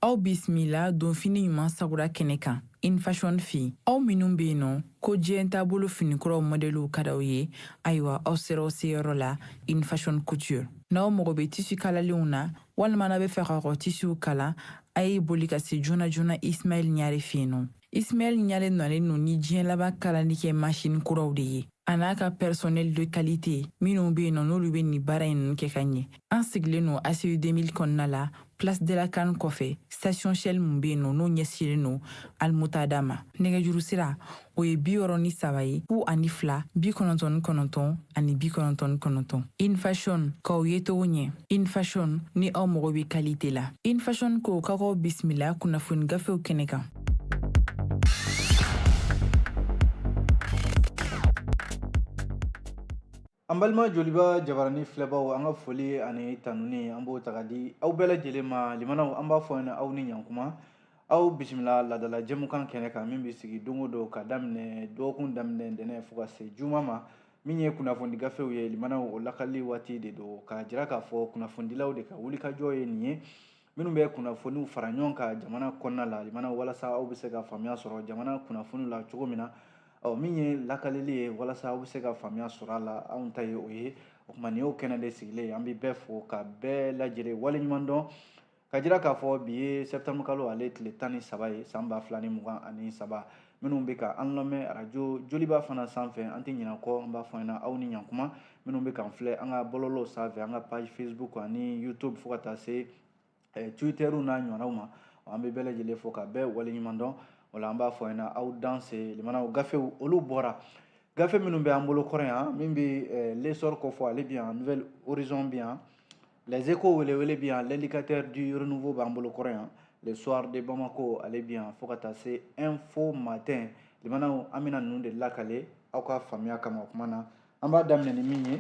Aw bisimila donfini ɲuman sagura kɛnɛ kan In Fashion Fi. Aw minnu be yen nɔ ko diɲɛ taabolo finikuraw modeliw ka d'aw ye, ayiwa aw sera aw seyɔrɔ la In Fashion Couture. N'aw mago be tisi kalalenw na walima n'a be fɛ ka tisiw kala, a ye boli ka se joona joona Ismaël Ɲare fe yen nɔ. Ismaël Ɲare nɔlen no ni diɲɛ laban kalali kɛ machine kuraw de ye. A n'a ka personnel de qualité minnu be yen nɔ n'olu be nin baara in kɛ ka ɲɛ. An sigilen no ACU 2000 kɔnɔna la Place de la Canne kɔfɛ station Shell mun be yen nɔ n'o ɲɛsinnen no Almutada ma. Nɛgɛjuru sira o ye 63 ye 02 99 ani 99. In Fashion k'aw ye togo ɲɛ. In Fashion ni aw mago be qualité la. In Fashion ko k'aw bisimila kunnafoni gafew kɛnɛ kan. An balima joliba jabarani filɛbaw an ka foli ani tanuni an b'o ta ka di aw bɛɛ lajɛlen ma limanaw an b'a fɔ aw ni ɲankuma aw bisimila ladala jɛmukan kɛnɛ kan min bɛ sigi don o don ka daminɛ dɔgɔkun daminɛ ntɛnɛn fo ka se juma ma min ye kunnafoni gafew ye limanaw o lakali waati de don k'a jira k'a fɔ kunnafonidilaw de ka wulikajɔ ye nin ye minnu bɛ kunnafoniw fara ɲɔgɔn kan jamana kɔnɔna la limanaw walasa aw bɛ se ka faamuya sɔrɔ jamana kunnafoniw la cogo min na min ye lakalili ye walasa aw bɛ se ka faamuya sɔrɔ a la anw ta ye o ye o tuma nin y'o kɛnɛ de sigilen an bɛ bɛɛ fo ka bɛɛ lajɛlen waleɲuman dɔn ka jira k'a fɔ bi ye sɛpitɛmburu kalo ale tile 13 ye san 2023 minnu bɛ ka an lamɛn arajo joliba fana sanfɛ an tɛ ɲinɛ kɔ an b'a fɔ aw ni ɲankuma minnu bɛ k'an filɛ an ka bɔlɔlɔw sanfɛ an ka page Facebook ani YouTube fo ka taa se Twitter n'a ɲɔgɔnnaw ma an bɛ bɛɛ lajɛlen fo ka bɛɛ waleɲuman dɔn wala an b'a fɔ aw danse limanaw gafew olu bɔra gafe minnu bɛ an bolo kɔrɔ yan min bɛ l'essor kofɔ ale bɛ yan Nouvelle Horizon bɛ yan les échos welewele bɛ yan l'indicateur du renouveau b'an bolo kɔrɔ yan le soir de Bamako ale bɛ yan fo ka taa se info matin limanaw an bɛna ninnu de lakale aw ka faamuya kama o kuma na an b'a daminɛ ni min ye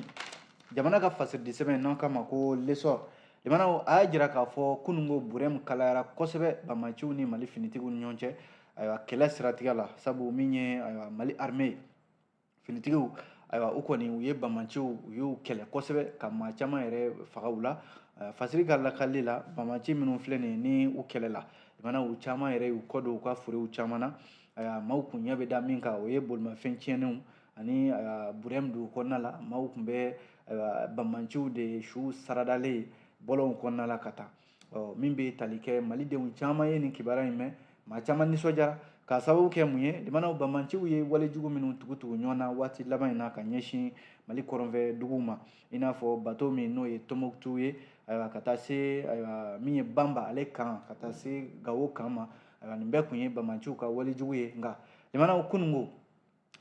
jamana ka fasiridi sɛbɛn n'an k'a ma ko l'essor limanaw a y'a jira k'a fɔ kunungo burɛmu kalayara kosɛbɛ bamaciw ni mali finitigiw ni ɲɔgɔn cɛ ayiwa kɛlɛ siratigɛ la sabu min ye ayiwa mali armée finitigiw ayiwa u kɔni u ye bamaciw u y'u kɛlɛ kosɛbɛ ka maa caman yɛrɛ faga u la fasiri ka lakali la bamaci minnu filɛ nin ye ni u kɛlɛ la limanaw u caman yɛrɛ y'u kɔ don u ka forow caman na ayiwa maaw kun ɲɛ bɛ da min kan o ye bolimafɛn tiɲɛnenw ani burɛmu dugu kɔnɔna la maaw kun bɛ bamaciw de su saradalen bɔlɔnw kɔnɔna la ka taa min bɛ tali kɛ malidenw caman ye nin kibaruya in mɛn maa caman nisɔndiyara k'a sababu kɛ mun ye limanaw bamaciw ye walejugu minnu tugu ɲɔgɔn na waati laban in na ka ɲɛsin mali kɔrɔnfɛ duguw ma i n'a fɔ bato min n'o ye Tɔnbɔkutu ye ayiwa ka taa se min ye Banba ale kan ka taa se Gawo kan ma ayiwa nin bɛɛ kun ye bamaciw ka walejugu ye nka limanaw kunungo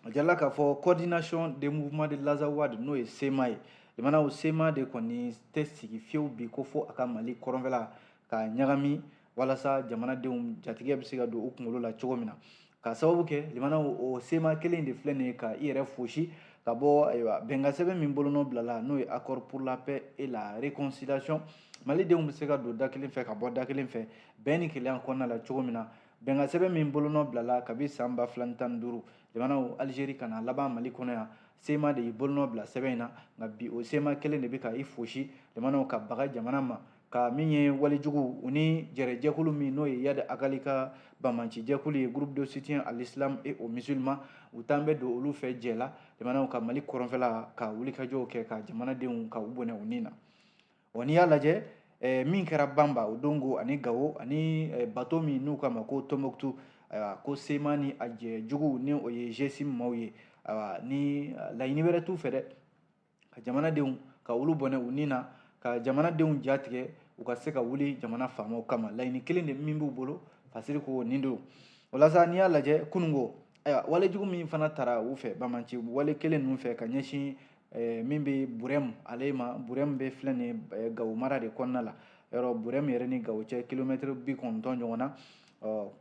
a jirala k'a fɔ coordination des mouvements de l'Azawad n'o ye SEMA ye limanaw SEMA de kɔni tɛ sigi fiyewu bi ko fo a ka mali kɔrɔnfɛla ka ɲagami walasa jamanadenw jatigɛ bɛ se ka don u kunkolo la cogo min na k'a sababu kɛ limanaw o SEMA kelen de filɛ nin ye ka i yɛrɛ fosi ka bɔ ayiwa bɛnkan sɛbɛn min bolonɔ bilala n'o ye accord pour la paix et la réconciliation malidenw bɛ se ka don da kelen fɛ ka bɔ da kelen fɛ bɛn ni kelenya kɔnɔna la cogo min na bɛnkan sɛbɛn min bolonɔ bilala kabi san 2015 limanaw Algérie kana laban mali kɔnɔ yan SEMA de ye bolonɔ bila sɛbɛn in na nka bi o SEMA kelen de bɛ ka i fosi limanaw ka baga jamana ma ka min ye walejugu u ni jɛrɛjɛkulu min n'o ye Yad Agali ka bamaci jɛkulu ye groupe de soutien à l'islam et aux musulmans u t'an bɛ don olu fɛ jɛ la limanaw ka mali kɔrɔnfɛla ka wulikajɔw kɛ ka jamanadenw ka u bɔnɛ u ni na n'i y'a lajɛ min kɛra Banba o dongo ani Gawo ani bato min n'u k'a ma ko Tɔnbɔkutu ayiwa ko SEMA ni a jɛjugu ni o ye G6 maaw ye ayiwa ni laɲini wɛrɛ t'u fɛ dɛ ka jamanadenw ka olu bɔnɛ u ni na ka jamanadenw jatigɛ u ka se ka wuli jamana faamaw kama laɲini kelen de min b'u bolo fasiri ko nin don walasa n'i y'a lajɛ kunungo ayiwa walejugu min fana tara u fɛ bamaci wale kelen ninnu fɛ ka ɲɛsin min bɛ burɛmu ale ma burɛmu bɛ filɛ nin ye Gawo mara de kɔnɔna la yɔrɔ burɛmu yɛrɛ ni Gawo cɛ kilomɛtiri 90 ɲɔgɔn na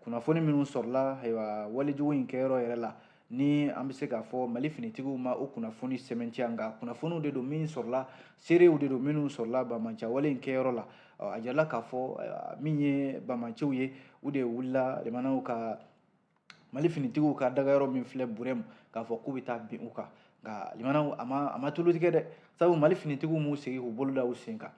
kunnafoni minnu sɔrɔla ayiwa walejugu in kɛyɔrɔ yɛrɛ la ni an bɛ se k'a fɔ mali finitigiw ma o kunnafoni sɛbɛntiya nka kunnafoniw de don min sɔrɔla seerew de don minnu sɔrɔla bamaciya wale in kɛyɔrɔ la a jirala k'a fɔ min ye bamaciw ye u de wulila limanaw ka mali finitigiw ka dagayɔrɔ min filɛ burɛmu k'a fɔ k'u bɛ taa bin u kan nka limanaw a ma tulu tigɛ dɛ sabu mali finitigiw m'u sigi k'u bolo da u sen kan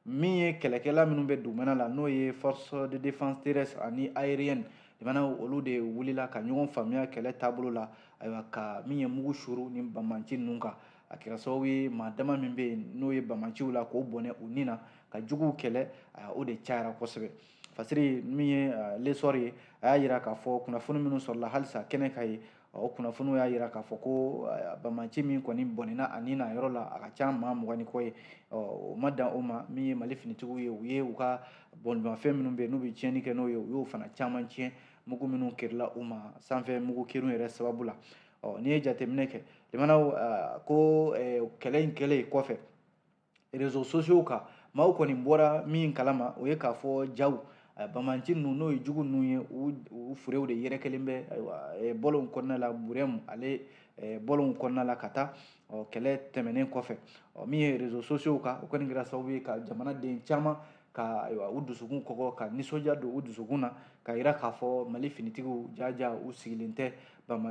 min ye kɛlɛkɛla minnu bɛ dugumɛnɛ la n'o ye force de défense terrestre ani aérienne jamana olu de wulila ka ɲɔgɔn faamuya kɛlɛ taabolo la ayiwa ka min ye mugu suru ni banmanci ninnu kan a kɛra sababu ye maa dama min bɛ yen n'o ye banmanciw la k'o bɔnɛ u nin na ka juguw kɛlɛ o de cayara kosɛbɛ fasiri min ye lesɔr ye a y'a yira k'a fɔ kunnafoni minnu sɔrɔla halisa kɛnɛ ka ye o kunnafoniw y'a yira k'a fɔ ko banmanci min kɔni bɔnɛna a nin na yɔrɔ la a ka ca maa mugan ni kɔ ye o ma dan o ma min ye mali finitigiw ye u ye u ka bɔnfɛn minnu bɛ yen n'u bɛ tiɲɛni kɛ n'o ye u y'o fana caman tiɲɛ mugu minnu kɛrila u ma sanfɛ mugu kɛrinw yɛrɛ sababu la n'i ye jateminɛ kɛ jamanaw ko kɛlɛ in kɛlen kɔfɛ réseaux sociaux kan maaw kɔni bɔra min kalama o ye k'a fɔ jaw banmanci ninnu n'o ye jugu ninnu ye u furew de yɛrɛkɛlen bɛ ayiwa bɔlɔnw kɔnɔna la burɛmu ale bɔlɔnw kɔnɔna la ka taa kɛlɛ tɛmɛnen kɔfɛ min ye réseaux sociaux kan o kɔni kɛra sababu ye ka jamanaden caman ka ayiwa u dusukun kɔgɔ ka nisɔndiya don u dusukun na ka yira k'a fɔ mali finitigiw jaja u sigilen tɛ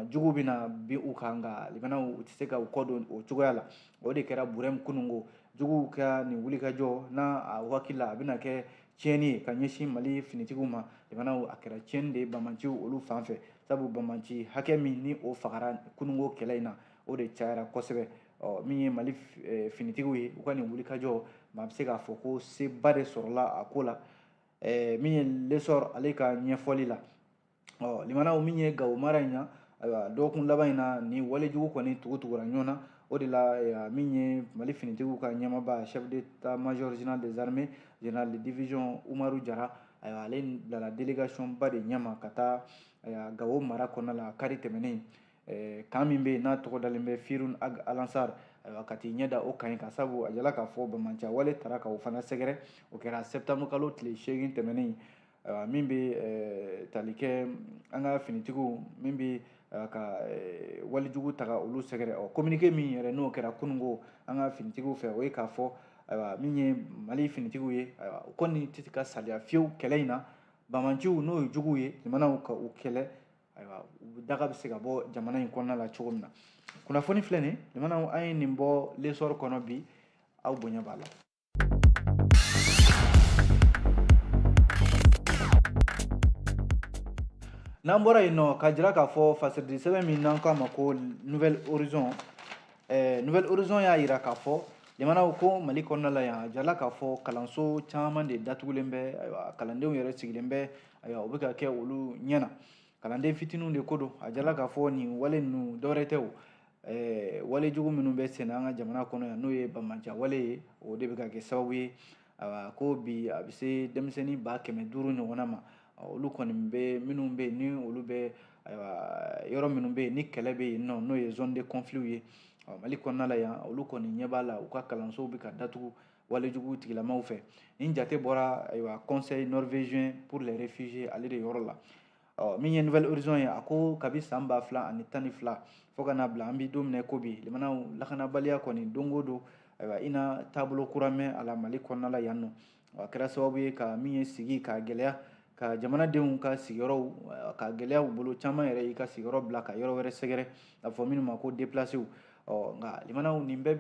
juguw bɛna bin u kan nka limanaw u tɛ se ka u kɔ don o cogoya la o de kɛra burɛmu kunungo juguw ka nin wulikajɔ n'a a hakili la a bɛna kɛ tiɲɛni ye ka ɲɛsin mali finitigiw ma jamanaw a kɛra tiɲɛni de ye banmanciw olu fan fɛ sabu banmanci hakɛ min ni o fagara kunungo kɛlɛ in na o de cayara kosɛbɛ min ye mali finitigiw ye u ka nin wulikajɔ maa bɛ se k'a fɔ ko seba de sɔrɔla a ko la min ye lesɔr ale ka ɲɛfɔli la limanaw min ye gawo mara in na ayiwa dɔgɔkun laban in na ni walejugu kɔni tugutugura ɲɔgɔn na o de la min ye mali finitigiw ka ɲɛmaaba chef d'état major général des armées général de division umaru jara ayiwa ale bilala délégation ba de ɲɛma ka taa gawo mara kɔnɔna la kari tɛmɛnen kan min bɛ yen n'a tɔgɔ dalen bɛ firun ag alansar ayiwa ka t'i ɲɛda o kan ka sabu a jala k'a fɔ bamanci wale taara ka o fana sɛgɛrɛ o kɛra septembre kalo tile 8 tɛmɛnen min bɛ tali kɛ an ka finitigiw min bɛ ka walijugu ta ka olu sɛgɛrɛ communiqué min yɛrɛ n'o kɛra kunungo an ka finitigiw fɛ o ye k'a fɔ ayiwa min ye mali finitigiw ye ayiwa u kɔni tɛ se ka saliya fiyewu kɛlɛ in na banmanciw n'o ye juguw ye jamanaw ka u kɛlɛ ayiwa daga bɛ se ka bɔ jamana in kɔnɔna la cogo min na kunnafoni filɛ nin jamanaw an ye nin bɔ lesɔr kɔnɔ bi aw bonya b'a la. n'an bɔra yen nɔ ka jira k'a fɔ fasɛrɛdi sɛbɛn min n'an k'a ma ko nouvelle horizon nouvelle horizon y'a yira k'a fɔ jamanaw ko mali kɔnɔna la yan a jala k'a fɔ kalanso caman de datugulen bɛ ayiwa kalandenw yɛrɛ sigilen bɛ ayiwa o bɛ ka kɛ olu ɲɛna kalanden fitininw de ko don a jala k'a fɔ nin wale ninnu dɔwɛrɛ tɛ o wale jugu minnu bɛ senna an ka jamana kɔnɔ yan n'o ye banmanca wale ye o de bɛ ka kɛ sababu ye ayiwa ko bi a bɛ se denmisɛnnin 500 ɲɔgɔnna ma olu kɔni bɛ minnu bɛ yen ni olu bɛ yɔrɔ minnu bɛ yen ni kɛlɛ bɛ yen nɔ n'o ye zone de conflit ye mali kɔnɔna la yan olu kɔni ɲɛ b'a la u ka kalansow bɛ ka datugu walejugu tigilamaw fɛ ni jate bɔra ayiwa conseil norvégien pour les réfugiés ale de yɔrɔ la min ye nouvelle horizon ye a ko kabi san 2012 fo ka n'a bila an bɛ don min na ko bi limanaw lakanabaliya kɔni don o don ayiwa i na taabolo kura mɛn a la mali kɔnɔna la yan nɔ a kɛra sababu ye ka min ye sigi ka gɛlɛya ka jamanadenw ka sigiyɔrɔw ka gɛlɛya u bolo caman yɛrɛ y'i ka sigiyɔrɔ bila ka yɔrɔ wɛrɛ sɛgɛrɛ a fɔ minnu ma ko déplacé nka limanaw nin bɛɛ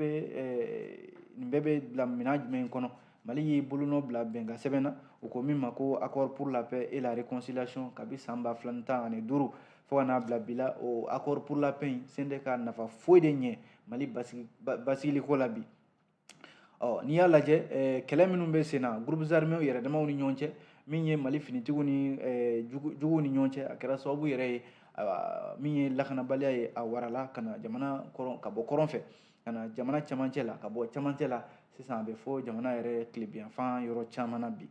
bɛ bila minɛn jumɛn kɔnɔ mali y'i bolonɔ bila bɛnkan sɛbɛn na u ko min ma ko accord pour la paix et la réconciliation kabi san 2015 fo ka n'a bila bi la o accord pour la paix in sen tɛ ka nafa foyi de ɲɛ mali basigiliko la bi n'i y'a lajɛ kɛlɛ minnu bɛ sen na groupes armés yɛrɛ damaw ni ɲɔgɔn cɛ min ye mali finitigiw ni juguw ni ɲɔgɔn cɛ a kɛra sababu yɛrɛ ye min ye lakanabaliya ye a warala ka na jamana ka bɔ kɔrɔn fɛ ka na jamana camancɛ la ka bɔ camancɛ la sisan a bɛ fɔ jamana yɛrɛ tilebiyanfan yɔrɔ caman na bi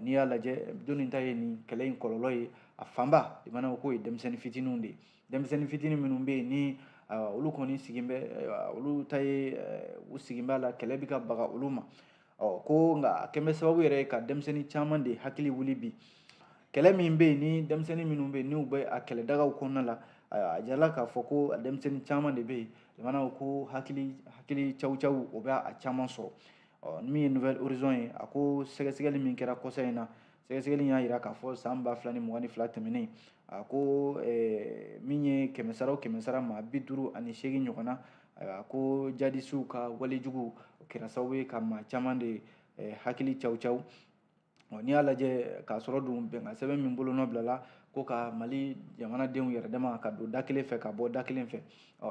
n'i y'a lajɛ donni ta ye nin kɛlɛ in kɔlɔlɔ ye a fanba jamanaw k'o ye denmisɛnnin fitininw de ye denmisɛnnin fitinin minnu bɛ yen ni olu kɔni sigin bɛ olu ta ye u sigin b'a la kɛlɛ bɛ ka baga olu ma ko nka a kɛn bɛ sababu yɛrɛ ye ka denmisɛnnin caman de hakili wuli bi kɛlɛ min bɛ yen ni denmisɛnnin minnu bɛ yen n'u bɛ a kɛlɛdagaw kɔnɔna la a jirala k'a fɔ ko denmisɛnnin caman de bɛ yen jamanaw ko hakili caw o bɛ a caman sɔrɔ min ye nouvelle horizon ye a ko sɛgɛsɛgɛli min kɛra kɔsa in na sɛgɛsɛgɛli y'a jira k'a fɔ san 2022 tɛmɛnen a ko min ye 100 maa 58 ɲɔgɔnna a ko jadisiw ka walejugu o kɛra sababu ye ka maa caman de hakili caw n'i y'a lajɛ k'a sɔrɔ dun bɛnkan sɛbɛn min bolonɔ bilala ko ka mali jamanadenw yɛrɛ dama ka don da kelen fɛ ka bɔ da kelen fɛ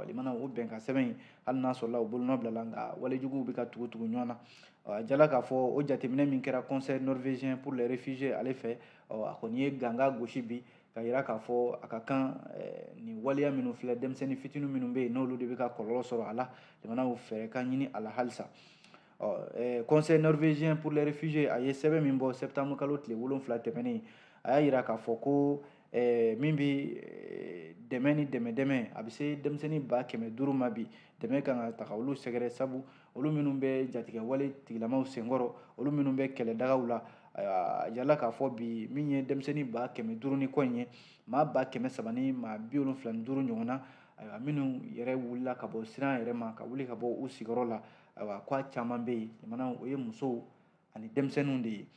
limana o bɛnkan sɛbɛn in hali n'a sɔrɔla o bolonɔ bilala nka walejuguw bɛ ka tugu ɲɔgɔn na a jala k'a fɔ o jateminɛ min kɛra conseil norvégien pour les réfugiés ale fɛ a kɔni ye ganga gosi bi ka yira k'a fɔ a ka kan nin waleya minnu filɛ denmisɛnnin fitinin minnu bɛ yen n'olu de bɛ ka kɔlɔlɔ sɔrɔ a la jamana fɛɛrɛ ka ɲini a la halisa conseil norvégien pour les réfugiés a ye sɛbɛn min bɔ septembre kalo tile 7 tɛmɛnen a y'a yira k'a fɔ ko min bɛ dɛmɛ ni dɛmɛ a bɛ se denmisɛnnin 500,000 ma bi dɛmɛ kan ka taga olu sɛgɛrɛ sabu olu minnu bɛ jatigɛ wale tigilamaw senkɔrɔ olu minnu bɛ kɛlɛdagaw la a yala k'a fɔ bi min ye denmisɛnnin 500,000 ni kɔ in ye maa 300,000 ni maa 75 ɲɔgɔn na ayiwa minnu yɛrɛ wulila ka bɔ siran yɛrɛ ma ka wuli ka bɔ u sigiyɔrɔ la ayiwa k'a caman bɛ yen jamana o ye musow ani denmisɛnninw de ye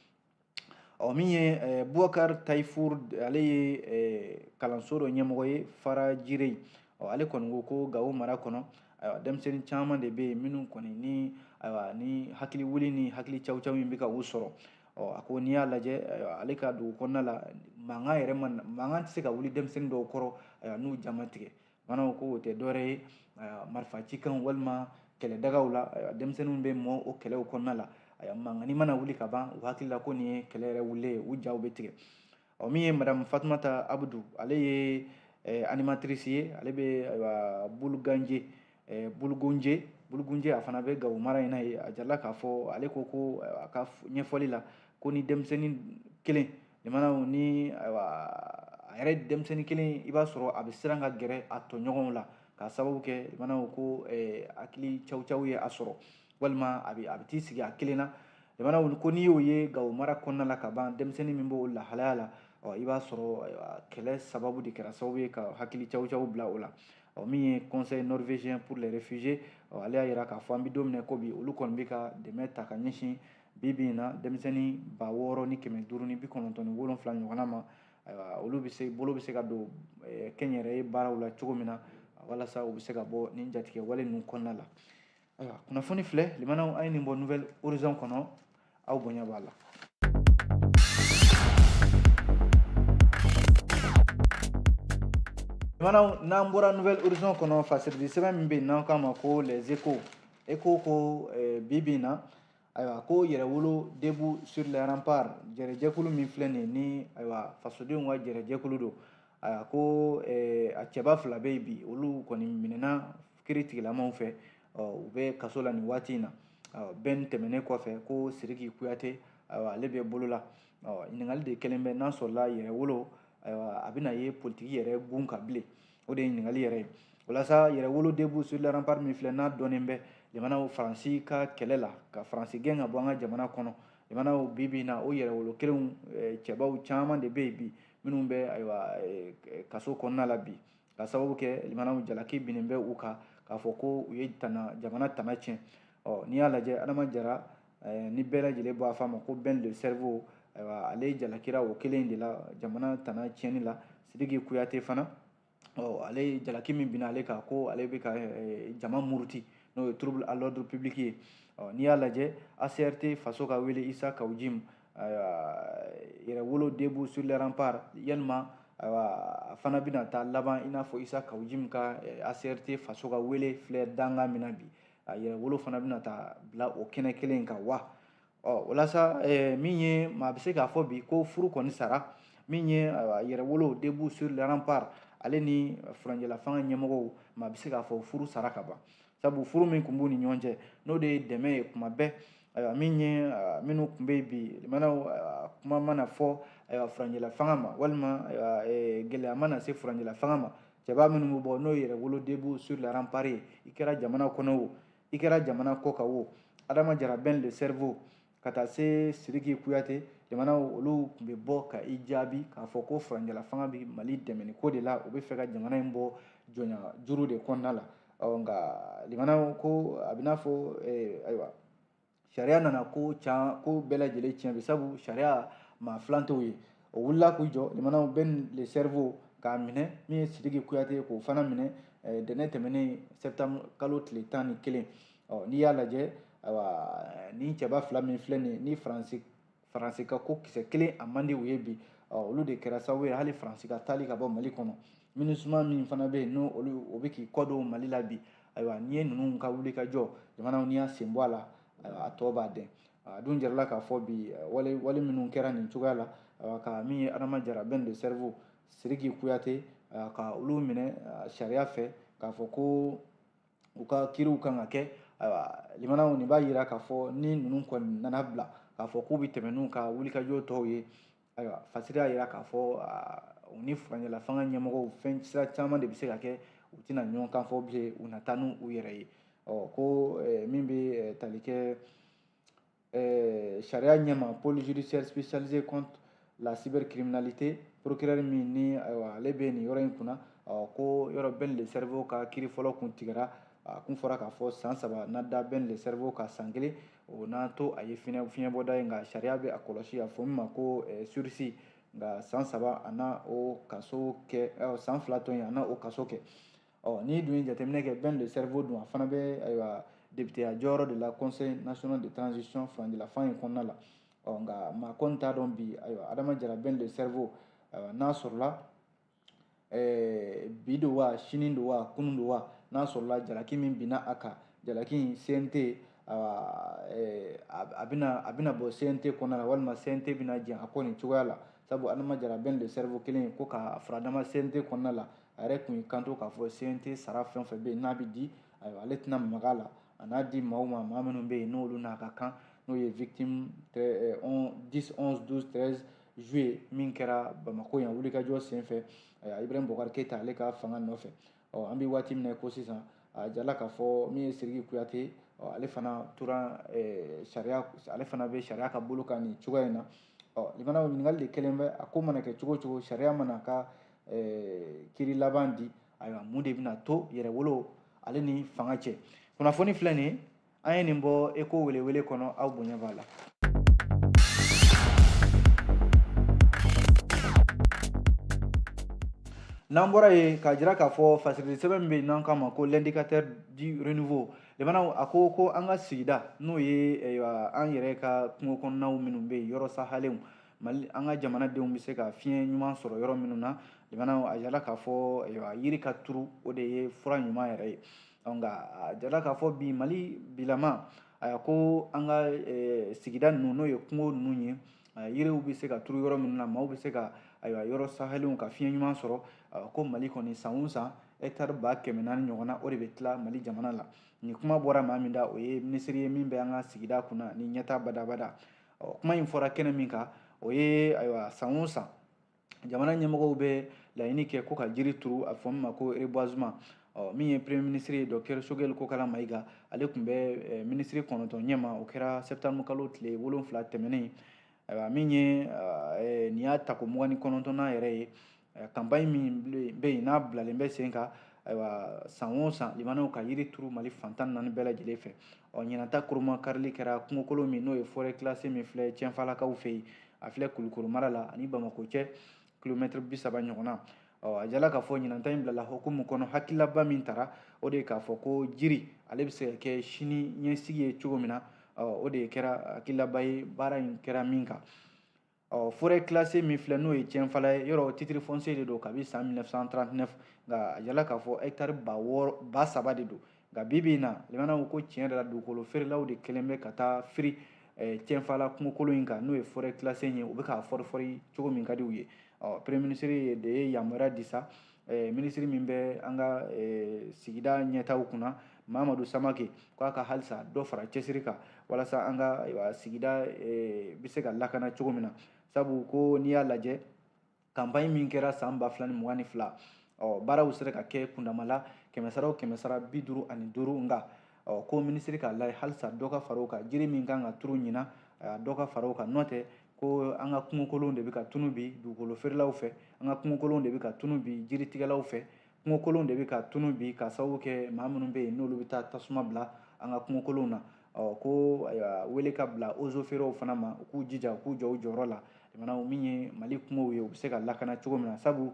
min ye Boubacar Tayifour ale ye kalanso dɔ ɲɛmɔgɔ ye Fara Jire ale kɔni ko Gawo mara kɔnɔ ayiwa denmisɛnnin caman de bɛ yen minnu kɔni ni hakili wuli ni hakili caw in bɛ ka u sɔrɔ a ko n'i y'a lajɛ ale ka dugu kɔnɔna la mankan tɛ se ka wuli denmisɛnnin dɔw kɔrɔ n'u jama tigɛ banaw ko o tɛ dɔwɛrɛ ye marifa cikanw walima kɛlɛdagaw la denmisɛnninw bɛ mɔ o kɛlɛw kɔnɔna la mangani mana wuli ka ban u hakili la ko nin ye kɛlɛ yɛrɛ wulilen ye u jaw bɛ tigɛ min ye madame Fatumata Abudu ale ye animatrice ye ale bɛ Bulugunje a fana bɛ Gawo mara in na ye a jarala k'a fɔ ale ko a ka ɲɛfɔli la ko ni denmisɛnnin kelen limanaw ni a yɛrɛ denmisɛnnin kelen i b'a sɔrɔ a bɛ siran ka gɛrɛ a tɔɲɔgɔnw la k'a sababu kɛ limanaw ko hakili caw ye a sɔrɔ walima a bɛ t'i sigi a kelen na limanaw ko n'i y'o ye Gawo mara kɔnɔna la ka ban denmisɛnnin min b'o lahalaya la i b'a sɔrɔ kɛlɛ sababu de kɛra sababu ye ka hakili caw bila o la min ye conseil norvégien pour les réfugiés ale y'a yira k'a fɔ an bɛ don min ko bi olu kɔni bɛ ka dɛmɛ ta ka ɲɛsin bi in na denmisɛnnin 6,597 ɲɔgɔnna ma olu bolo bɛ se ka don kɛnyɛrɛye baaraw la cogo min na walasa u bɛ se ka bɔ nin jatigɛ wale ninnu kɔnɔna la ayiwa kunnafoni filɛ limanaw an ye nin bɔ nouvelle horizon kɔnɔ aw bonya b'a la limanaw n'an bɔra nouvelle horizon kɔnɔ fasirili sɛbɛn min bɛ yen n'an k'a ma ko les échos ko bi in na ayiwa ko yɛrɛwolo debout sur les remparts jɛrɛjɛkulu min filɛ nin ye ni ayiwa fasodenw ka jɛrɛjɛkulu don ayiwa ko a cɛba 2 bɛ yen bi olu kɔni minɛna kiiri tigilamaw fɛ u bɛ kaso la nin waati in na bɛn tɛmɛnen kɔfɛ ko Sidiki Kuyate ayiwa ale bɛ bolo la ɲininkali de kɛlen bɛ n'a sɔrɔla yɛrɛwolo ayiwa a bɛna ye politiki yɛrɛ gun kan bilen o de ye ɲininkali yɛrɛ ye walasa yɛrɛwolo debout sur les remparts min filɛ n'a dɔnnen bɛ limanaw Faransi ka kɛlɛ la ka Faransi gɛn ka bɔ an ka jamana kɔnɔ limanaw bi na o yɛrɛwolo kelenw cɛbaw caman de bɛ yen bi minnu bɛ ayiwa kaso kɔnɔna la bi ka sababu kɛ limanaw jalaki binnen bɛ u kan k'a fɔ ko u ye jamana tana tiɲɛ n'i y'a lajɛ Adama Jara ni bɛɛ lajɛlen b'a fɔ a ma ko Ben le cerveau ayiwa ale jalakira o kelen de la jamana tana tiɲɛni la Sidiki Kuyate fana ale jalaki min binna ale kan ko ale bɛ ka jama muruti n'o ye trouble à l'ordre public ye n'i y'a lajɛ ACRT faso ka wele Isa Kawujim yɛrɛwolo debout sur les remparts yalima a fana bɛna taa laban i n'a fɔ Isa Kawujim ka ACRT faso ka wele filɛ danga min na bi yɛrɛwolo fana bɛna taa bila o kɛnɛ kelen kan wa walasa min ye maa bɛ se k'a fɔ bi ko furu kɔni sara min ye yɛrɛwolo debout sur les remparts ale ni furancɛla fanga ɲɛmɔgɔw maa bɛ se k'a fɔ furu sara ka ban sabu furu min tun b'u ni ɲɔgɔn cɛ n'o de ye dɛmɛ ye kuma bɛɛ ayiwa min ye minnu tun bɛ yen bi limanaw kuma mana fɔ ayiwa furancɛla fanga ma walima gɛlɛya mana se furancɛla fanga ma cɛba minnu bɛ bɔ n'o ye yɛrɛwolo debout sur les remparts ye i kɛra jamana kɔnɔ o i kɛra jamana kɔ kan o Adama Jara Ben le cerveau ka taa se Sidiki Kuyate jamanaw olu tun bɛ bɔ ka i jaabi k'a fɔ ko furancɛla fanga bɛ Mali dɛmɛ nin ko de la u bɛ fɛ ka jamana in bɔ jɔnya juru de kɔnɔna la nka limanaw ko a bɛ n'a fɔ ayiwa sariya nana ko bɛɛ lajɛlen tiɲɛ bi sabu sariya maa filan t'o ye o wulila k'u jɔ limanaw Ben le cerveau k'a minɛ min ye Sidiki Kuyate k'o fana minɛ dɛnɛn tɛmɛnen septembre kalo tile 11 n'i y'a lajɛ ni cɛba fila min filɛ nin ni faransi ka ko kisɛ kelen a man di u ye bi olu de kɛra sababu ye hali faransi ka taali ka bɔ mali kɔnɔ MINUSMA min fana bɛ yen n'o o bɛ k'i kɔ don mali la bi n'i ye ninnu ka wuli ka jɔ jamanaw n'i y'a sen bɔ a la a tɔ b'a dɛn a dun jarala k'a fɔ bi wale minnu kɛra nin cogoya la ka min ye Adama Jara Ben de Cerveau Sidiki Kuyate ka olu minɛ sariya fɛ k'a fɔ ko u ka kiiriw kan ka kɛ limanaw nin b'a yira k'a fɔ ni ninnu kɔni nana bila k'a fɔ k'u bɛ tɛmɛ n'u ka wulikajɔ tɔw ye fasiri y'a yira k'a fɔ u ni furancɛla fanga ɲɛmɔgɔw fɛn sira caman de bɛ se ka kɛ u tɛna ɲɔgɔn kan fɔ bilen u na taa n'u yɛrɛ ye ko min bɛ tali kɛ sariya ɲɛma pôle judiciaire spécialisé contre la cybercriminalité procureur min ni ale bɛ nin yɔrɔ in kunna ko yɔrɔ Ben de Cerveau ka kiiri fɔlɔ kun tigɛra a kun fɔra k'a fɔ san 3 n'a da Ben de Cerveau ka san 1 o n'a to a ye fiɲɛbɔda ye nka sariya bɛ a kɔlɔsi a fɔ min ma ko sursis nka san 3 a na o kaso kɛ san 2 tɔ in a na o kaso kɛ n'i dun ye jateminɛ kɛ Ben de Cerveau dun a fana bɛ députéya jɔyɔrɔ de la conseil national de transition furancɛlafan in kɔnɔna la nka maa kɔni t'a dɔn bi Adama Jara Ben de Cerveau n'a sɔrɔla bi don wa sini don wa kunun don wa n'a sɔrɔla jalaki min binna a kan jalaki in CNT a bɛna bɔ CNT kɔnɔna la walima CNT bɛna jɛn a kɔ nin cogoya la sabu Adama Jara Ben de Cerveau kelen ko ka furadama CNT kɔnɔna la a yɛrɛ kun y'i kanto k'a fɔ CNT sara fɛn o fɛn bɛ yen n'a bɛ di ale tɛna maga a la a n'a di maa minnu bɛ yen n'olu n'a ka kan n'o ye victime 10 11 12 13 juillet min kɛra Bamako yan wulikajɔ senfɛ Ibrahim Boubacar Keita ale ka fanga nɔfɛ an bɛ waati min na ko sisan a jala k'a fɔ min ye Sidiki Kuyate ale fana tora sariya ale fana bɛ sariya ka bolo kan nin cogoya in na limanaw ɲininkali de kɛlen bɛ a ko mana kɛ cogo o cogo sariya mana ka kiiri laban di mun de bɛna to yɛrɛwolo ale ni fanga cɛ kunnafoni filɛ nin ye an ye nin bɔ Eco welewele kɔnɔ aw bonya b'a la. n'an bɔra yen k'a jira k'a fɔ fasirili sɛbɛn min bɛ yen n'an k'a ma ko l'indicateur du renouveau limanaw a ko an ka sigida n'o ye an yɛrɛ ka kungo kɔnɔnaw minnu bɛ yen yɔrɔ sahalenw Mali an ka jamanadenw bɛ se ka fiɲɛ ɲuman sɔrɔ yɔrɔ minnu na limanaw a jira k'a fɔ yiri ka turu o de ye fura ɲuman yɛrɛ ye nka a jira k'a fɔ bi Mali bilama ko an ka sigida ninnu n'o ye kungo ninnu ye yiriw bɛ se ka turu yɔrɔ minnu na maaw bɛ se ka yɔrɔ sahalenw ka fiɲɛ ɲuman sɔrɔ ko Mali kɔni san o san hectare 400,000 ɲɔgɔnna o de bɛ tila Mali jamana la nin kuma bɔra maa min da o ye minisiri ye min bɛ an ka sigida kunna ni ɲɛta badabada kuma in fɔra kɛnɛ min kan o ye san o san jamana ɲɛmɔgɔw bɛ laɲini kɛ ko ka jiri turu a fɔ min ma ko reboisement min ye premier ministre ye docteur Choguel Kokala Mayiga ale tun bɛ minisiri 9 ɲɛma o kɛra septembre kalo tile 7 tɛmɛnen min ye nin y'a ta ko 29nan yɛrɛ ye campagne min bɛ yen n'a bilalen bɛ sen kan san o san limanaw ka yiri turu Mali fan 14 bɛɛ lajɛlen fɛ ɲinanta kuruma karili kɛra kungokolon min n'o ye forêt classée min filɛ Tienfalakaw fɛ yen a filɛ Kulukoro mara la ani Bamako cɛ kilomètre 30 ɲɔgɔnna a jala k'a fɔ ɲinanta in bilala hukumu kɔnɔ hakililaba min tara o de ye k'a fɔ ko jiri ale bɛ se ka kɛ sini ɲɛsigi ye cogo min na o de kɛra hakililaba ye baara in kɛra min kan forêt classée min filɛ n'o ye Tienfala ye yɔrɔ titre foncier de don kabi san 1939 nka a jala k'a fɔ hectare 3,000 de don nka bi in na limanaw ko tiɲɛ yɛrɛ la dugukolo feerelaw de kɛlen bɛ ka taa firi Tienfala kungokolon in kan n'o ye forêt classée ye u bɛ k'a fɔri cogo min ka di u ye premier ministre de ye yamaruya di sa minisiri min bɛ an ka sigida ɲɛtaw kunna Mamadou Samake k'a ka halisa dɔ fara cɛsiri kan walasa an ka sigida bɛ se ka lakana cogo min na sabu ko n'i y'a lajɛ campagne min kɛra san 2022 baaraw sera ka kɛ kundamala 100 o 155 nka ko minisiri k'a lajɛ halisa dɔ ka fara o kan jiri min kan ka turu ɲina dɔ ka fara o kan n'o tɛ ko an ka kungokolon de bɛ ka tunu bi dugukolo feerelaw fɛ an ka kungokolon de bɛ ka tunu bi jiritigɛlaw fɛ kungokolon de bɛ ka tunu bi ka sababu kɛ maa minnu bɛ yen n'olu bɛ taa tasuma bila an ka kungokolon na ko wele ka bila eaux feerew fana ma u k'u jija u k'u jɔ u jɔyɔrɔ la jamanaw min ye Mali kungow ye u bɛ se ka lakana cogo min na sabu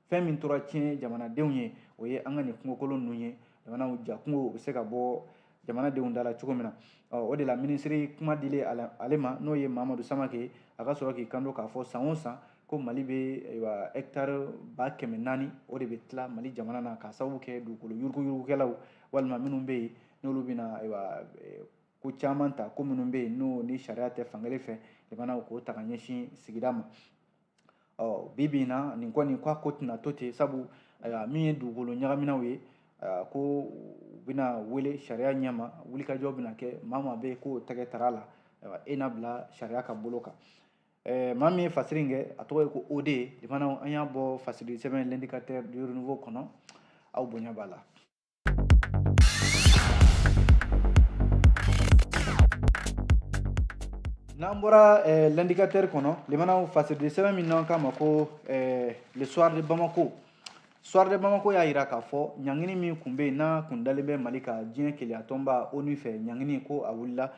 fɛn min tora tiɲɛ jamanadenw ye o ye an ka nin kungokolon ninnu ye jamanaw ja kungo u bɛ se ka bɔ jamanadenw dala cogo min na o de la minisiri kuma dile ale ma n'o ye Mamadou Samake a ka sɔrɔ k'i kanto k'a fɔ san o san ko Mali bɛ hectare 400,000 o de bɛ tila Mali jamana na k'a sababu kɛ dugukolo yuruguyurugukɛlaw walima minnu bɛ yen n'olu bɛna ko caman ta ko minnu bɛ yen n'o ni sariya tɛ fankelen fɛ jamana k'o ta ka ɲɛsin sigida ma bi bi in na nin kɔni ko tɛna to ten sabu min ye dugukolo ɲagaminaw ye ko u bɛna wele sariya ɲɛma wulikajɔ bɛna kɛ maa maa bɛ yen k'o tɛgɛ tara a la e na bila sariya ka bolo kan maa min ye fasiri kɛ a tɔgɔ ye ko OD jamana an y'a bɔ fasiri sɛbɛn l'indicateur du renouveau kɔnɔ aw bonya b'a la. N'an bɔra l'indicateur kɔnɔ limanaw fasiri sɛbɛn min n'an k'a ma ko le soir de Bamako soir de Bamako y'a jira k'a fɔ ɲangini min kun bɛ yen n'a kun dalen bɛ Mali ka diɲɛ kelenya tɔnba ONU fɛ ɲangini ko a wulila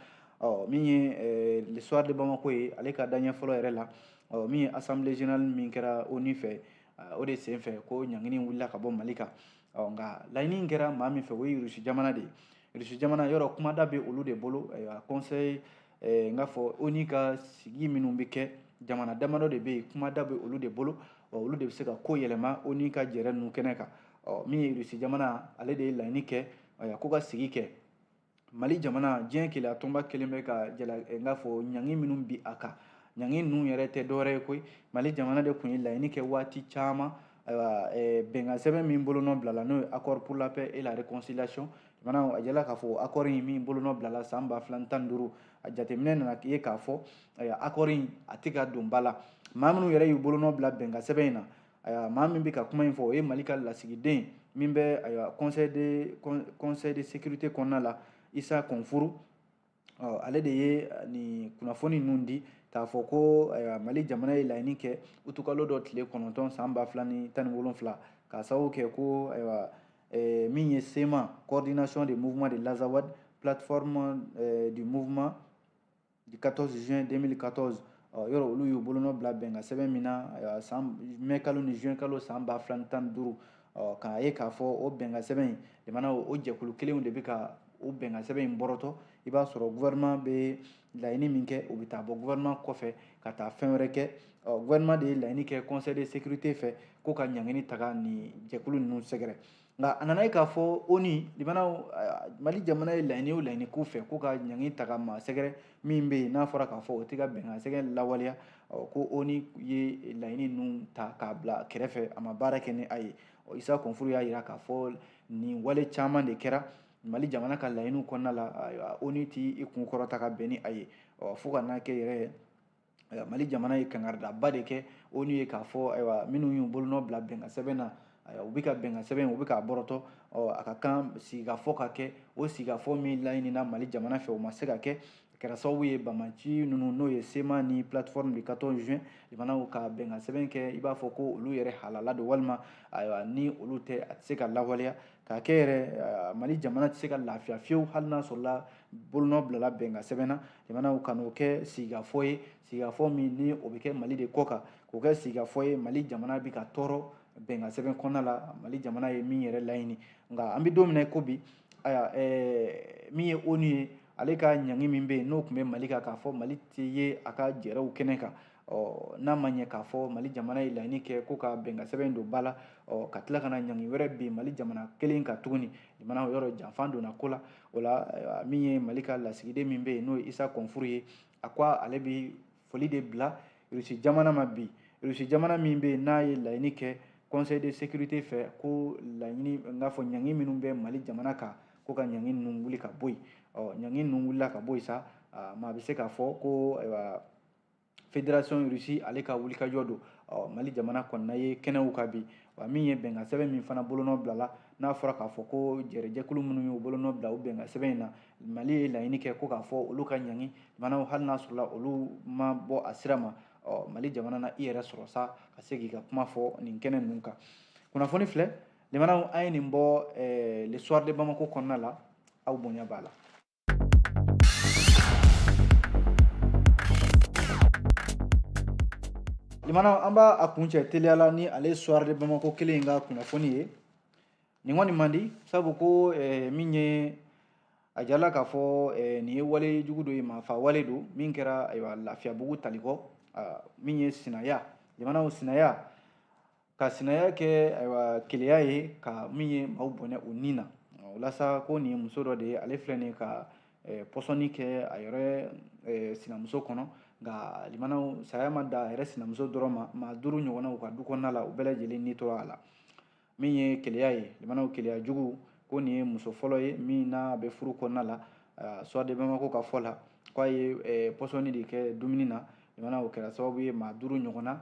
min ye le soir de Bamako ye ale ka daɲɛ fɔlɔ yɛrɛ la min ye assemblée générale min kɛra ONU fɛ o de sen fɛ ko ɲangini wulila ka bɔ Mali kan nka laɲini kɛra maa min fɛ o ye Rusi jamana de ye Rusi jamana yɔrɔ kumada bɛ olu de bolo conseil n k'a fɔ ONU ka sigi minnu bɛ kɛ jamana damadɔ de bɛ yen kumada bɛ olu de bolo olu de bɛ se ka ko yɛlɛma ONU ka jɛrɛ ninnu kɛnɛ kan min ye Rusi jamana ale de ye laɲini kɛ ko ka sigi kɛ Mali jamana diɲɛ kelenya tɔnba kelen bɛ ka n k'a fɔ ɲangi minnu bi a kan ɲangi ninnu yɛrɛ tɛ dɔwɛrɛ ye koyi Mali jamana de kun ye laɲini kɛ waati caman bɛnkan sɛbɛn min bolonɔ bilala n'o ye accord pour la paix et la réconciliation jamana a jɛla k'a fɔ accord in min bolonɔ bilala san 2015 a jateminɛ nana ye k'a fɔ accord in a tɛ ka don ba la maa minnu yɛrɛ y'u bolonɔ bila bɛnkan sɛbɛn in na maa min bɛ ka kuma in fɔ o ye Mali ka lasigiden min bɛ conseil de sécurité kɔnɔna la Isa Konfuru ale de ye nin kunnafoni ninnu di k'a fɔ ko Mali jamana ye laɲini kɛ utukalo dɔ tile 9 san 2017 k'a sababu kɛ ko min ye SEMA coordination des mouvements de l'Azawad plateforme du mouvement du 14 juin 2014 yɔrɔ olu y'u bolonɔ bila bɛnkan sɛbɛn min na mai kalo ni juin kalo san 2015 k'a ye k'a fɔ o bɛnkan sɛbɛn in jamana o jɛkulu kelenw de bɛ ka o bɛnkan sɛbɛn in bɔrɔtɔ i b'a sɔrɔ gouvernement bɛ laɲini min kɛ o bɛ taa bɔ gouvernement kɔfɛ ka taa fɛn wɛrɛ kɛ gouvernement de ye laɲini kɛ conseil de sécurité fɛ ko ka ɲangini taga nin jɛkulu ninnu sɛgɛrɛ nka a nana ye k'a fɔ ONU Mali jamana ye laɲini o laɲini k'u fɛ ko ka ɲangini taga maa sɛgɛrɛ min bɛ yen n'a fɔra k'a fɔ o tɛ ka bɛnkan sɛbɛn lawaleya ko ONU ye laɲini ninnu ta k'a bila kɛrɛfɛ a ma baara kɛ ni a ye Isa Konfuru y'a jira k'a fɔ nin wale caman de kɛra Mali jamana ka laɲiniw kɔnɔna la ONU t'i kun kɔrɔta ka bɛn ni a ye fo ka n'a kɛ yɛrɛ Mali jamana ye kangaridaba de kɛ ONU ye k'a fɔ minnu y'u bolonɔ bila bɛnkan sɛbɛn na u bɛ ka bɛnkan sɛbɛn u bɛ k'a bɔrɔtɔ a ka kan sigikafɔ ka kɛ o sigikafɔ min laɲinina Mali jamana fɛ o ma se ka kɛ kɛra sababu ye bamaci ninnu n'o ye SEMA ni plateforme du 14 juin jamanaw ka bɛnkan sɛbɛn kɛ i b'a fɔ ko olu yɛrɛ halala don walima ni olu tɛ a tɛ se ka lawaleya k'a kɛ yɛrɛ Mali jamana tɛ se ka lafiya fiyewu hali n'a sɔrɔla bolonɔ bilala bɛnkan sɛbɛn na jamanaw ka n'o kɛ sigikafɔ ye sigikafɔ min ni o bɛ kɛ Mali de kɔ kan k'o kɛ sigikafɔ ye Mali jamana bɛ ka tɔɔrɔ bɛnkan sɛbɛn kɔnɔna la Mali jamana ye min yɛrɛ laɲini nka an bɛ don min na ko bi min ye ONU ye ale ka ɲangi min bɛ yen n'o tun bɛ Mali kan k'a fɔ Mali tɛ ye a ka jɛrɛw kɛnɛ kan n'a ma ɲɛ k'a fɔ Mali jamana ye laɲini kɛ ko ka bɛnkan sɛbɛn don ba la ka tila ka na ɲangi wɛrɛ bin Mali jamana kelen kan tuguni jamana yɔrɔ janfan donna ko la o la min ye Mali ka lasigiden min bɛ yen n'o ye Isa Konfuru ye a ko ale bɛ foli de bila Rusi jamana ma bi Rusi jamana min bɛ yen n'a ye laɲini kɛ conseil de sécurité fɛ ko laɲini n k'a fɔ ɲangi minnu bɛ Mali jamana kan ko ka ɲangi ninnu wuli ka bɔ yen ɲangi ninnu wulila ka bɔ yen sa maa bɛ se k'a fɔ ko fédération Russie ale ka wulikajɔ don Mali jamana kɔnɔna ye kɛnɛw ka bi wa min ye bɛnkan sɛbɛn min fana bolonɔ bilala n'a fɔra k'a fɔ ko jɛrɛjɛkulu minnu y'u bolonɔ bila o bɛnkan sɛbɛn in na Mali ye laɲini kɛ ko k'a fɔ olu ka ɲangi jamanaw hali n'a sɔrɔla olu ma bɔ a sira ma Mali jamana na i yɛrɛ sɔrɔ sa ka se k'i ka kuma fɔ nin kɛnɛ ninnu kan kunnafoni filɛ jamanaw an ye nin bɔ le soir de Bamako kɔnɔna la aw bonya b'a la. Limana an b'a kuncɛ teliya la ni ale soir de Bamako kelen in ka kunnafoni ye nin kɔni man di sabu ko min ye a jala k'a fɔ nin ye wale jugu dɔ ye maafa wale don min kɛra ayiwa lafiyabugu talikɔ min ye sinaya jamanaw sinaya ka sinaya kɛ ayiwa keleya ye ka min ye maaw bɔnɛ o nin na walasa ko nin ye muso dɔ de ye ale filɛ nin ye ka pɔsɔni kɛ a yɛrɛ sinamuso kɔnɔ nka limanaw saya ma da a yɛrɛ sinamuso dɔrɔn ma maa 5 ɲɔgɔnna u ka du kɔnɔna la u bɛɛ lajɛlen ni tora a la min ye keleya ye limanaw keleya jugu ko nin ye muso fɔlɔ ye min n'a bɛ furu kɔnɔna la suwade bamako ka fɔ la k'a ye pɔsɔni de kɛ dumuni na limanaw kɛra sababu ye maa 5 ɲɔgɔnna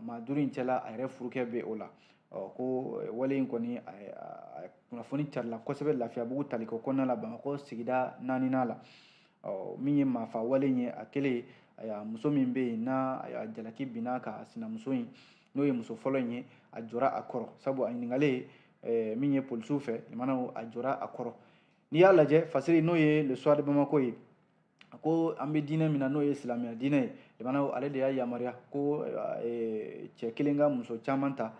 maa 5 in cɛla a yɛrɛ furukɛ bɛ o la ko wale in kɔni a kunnafoni carila kosɛbɛ lafiyabugu talikɔ kɔnɔna la bamakɔ sigida 4nan la min ye maafa wale in ye a kɛlen muso min bɛ yen n'a jalaki binna ka sinamuso in n'o ye muso fɔlɔ in ye a jɔra a kɔrɔ sabu a ɲininkalen min ye polisiw fɛ limanaw a jɔra a kɔrɔ n'i y'a lajɛ fasiri n'o ye le soir de bamako ye ko an bɛ diinɛ min na n'o ye silamɛya diinɛ ye limanaw ale de y'a yamaruya ko cɛ kelen ka muso caman ta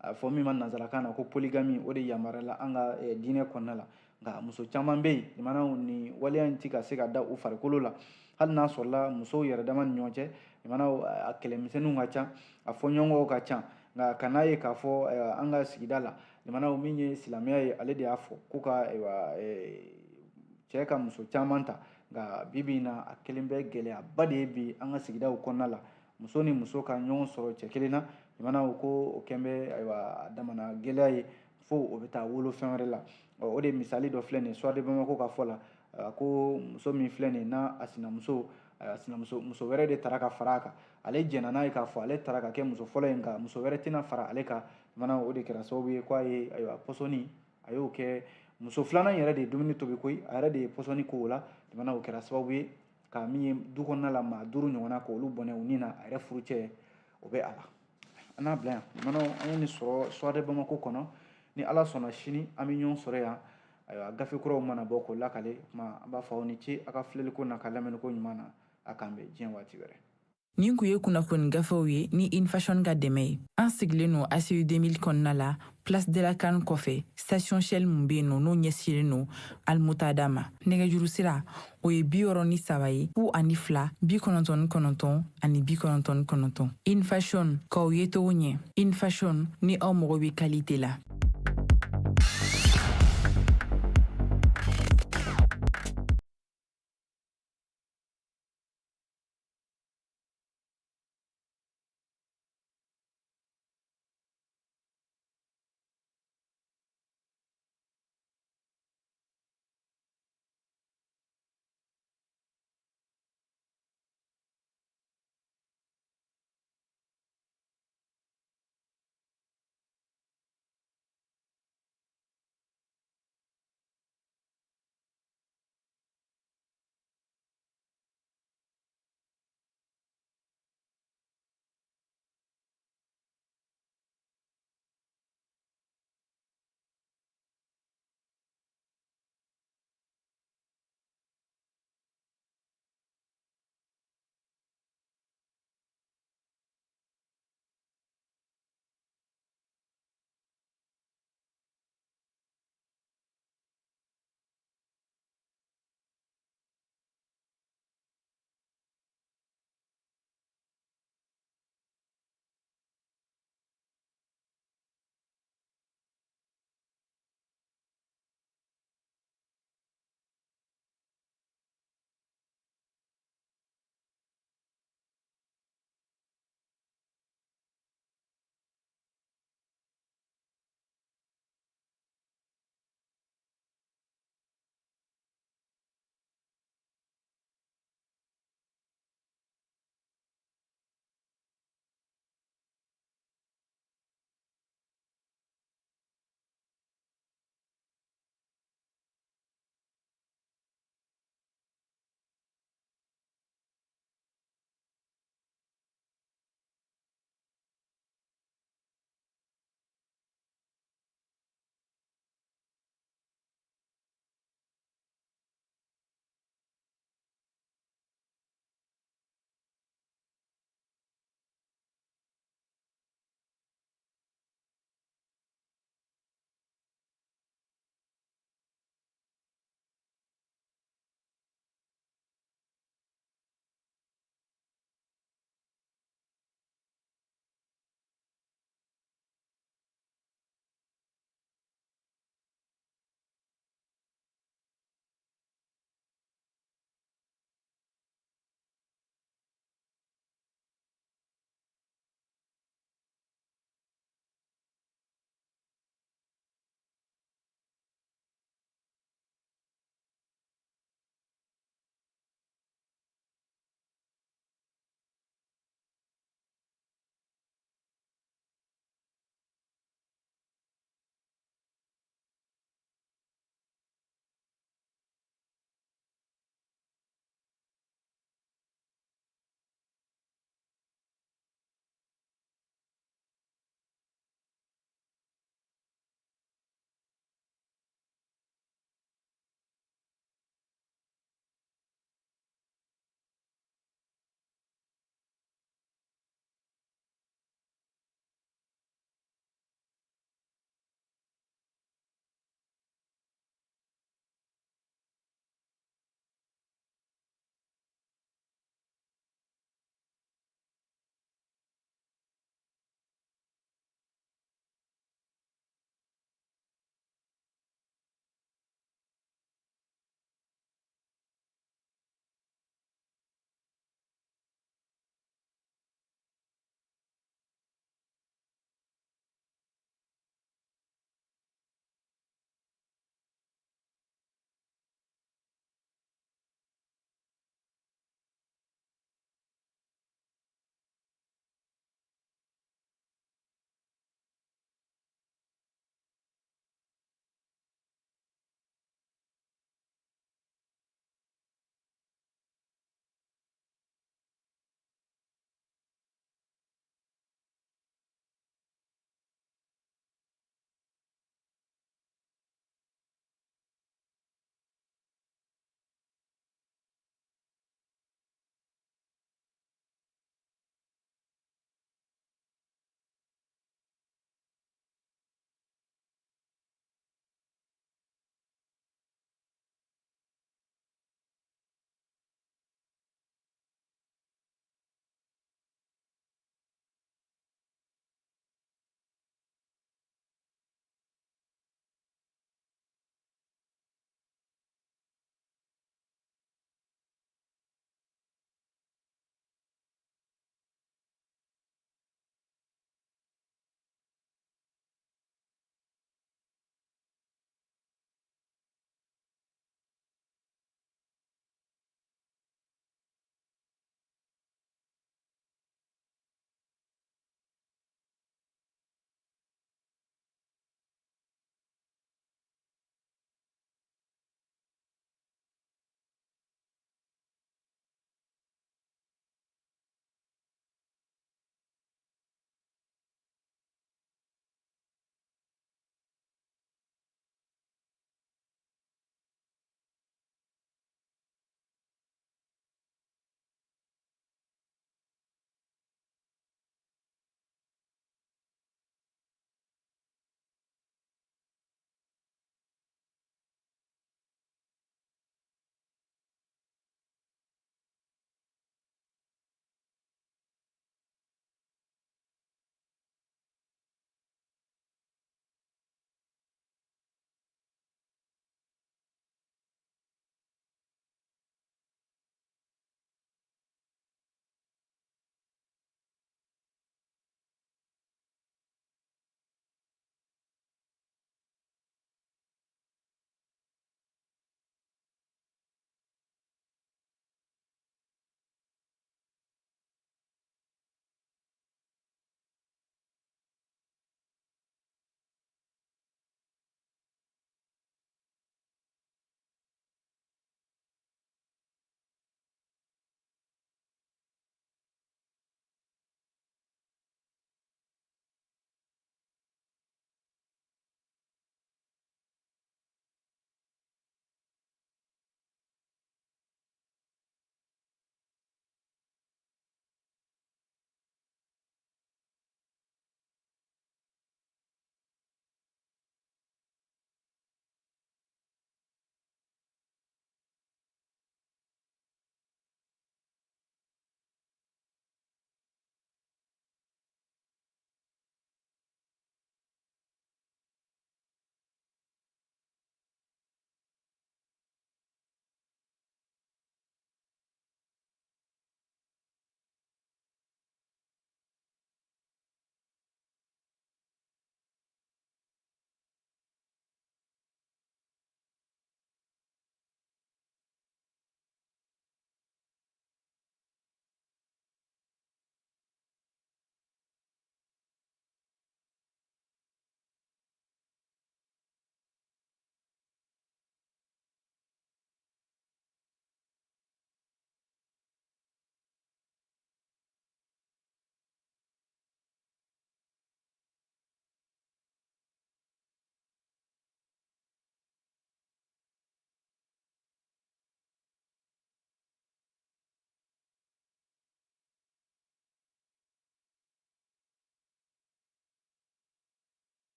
a fɔ min ma nanzarakan na ko polygamy o de yamaruyala an ka diinɛ kɔnɔna la nka muso caman bɛ yen limanaw ni waleya in tɛ ka se ka da u farikolo la hali n'a sɔrɔla musow yɛrɛ dama ni ɲɔgɔn cɛ limanaw a kɛlɛmisɛnninw ka ca a fɔɲɔgɔnkɔw ka ca nka ka n'a ye k'a fɔ an ka sigida la limanaw min ye silamɛya ye ale de y'a fɔ ko ka cɛ ka muso caman ta nka bibi in na a kelen bɛ gɛlɛyaba de ye bi an ka sigidaw kɔnɔna la muso ni muso ka ɲɔgɔn sɔrɔ cɛ kelen na limanaw ko o kɛn bɛ ayiwa damana gɛlɛya ye fo o bɛ taa wolo fɛn wɛrɛ la o de misali dɔ filɛ nin ye suwade bamako ka fɔ la ko muso min filɛ nin ye n'a a sinamuso muso wɛrɛ de taara ka fara a kan ale jɛnna n'a ye k'a fɔ ale taara ka kɛ muso fɔlɔ ye nka muso wɛrɛ tɛna fara ale kan limanaw o de kɛra sababu ye k'a ye ayiwa pɔsɔni a y'o kɛ muso filanan yɛrɛ de ye dumuni tobi koyi a yɛrɛ de ye pɔsɔni k'o la limanaw o kɛra sababu ye ka min ye du kɔnɔna la maa 5 ɲɔgɔnna k'olu bɔnɛ u nin na a yɛrɛ furucɛ o bɛ a la an n'a bila yan limanaw an ye nin sɔrɔ suwade bamako kɔnɔ ni ala sɔnna sini an bɛ ɲɔgɔn sɔrɔ yan ayiwa gafe kuraw mana bɔ k'o lakale kuma an b'a fɔ aw ni ce a ka filɛliko n'a ka lamɛniko ɲuman na a k'an bɛn diɲɛ waati wɛrɛ nin kun ye kunnafoni gafew ye ni infashion ka dɛmɛ ye an sigilen no ACU 2000 kɔnɔna la place de la CAN kɔfɛ station shell mun be yen no n'o ɲɛsilen no almutada ma nɛgɛjuru sira o ye 63 ye 02 99 ani 99 infashion k'aw ye togo ɲɛ infashion ni aw mago bɛ qualité la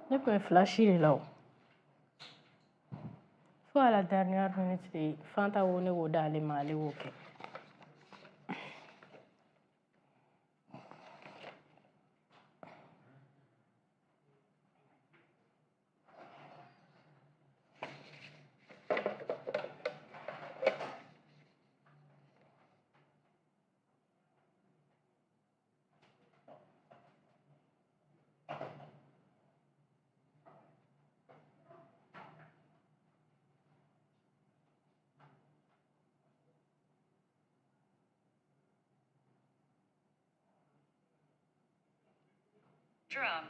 Ne peux flasher là. Faut à la dernière minute, Fanta ou ne ou d'aller mal ok. Drum.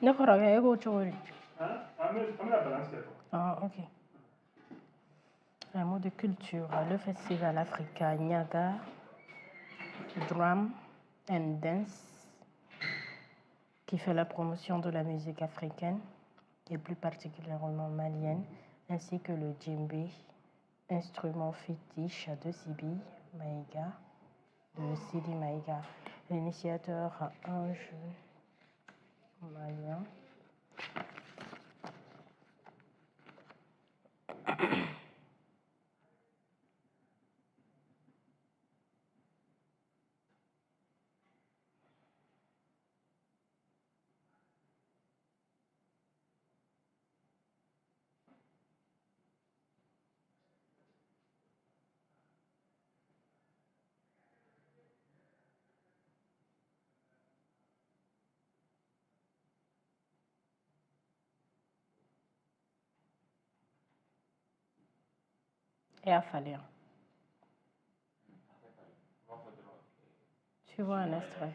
Ne crois pas que tu veux. Ah, ok. Un mot de culture, le festival africain Nyaga, Drum and Dance, qui fait la promotion de la musique africaine et plus particulièrement malienne, ainsi que le djembé, instrument fétiche de Sidi Maïga, l'initiateur un jeune malien. Et Afalien. Tu vois un extrait.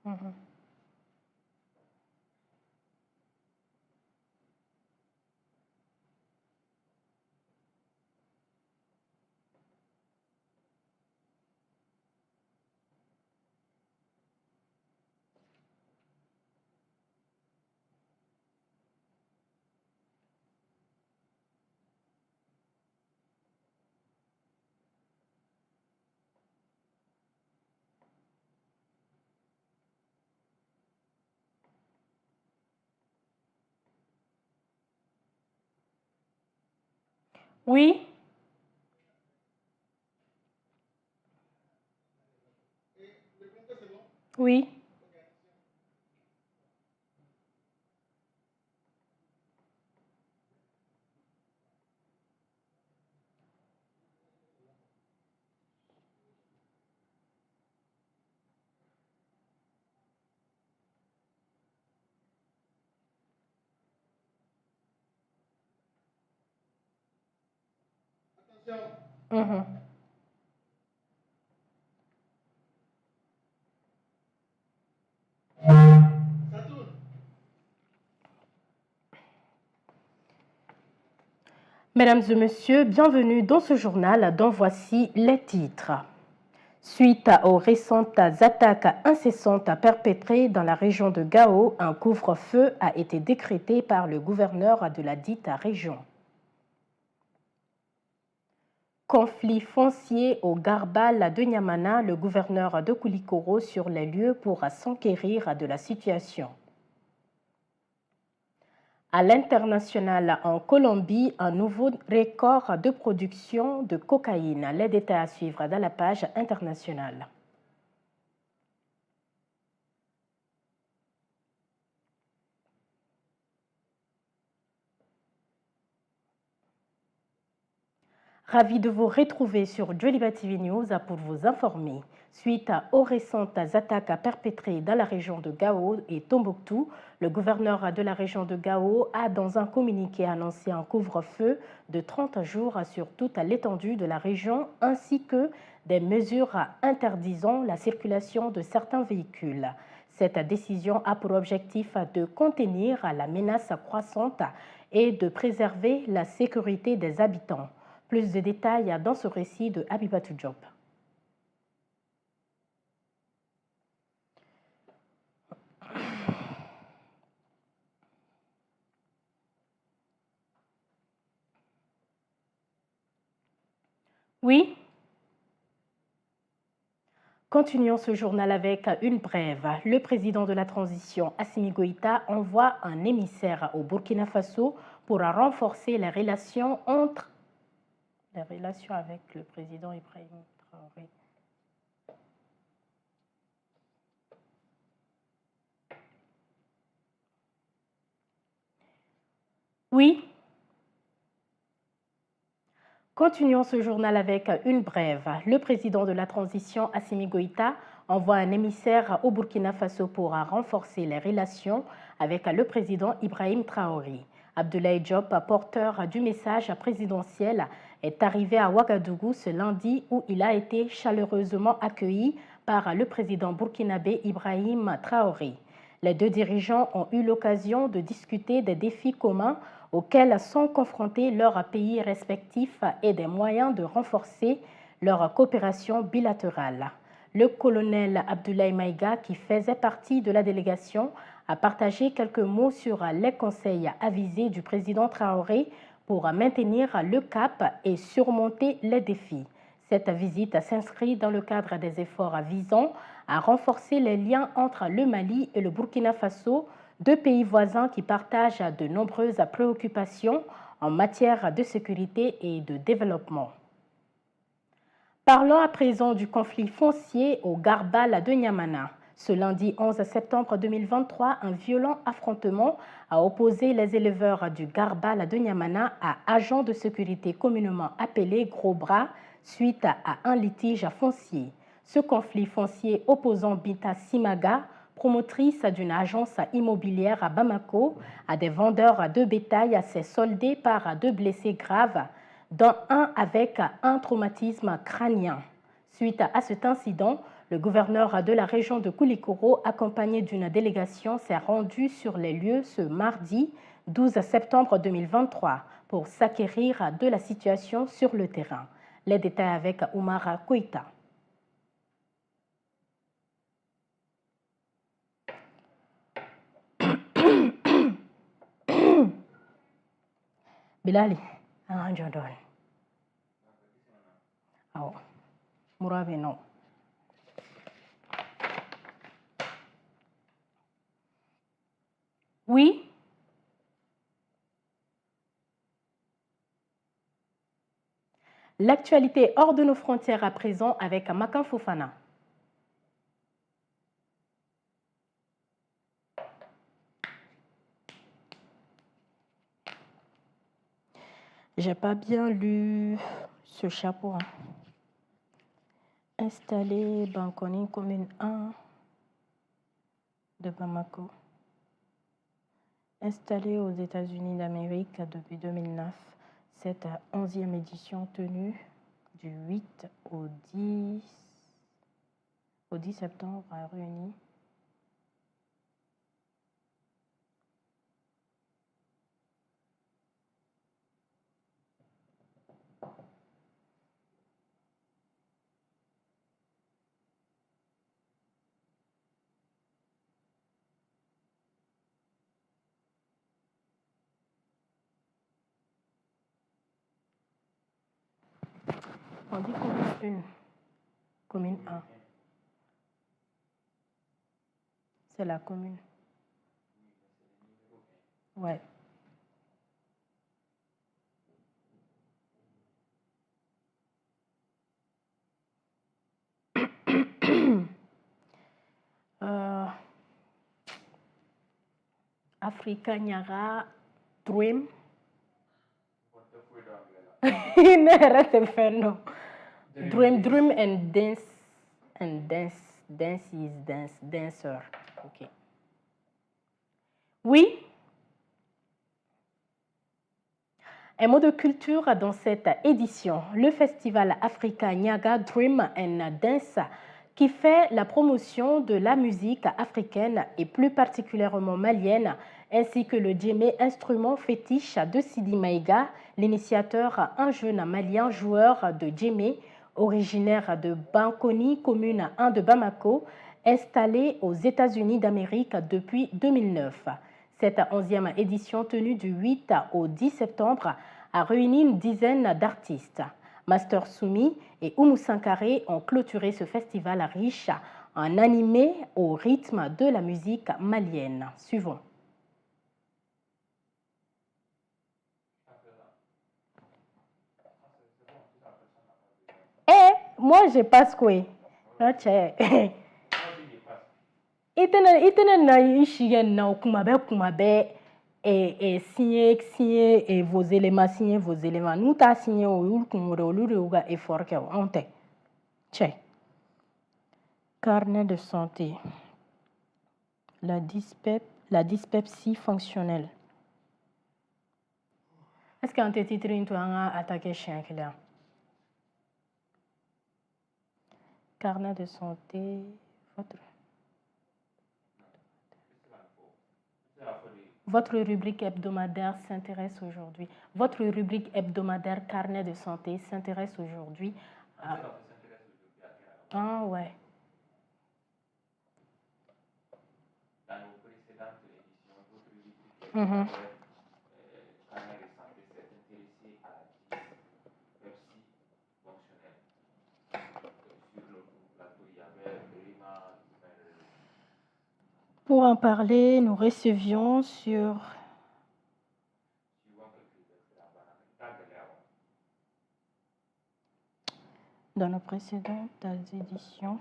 Mhm. Oui. Oui. Mhm. Mesdames et messieurs, bienvenue dans ce journal dont voici les titres. Suite aux récentes attaques incessantes perpétrées dans la région de Gao, un couvre-feu a été décrété par le gouverneur de la dite région. Conflit foncier au Garbal de Niamana, le gouverneur de Koulikoro sur les lieux pour s'enquérir de la situation. À l'international, en Colombie, un nouveau record de production de cocaïne. Les détails à suivre dans la page internationale. Ravi de vous retrouver sur Joliba TV News pour vous informer. Suite aux récentes attaques perpétrées dans la région de Gao et Tombouctou, le gouverneur de la région de Gao a dans un communiqué annoncé un couvre-feu de 30 jours sur toute l'étendue de la région ainsi que des mesures interdisant la circulation de certains véhicules. Cette décision a pour objectif de contenir la menace croissante et de préserver la sécurité des habitants. Plus de détails dans ce récit de Habibatou Diop. Oui. Continuons ce journal avec une brève. Le président de la transition, Assimi Goïta, envoie un émissaire au Burkina Faso pour renforcer les relations avec le président Ibrahim Traoré. Oui. Continuons ce journal avec une brève. Le président de la transition, Assimi Goïta, envoie un émissaire au Burkina Faso pour renforcer les relations avec le président Ibrahim Traoré. Abdoulaye Diop, porteur du message présidentiel, est arrivé à Ouagadougou ce lundi où il a été chaleureusement accueilli par le président burkinabé Ibrahim Traoré. Les deux dirigeants ont eu l'occasion de discuter des défis communs auxquels sont confrontés leurs pays respectifs et des moyens de renforcer leur coopération bilatérale. Le colonel Abdoulaye Maïga, qui faisait partie de la délégation, a partagé quelques mots sur les conseils avisés du président Traoré pour maintenir le cap et surmonter les défis. Cette visite s'inscrit dans le cadre des efforts visant à renforcer les liens entre le Mali et le Burkina Faso, deux pays voisins qui partagent de nombreuses préoccupations en matière de sécurité et de développement. Parlons à présent du conflit foncier au Garbal de Niamana. Ce lundi 11 septembre 2023, un violent affrontement a opposé les éleveurs du Garbal de Niamana à agents de sécurité communément appelés Gros Bras suite à un litige foncier. Ce conflit foncier opposant Binta Simaga, promotrice d'une agence immobilière à Bamako, à des vendeurs de bétail, s'est soldée par deux blessés graves, dont un avec un traumatisme crânien. Suite à cet incident, le gouverneur de la région de Koulikoro, accompagné d'une délégation, s'est rendu sur les lieux ce mardi 12 septembre 2023 pour s'acquérir de la situation sur le terrain. Les détails avec Oumar Koïta. Bilali, Anjodon. Oh, Murabe non. Oui. L'actualité hors de nos frontières à présent avec Makan Fofana. J'ai pas bien lu ce chapeau. Installé Bankoni, commune 1 de Bamako. Installé aux États-Unis d'Amérique depuis 2009. Cette 11e édition tenue du 8 au 10 septembre à Réunis. On dit commune 1. Commune 1. C'est la commune. Ouais. Africa Nyara Dream. Dream and dance. Dance is dancer. Ok. Oui. Un mot de culture dans cette édition. Le festival Africa Nyaga Dream and Dance qui fait la promotion de la musique africaine et plus particulièrement malienne, ainsi que le djemé, instrument fétiche de Sidi Maïga, l'initiateur, un jeune malien joueur de djemé, originaire de Bankoni, commune 1 de Bamako, installé aux États-Unis d'Amérique depuis 2009. Cette 11e édition tenue du 8 au 10 septembre a réuni une dizaine d'artistes. Master Soumi et Oumou Sankaré ont clôturé ce festival riche en animé au rythme de la musique malienne. Suivons. Moi je passe quoi? Itene na ishiye na kumabe signer vos éléments. Nous t'a signé au effort que on te. Check. Carnet de santé. La dyspepsie fonctionnelle. Est-ce qu'un titre tu as attaqué chien là? Carnet de santé. Votre rubrique hebdomadaire s'intéresse aujourd'hui. Votre rubrique hebdomadaire carnet de santé s'intéresse aujourd'hui à... Ah ouais. Dans nos précédentes éditions, votre rubrique hebdomadaire carnet de santé s'est intéressé à la dyspepsie fonctionnelle. Sur le plateau, il y avait vraiment... Pour en parler, nous recevions sur dans nos précédentes éditions.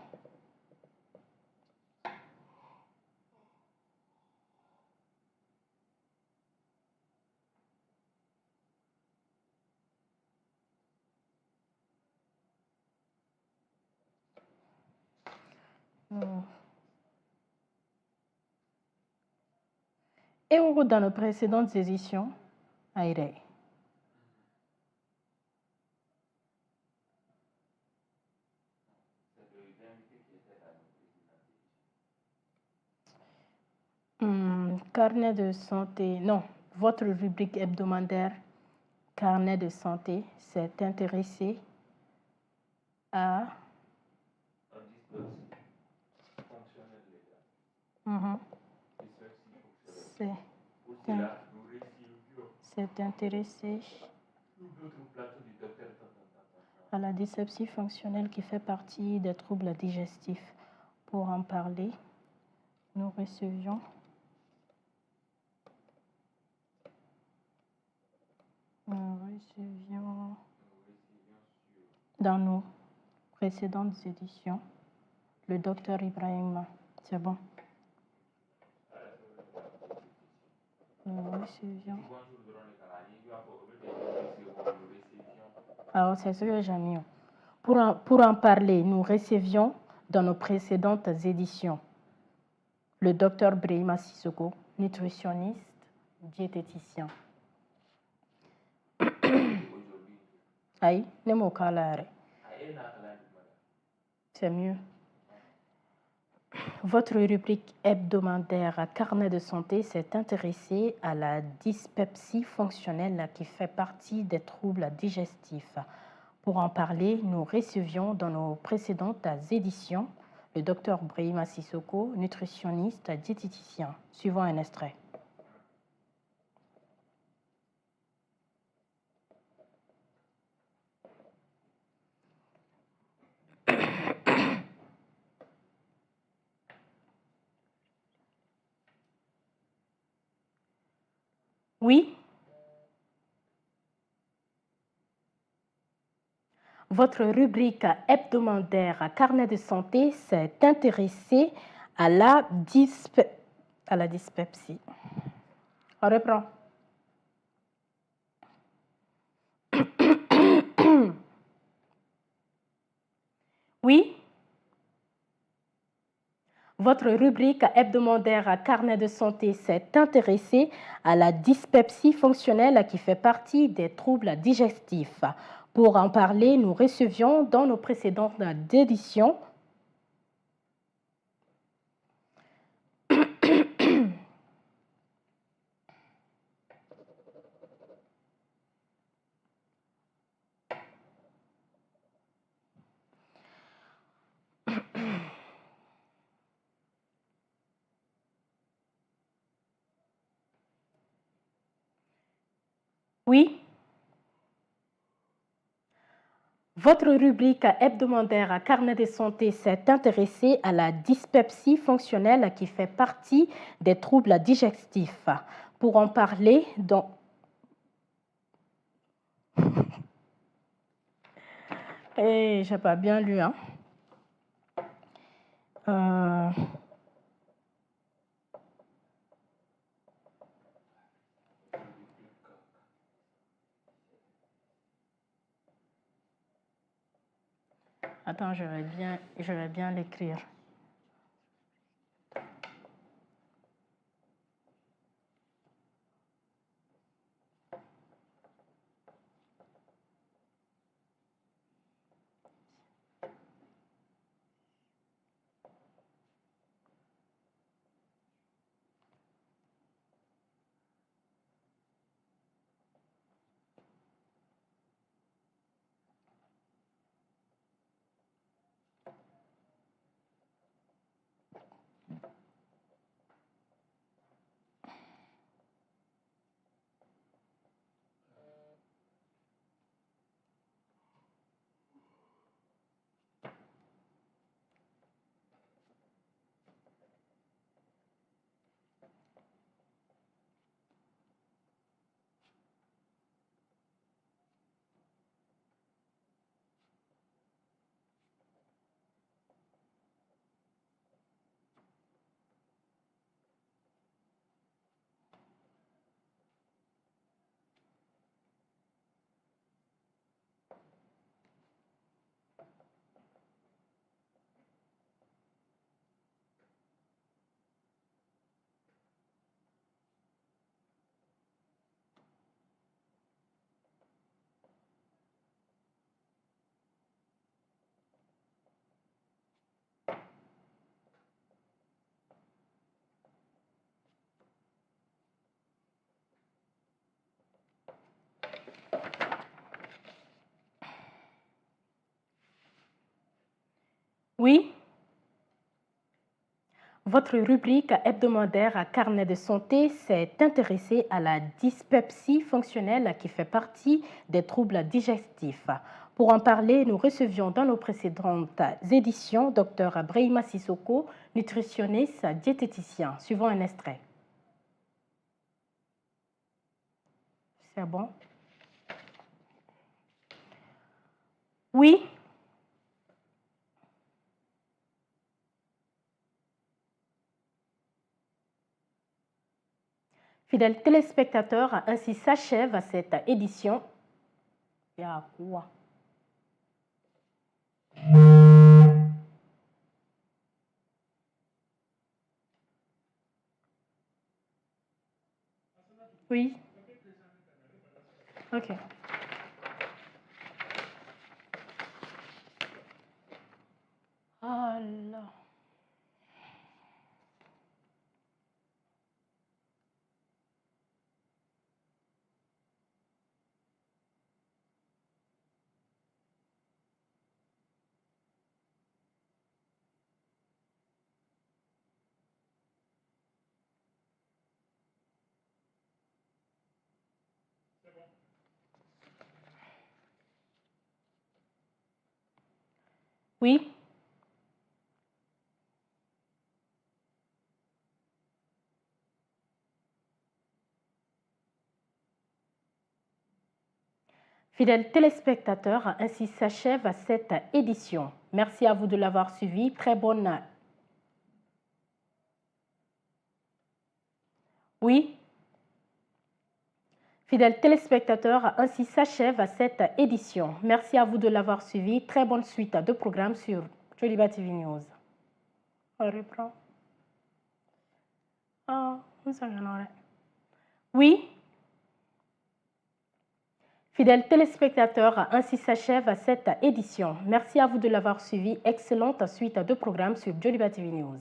Et dans nos précédentes éditions, Aïré. Carnet de santé, non, votre rubrique hebdomadaire, carnet de santé, s'est intéressé à... C'est intéressé à la dyspepsie fonctionnelle qui fait partie des troubles digestifs. Pour en parler, nous recevions dans nos précédentes éditions le docteur Ibrahim. C'est bon. Nous recevions. Alors, c'est ce que j'ai mis. Pour en parler, nous recevions dans nos précédentes éditions le docteur Brahima Sissoko, nutritionniste, diététicien. Aïe, ne m'au calare. Aïe, n'a pas la demande. C'est mieux. Votre rubrique hebdomadaire Carnet de santé s'est intéressée à la dyspepsie fonctionnelle qui fait partie des troubles digestifs. Pour en parler, nous recevions dans nos précédentes éditions le docteur Brahima Sissoko, nutritionniste diététicien. Suivant un extrait. Oui. Votre rubrique hebdomadaire Carnet de santé s'est intéressée à la dyspepsie. On reprend. Oui. Votre rubrique hebdomadaire Carnet de santé s'est intéressée à la dyspepsie fonctionnelle qui fait partie des troubles digestifs. Pour en parler, nous recevions dans nos précédentes éditions Oui. Votre rubrique hebdomadaire Carnet de santé s'est intéressée à la dyspepsie fonctionnelle qui fait partie des troubles digestifs. Pour en parler, j'ai pas bien lu, hein. Attends, je vais bien l'écrire. Oui. Votre rubrique hebdomadaire Carnet de santé s'est intéressée à la dyspepsie fonctionnelle qui fait partie des troubles digestifs. Pour en parler, nous recevions dans nos précédentes éditions Dr Brahima Sissoko, nutritionniste diététicien. Suivant un extrait. C'est bon? Oui. Fidèles téléspectateurs, ainsi s'achève cette édition. Il y a quoi? Oui. Ok. Allah. Oui. Fidèles téléspectateurs, ainsi s'achève cette édition. Merci à vous de l'avoir suivi. Très bonne. Oui. Fidèles téléspectateurs, ainsi s'achève cette édition. Merci à vous de l'avoir suivi. Très bonne suite de programmes sur Joliba TV News. On reprend. Oui. Fidèles téléspectateurs, ainsi s'achève cette édition. Merci à vous de l'avoir suivi. Excellente suite de programmes sur Joliba TV News.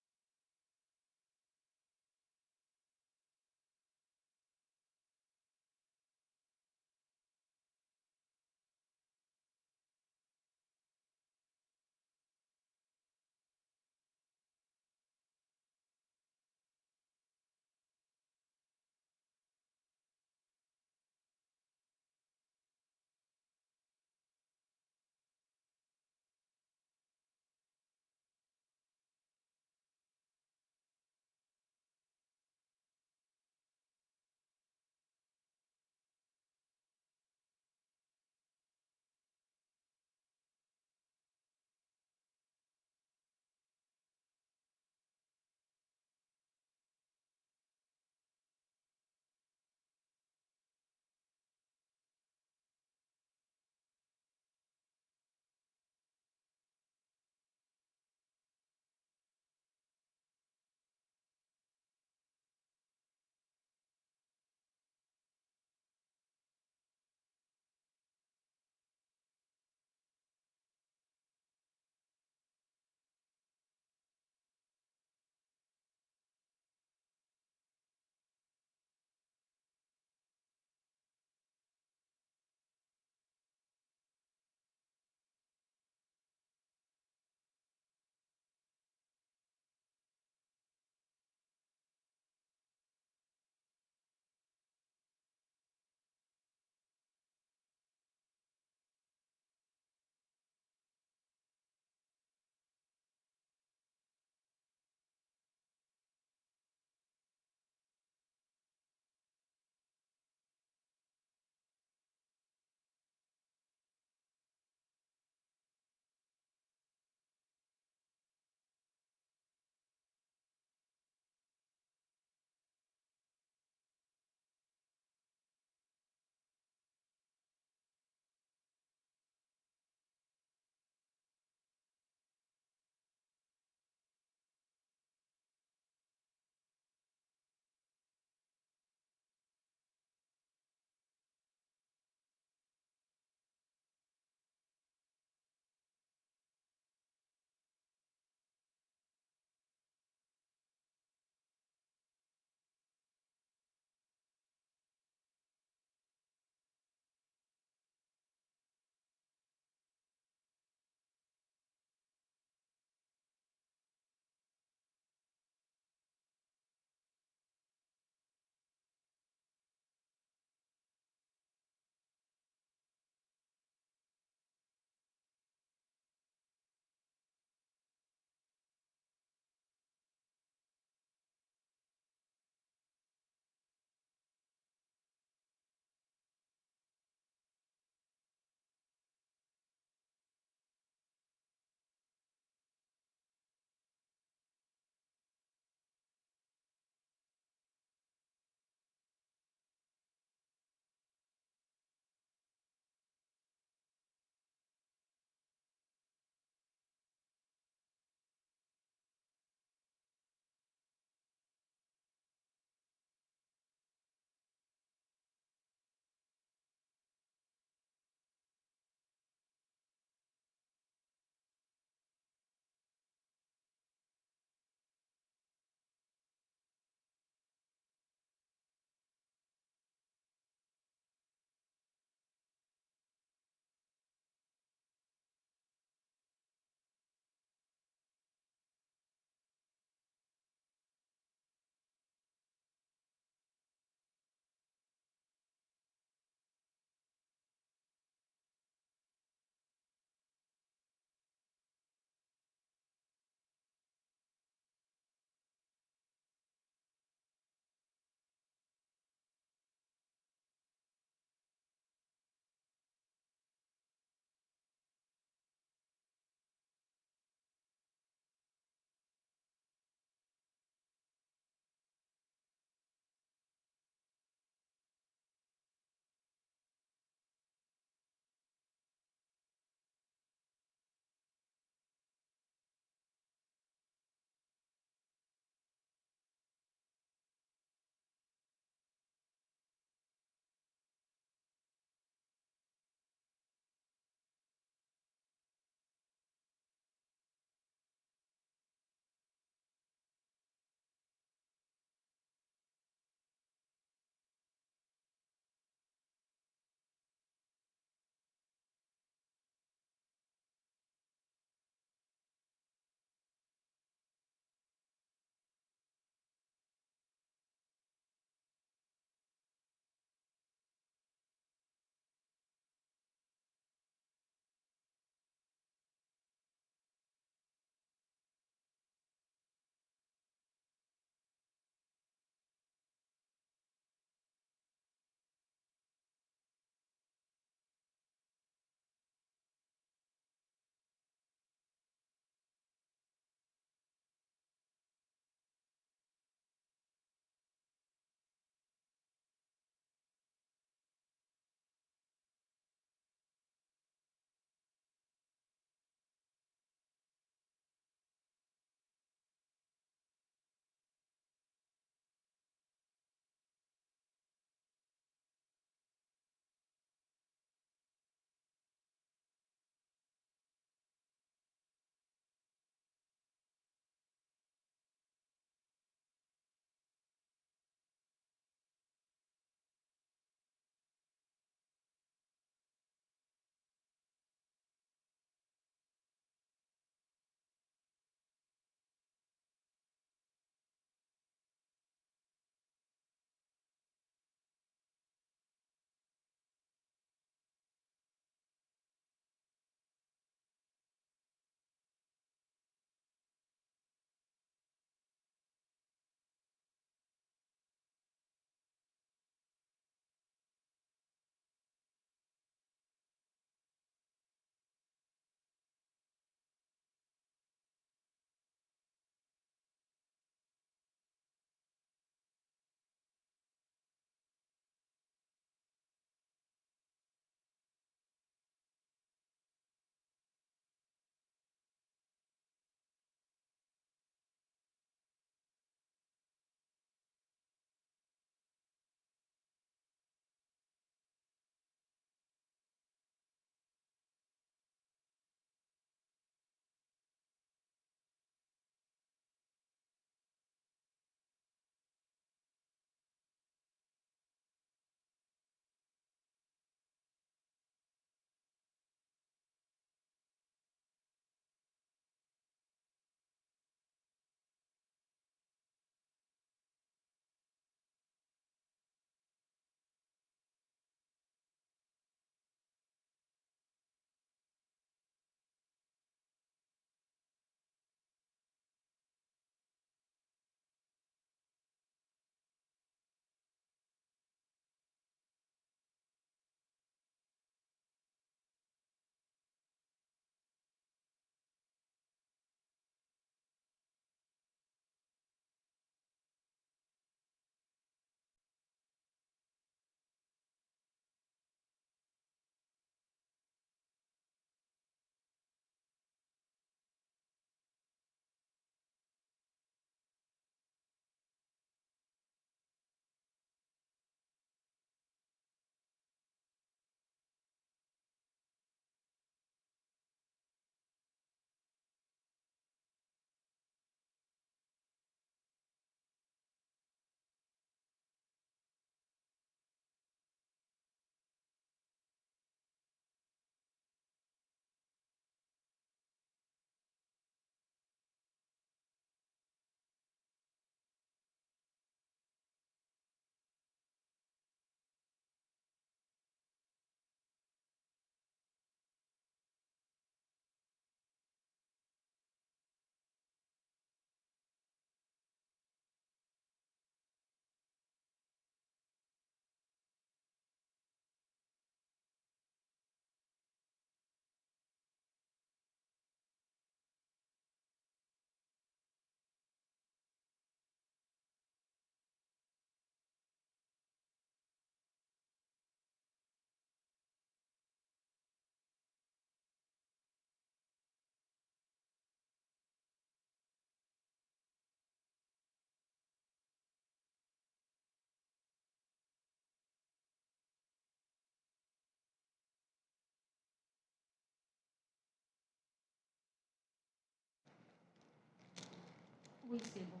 Oui, c'est bon.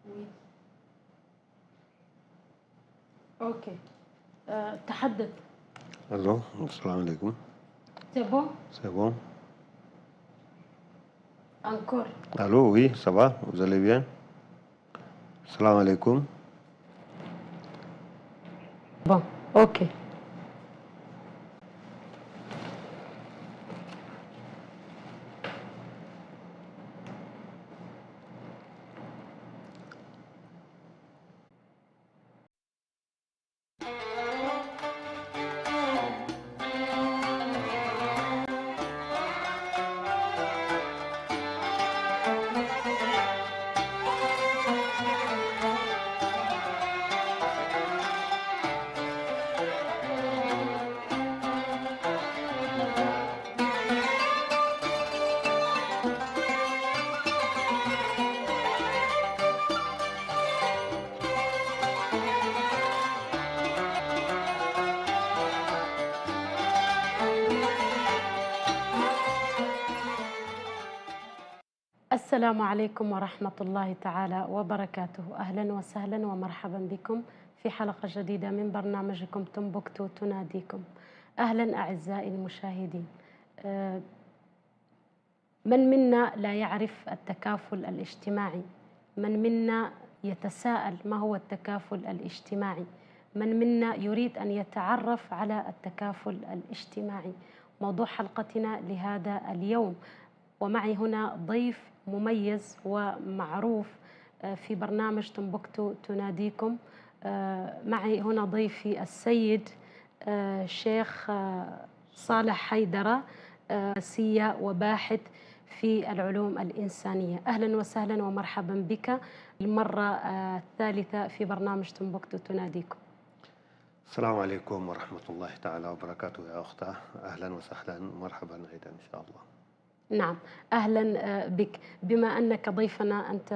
Oui. Ok. تحدث. Allô, assalamu alaikum. C'est bon? C'est bon? Encore. Allô, oui, ça va? Vous allez bien? Assalamu alaikum. Bon, ok. السلام عليكم ورحمة الله تعالى وبركاته. أهلا وسهلا ومرحبا بكم في حلقة جديدة من برنامجكم تنبكتو تناديكم. أهلا أعزائي المشاهدين. من منا لا يعرف التكافل الاجتماعي؟ من منا يتساءل ما هو التكافل الاجتماعي؟ من منا يريد أن يتعرف على التكافل الاجتماعي؟ موضوع حلقتنا لهذا اليوم، ومعي هنا ضيف مميز ومعروف في برنامج تنبكتو تناديكم. معي هنا ضيفي السيد شيخ صالح حيدرة، سيا وباحث في العلوم الإنسانية. أهلا وسهلا ومرحبا بك المرة الثالثة في برنامج تنبكتو تناديكم. السلام عليكم ورحمة الله تعالى وبركاته يا أختاه. أهلا وسهلا ومرحبا أيضا إن شاء الله. نعم، أهلا بك. بما أنك ضيفنا أنت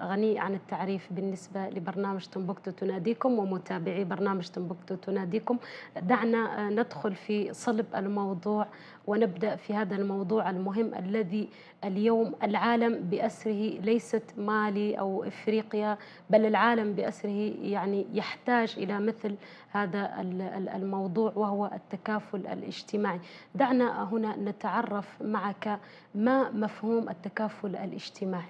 غني عن التعريف بالنسبة لبرنامج تنبكتو تناديكم ومتابعي برنامج تنبكتو تناديكم، دعنا ندخل في صلب الموضوع ونبدأ في هذا الموضوع المهم الذي اليوم العالم بأسره، ليست مالي أو إفريقيا بل العالم بأسره يعني يحتاج إلى مثل هذا الموضوع وهو التكافل الاجتماعي. دعنا هنا نتعرف معك ما مفهوم التكافل الاجتماعي.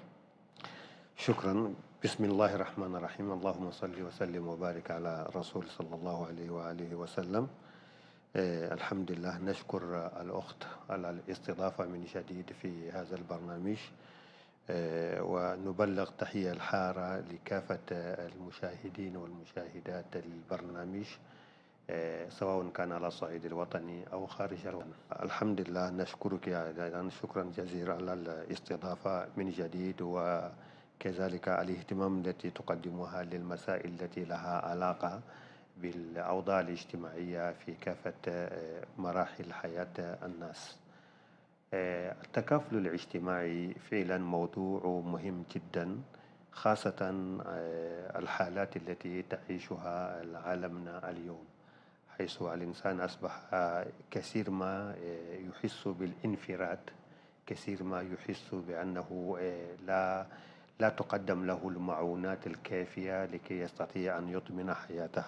شكرا. بسم الله الرحمن الرحيم. اللهم صل وسلم وبارك على رسول صلى الله عليه وآله وسلم. الحمد لله، نشكر الأخت على الاستضافة من جديد في هذا البرنامج، ونبلغ تحية الحارة لكافة المشاهدين والمشاهدات البرنامج، سواء كان على الصعيد الوطني أو خارج الوطن. الحمد لله، نشكرك أيضا شكرا جزيلا على الاستضافة من جديد، وكذلك الاهتمام التي تقدمها للمسائل التي لها علاقة بالأوضاع الاجتماعية في كافة مراحل حياة الناس. التكافل الاجتماعي فعلا موضوع مهم جدا، خاصة الحالات التي تعيشها عالمنا اليوم، حيث الإنسان أصبح كثير ما يحس بالانفراد، كثير ما يحس بأنه لا تقدم له المعونات الكافية لكي يستطيع أن يضمن حياته.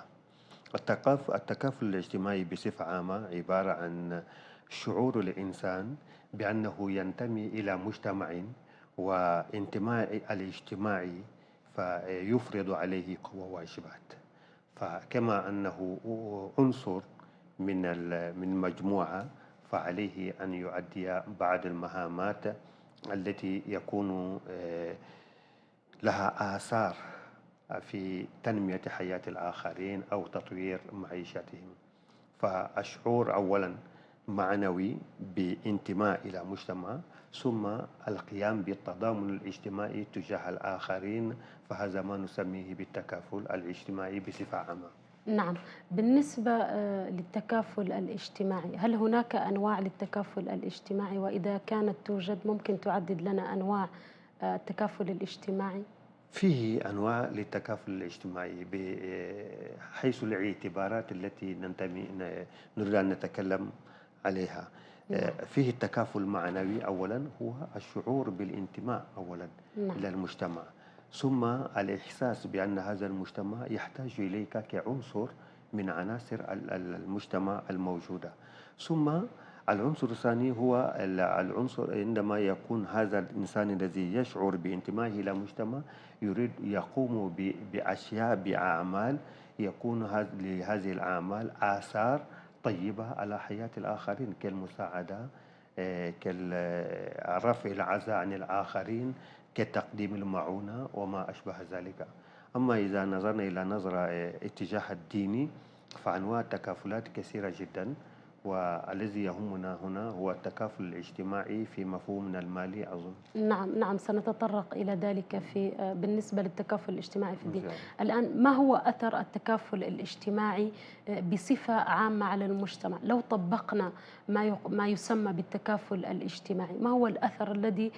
التكافل الاجتماعي بصفة عامة عبارة عن شعور الإنسان بأنه ينتمي إلى مجتمع، وانتماء الاجتماعي فيفرض عليه واجبات، فكما أنه عنصر من مجموعة فعليه أن يؤدي بعض المهامات التي يكون لها آثار في تنمية حياة الآخرين أو تطوير معيشتهم. فالشعور أولا معنوي بانتماء إلى مجتمع، ثم القيام بالتضامن الاجتماعي تجاه الآخرين، فهذا ما نسميه بالتكافل الاجتماعي بصفة عامة. نعم، بالنسبة للتكافل الاجتماعي، هل هناك أنواع للتكافل الاجتماعي؟ وإذا كانت توجد ممكن تعدد لنا أنواع التكافل الاجتماعي؟ فيه أنواع للتكافل الاجتماعي بحيث الاعتبارات التي نريد أن نتكلم عليها. فيه التكافل المعنوي أولا، هو الشعور بالانتماء أولا إلى المجتمع، ثم الإحساس بأن هذا المجتمع يحتاج إليك كعنصر من عناصر المجتمع الموجودة. ثم العنصر الثاني هو العنصر عندما يكون هذا الإنسان الذي يشعر بانتمائه إلى مجتمع يريد يقوم بأشياء، بأعمال يكون لهذه الأعمال آثار طيبة على حياة الآخرين، كالمساعدة، كرفع العزاء عن الآخرين، كتقديم المعونة وما أشبه ذلك. أما إذا نظرنا إلى نظرة اتجاه الديني فأنواع التكافلات كثيرة جدا، والذي يهمنا هنا هو التكافل الاجتماعي في مفهومنا المالي أظن. نعم سنتطرق إلى ذلك بالنسبة للتكافل الاجتماعي في الدين. الآن ما هو أثر التكافل الاجتماعي بصفة عامة على المجتمع؟ لو طبقنا ما يسمى بالتكافل الاجتماعي، ما هو الأثر الذي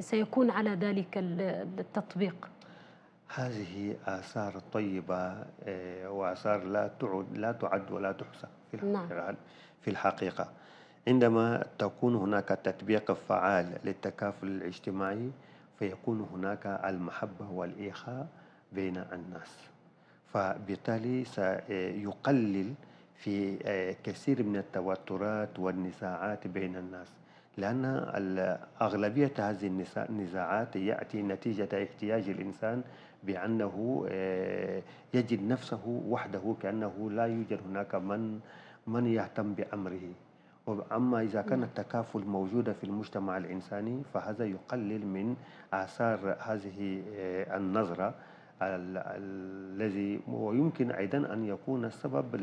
سيكون على ذلك التطبيق؟ هذه آثار طيبة وآثار لا تعد ولا تحصى في الحقيقة. عندما تكون هناك تطبيق فعال للتكافل الاجتماعي فيكون هناك المحبة والإخاء بين الناس، فبالتالي سيقلل في كثير من التوترات والنزاعات بين الناس، لأن أغلبية هذه النزاعات يأتي نتيجة احتياج الإنسان بأنه يجد نفسه وحده، كأنه لا يوجد هناك من يهتم بأمره. أما إذا كان التكافل موجودة في المجتمع الإنساني فهذا يقلل من آثار هذه النظرة الذي ويمكن أيضا أن يكون السبب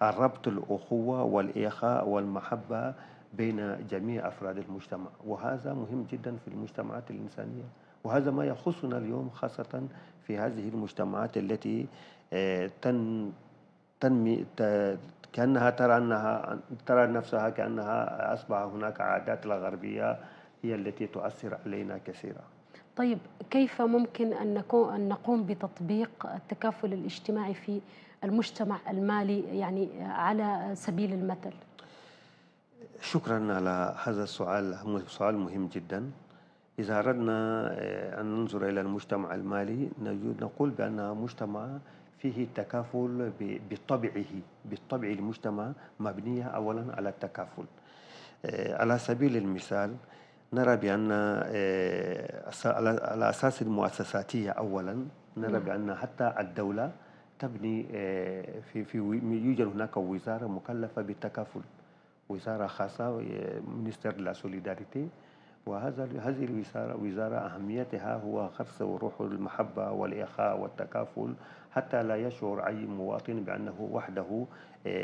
لربط الأخوة والإخاء والمحبة بين جميع أفراد المجتمع، وهذا مهم جدا في المجتمعات الإنسانية، وهذا ما يخصنا اليوم خاصة في هذه المجتمعات التي تنمي كأنها ترى نفسها كأنها أصبح هناك عادات الغربية هي التي تؤثر علينا كثيرا. طيب كيف ممكن أن نقوم بتطبيق التكافل الاجتماعي في المجتمع المالي، يعني على سبيل المثل؟ شكرا على هذا السؤال، سؤال مهم جدا. إذا أردنا أن ننظر إلى المجتمع المالي نقول بأنه مجتمع فيه تكافل بالطبع المجتمع مبنية أولا على التكافل. على سبيل المثال نرى بأن على أساس المؤسساتية أولا نرى بأن حتى الدولة تبني يوجد هناك وزارة مكلفة بالتكافل، وزارة خاصة مينستر لا سوليداريتي، هذه الوزارة أهميتها هو غرس روح المحبة والإخاء والتكافل حتى لا يشعر أي مواطن بأنه وحده،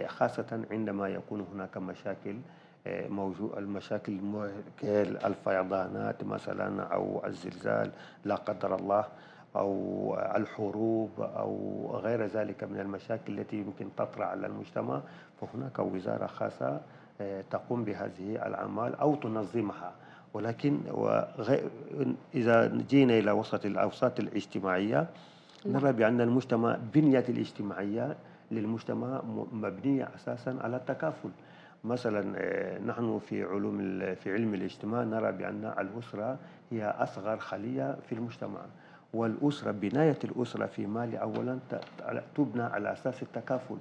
خاصة عندما يكون هناك مشاكل المشاكل كالفيضانات مثلا أو الزلزال لا قدر الله أو الحروب أو غير ذلك من المشاكل التي يمكن تطرأ على المجتمع، فهناك وزارة خاصة تقوم بهذه الأعمال أو تنظمها. ولكن إذا جينا إلى الأوساط الاجتماعية نرى بأن المجتمع بنية الاجتماعية للمجتمع مبنية أساسا على التكافل. مثلا نحن في علم الاجتماع نرى بأن الأسرة هي أصغر خلية في المجتمع، والأسرة بناية الأسرة في مالي أولا تبنى على أساس التكافل.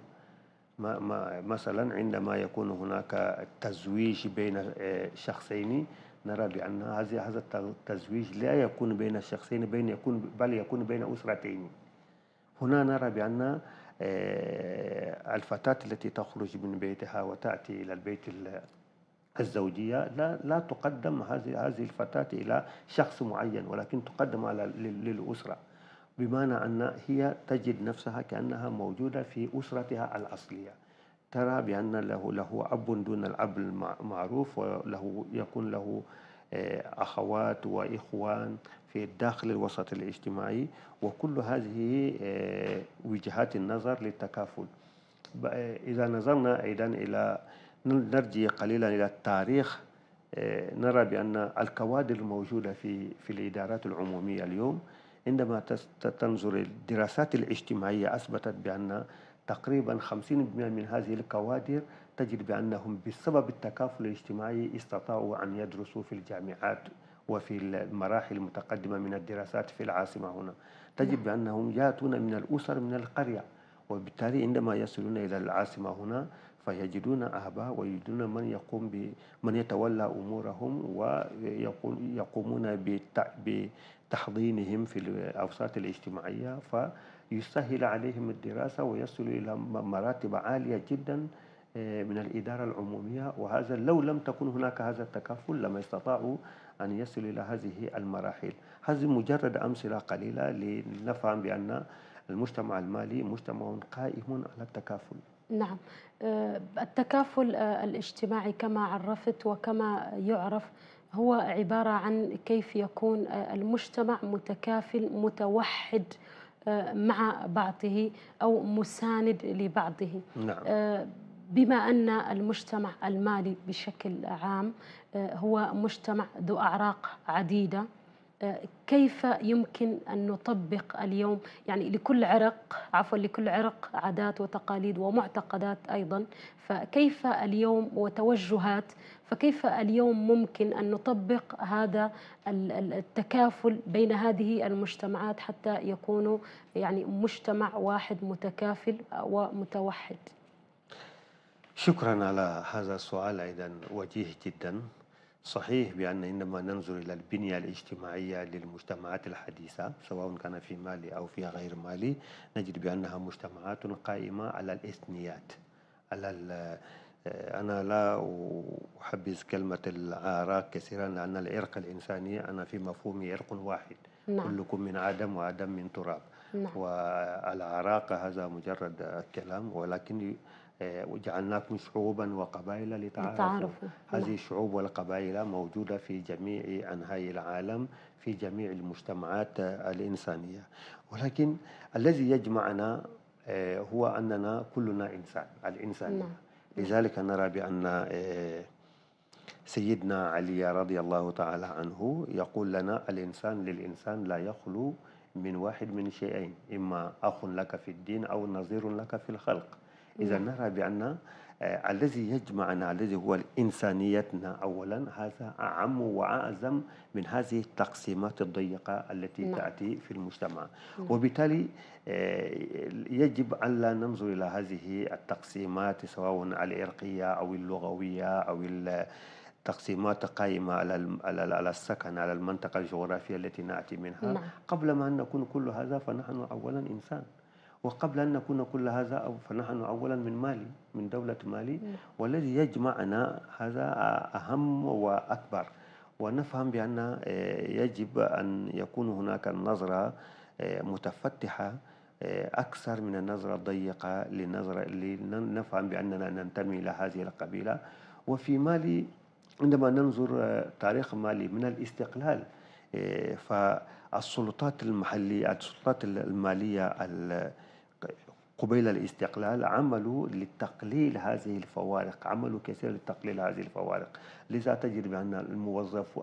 مثلا عندما يكون هناك تزويج بين شخصين نرى بأن هذا التزويج لا يكون بين الشخصين بل يكون بين أسرتين. هنا نرى بأن الفتاة التي تخرج من بيتها وتأتي إلى البيت الزوجية لا تقدم هذه الفتاة إلى شخص معين، ولكن تقدم للأسرة، بمعنى أن هي تجد نفسها كأنها موجودة في أسرتها الأصلية، ترى بأن له أب دون الأب المعروف، وله يكون له أخوات وإخوان في داخل الوسط الاجتماعي، وكل هذه وجهات النظر للتكافل. إذا نظرنا أيضا نرجع قليلا إلى التاريخ نرى بأن الكوادر الموجودة في الإدارات العمومية اليوم عندما تنظر الدراسات الاجتماعية أثبتت بأن تقريبا 50% من هذه الكوادر تجد بأنهم بسبب التكافل الاجتماعي استطاعوا أن يدرسوا في الجامعات وفي المراحل المتقدمة من الدراسات في العاصمة هنا. تجد بأنهم يأتون من الأسر من القرية، وبالتالي عندما يصلون إلى العاصمة هنا فيجدون آباء ويجدون من يتولى أمورهم ويقومون بتحضينهم في الأوساط الاجتماعية، فيسهل عليهم الدراسة ويصلوا إلى مراتب عالية جدا من الإدارة العمومية. وهذا لو لم تكن هناك هذا التكافل لما استطاعوا أن يصلوا إلى هذه المراحل. هذه مجرد أمثلة قليلة لنفهم بأن المجتمع المالي مجتمع قائم على التكافل. نعم. التكافل الاجتماعي كما عرفت وكما يعرف هو عبارة عن كيف يكون المجتمع متكافل متوحد مع بعضه أو مساند لبعضه. نعم. بما أن المجتمع المالي بشكل عام هو مجتمع ذو أعراق عديدة، كيف يمكن أن نطبق اليوم، يعني لكل عرق عادات وتقاليد ومعتقدات أيضا، فكيف اليوم وتوجهات، فكيف اليوم ممكن أن نطبق هذا التكافل بين هذه المجتمعات حتى يكونوا يعني مجتمع واحد متكافل ومتوحد؟ شكرا على هذا السؤال أيضا وجيه جدا. صحيح بأن عندما ننظر إلى البنية الاجتماعية للمجتمعات الحديثة سواء كان في مالي أو في غير مالي نجد بأنها مجتمعات قائمة على الإثنيات، أنا لا أحبذ كلمة الأعراق كثيرا لأن العرق الإنساني أنا في مفهومي عرق واحد. نعم. كلكم من آدم وآدم من تراب. نعم. والأعراق هذا مجرد كلام، ولكن وجعلناكم شعوبا وقبائل لتعارفوا. هذه الشعوب والقبائل موجودة في جميع أنحاء العالم في جميع المجتمعات الإنسانية، ولكن الذي يجمعنا هو أننا كلنا الإنسانية. لذلك نرى بأن سيدنا علي رضي الله تعالى عنه يقول لنا الإنسان للإنسان لا يخلو من واحد من شيئين، إما أخ لك في الدين أو نظير لك في الخلق. إذا نرى بأن الذي يجمعنا الذي هو إنسانيتنا أولا هذا أعم وأعظم من هذه التقسيمات الضيقة التي تأتي في المجتمع. وبالتالي يجب أن لا ننظر إلى هذه التقسيمات سواء العرقية أو اللغوية أو التقسيمات قائمة على السكن على المنطقة الجغرافية التي نأتي منها. قبل ما أن نكون كل هذا فنحن أولا إنسان، وقبل أن نكون كل هذا فنحن أولا من دولة مالي. والذي يجمعنا هذا أهم وأكبر، ونفهم بأن يجب أن يكون هناك النظرة متفتحة أكثر من النظرة الضيقة لنفهم بأننا ننتمي إلى هذه القبيلة. وفي مالي عندما ننظر تاريخ مالي من الاستقلال فالسلطات المحلية السلطات المالية قبيل الاستقلال عملوا لتقليل هذه الفوارق، عملوا كثير لتقليل هذه الفوارق. لذا تجد بأن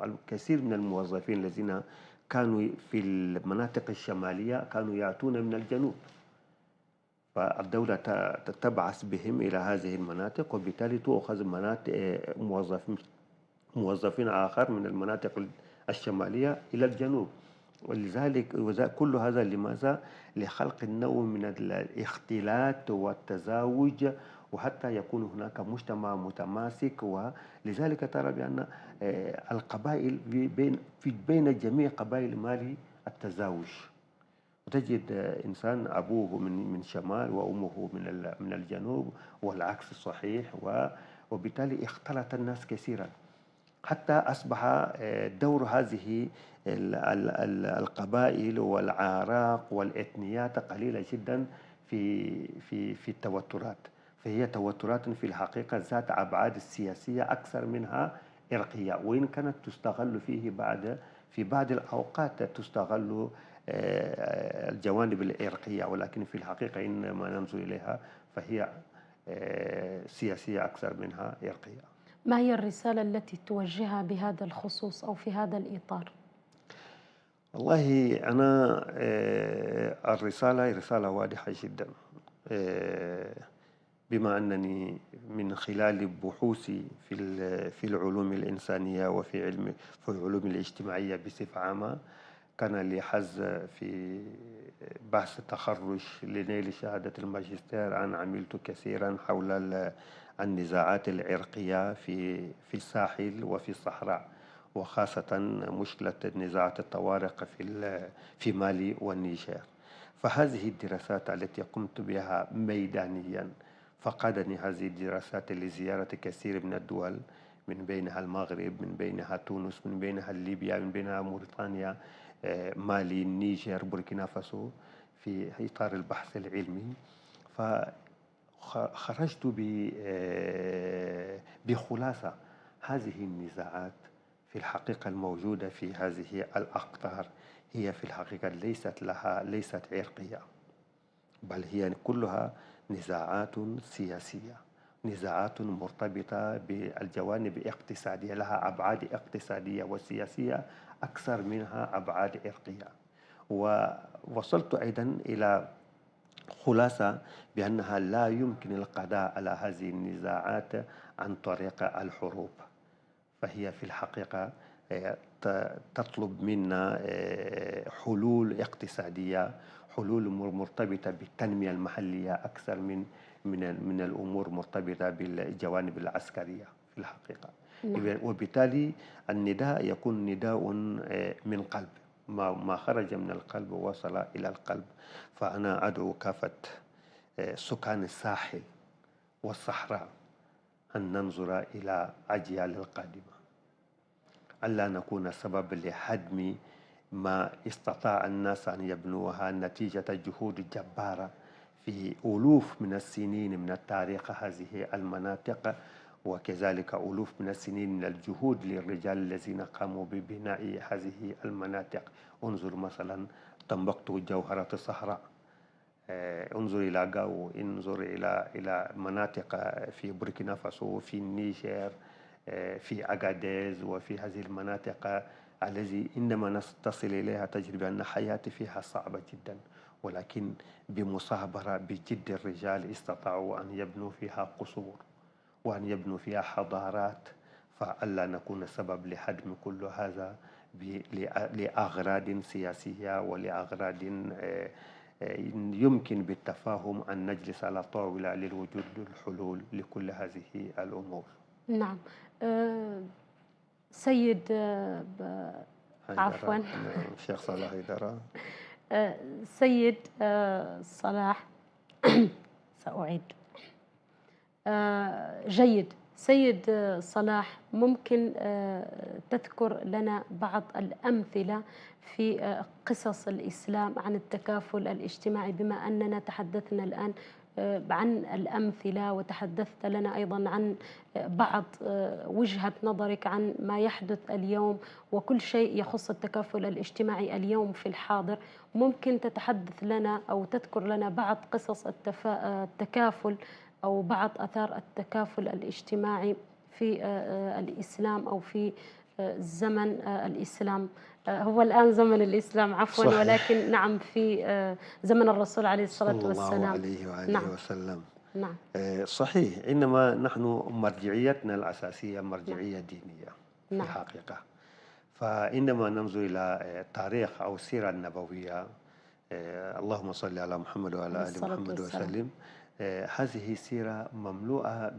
الكثير من الموظفين الذين كانوا في المناطق الشمالية كانوا يأتون من الجنوب، فالدولة تبعث بهم إلى هذه المناطق، وبالتالي تأخذ موظفين آخر من المناطق الشمالية إلى الجنوب. ولذلك كل هذا لماذا؟ لخلق النوع من الاختلاط والتزاوج، وحتى يكون هناك مجتمع متماسك. ولذلك ترى بأن القبائل بين جميع قبائل مالي التزاوج، وتجد إنسان أبوه من شمال وأمه من الجنوب والعكس صحيح، وبالتالي اختلط الناس كثيرا حتى أصبح دور هذه القبائل والأعراق والإثنيات قليلة جدا في التوترات. فهي توترات في الحقيقة ذات أبعاد سياسية أكثر منها عرقية، وإن كانت تستغل في بعض الأوقات تستغل الجوانب العرقية، ولكن في الحقيقة إنما ننظر إليها فهي سياسية أكثر منها عرقية. ما هي الرسالة التي توجهها بهذا الخصوص أو في هذا الإطار؟ والله أنا الرسالة رسالة واضحة جدا. بما أنني من خلال بحوثي في العلوم الإنسانية في العلوم الاجتماعية بصفة عامة، كان لي حظ في بحث التخرج لنيل شهادة الماجستير أن عملت كثيرا حول النزاعات العرقية في الساحل وفي الصحراء، وخاصة مشكلة نزاعات الطوارق في مالي والنيجر. فهذه الدراسات التي قمت بها ميدانيا فقادني هذه الدراسات لزيارة كثير من الدول، من بينها المغرب، من بينها تونس، من بينها ليبيا، من بينها موريتانيا، مالي، النيجر، بوركينا فاسو، في إطار البحث العلمي. فخرجت بخلاصة هذه النزاعات في الحقيقة الموجودة في هذه الأقطار هي في الحقيقة ليست عرقية، بل هي كلها نزاعات سياسية، نزاعات مرتبطة بالجوانب الاقتصادية، لها أبعاد اقتصادية وسياسية أكثر منها أبعاد عرقية. ووصلت أيضا إلى خلاصة بأنها لا يمكن القضاء على هذه النزاعات عن طريق الحروب، فهي في الحقيقة تطلب منا حلول اقتصادية، حلول مرتبطة بالتنمية المحلية أكثر من الأمور مرتبطة بالجوانب العسكرية في الحقيقة. وبالتالي النداء يكون نداء من قلب، ما خرج من القلب وصل إلى القلب. فأنا أدعو كافة سكان الساحل والصحراء أن ننظر إلى أجيال القادمة، ألا نكون سبب لهدم ما استطاع الناس أن يبنوها نتيجة جهود جبارة في ألوف من السنين من التاريخ هذه المناطق، وكذلك ألوف من السنين من الجهود للرجال الذين قاموا ببناء هذه المناطق. انظر مثلا تنبكتو، جوهرة الصحراء، انظر إلى غاو، انظر إلى مناطق في بوركينا فاسو، في النيجر، في أغاديز، وفي هذه المناطق التي عندما تصل إليها تجد بأن حياتي فيها صعبة جدا، ولكن بمصابرة بجد الرجال استطاعوا أن يبنوا فيها قصور وأن يبنوا فيها حضارات. فألا نكون سبب لهدم كل هذا لأغراض سياسية ولأغراض يمكن بالتفاهم أن نجلس على طاولة للوجود للحلول لكل هذه الأمور. نعم. سيد عفوا الشيخ صلاح هيدرة. سيد صلاح سأعيد. جيد. سيد صلاح، ممكن تذكر لنا بعض الأمثلة في قصص الإسلام عن التكافل الاجتماعي، بما أننا تحدثنا الآن عن الأمثلة وتحدثت لنا أيضا عن بعض وجهة نظرك عن ما يحدث اليوم وكل شيء يخص التكافل الاجتماعي اليوم في الحاضر. ممكن تتحدث لنا أو تذكر لنا بعض قصص التكافل أو بعض آثار التكافل الاجتماعي في الإسلام أو في زمن الإسلام؟ هو الآن زمن الإسلام عفوا، صحيح. ولكن نعم في زمن الرسول عليه الصلاة والسلام صلى الله عليه وآله نعم. وسلم. نعم. صحيح. إنما نحن مرجعيتنا الأساسية مرجعية دينية في نعم. الحقيقة. فإنما ننظر إلى التاريخ أو السيرة النبوية، اللهم صل على محمد وعلى آل محمد وسلم، هذه سيرة مملوءة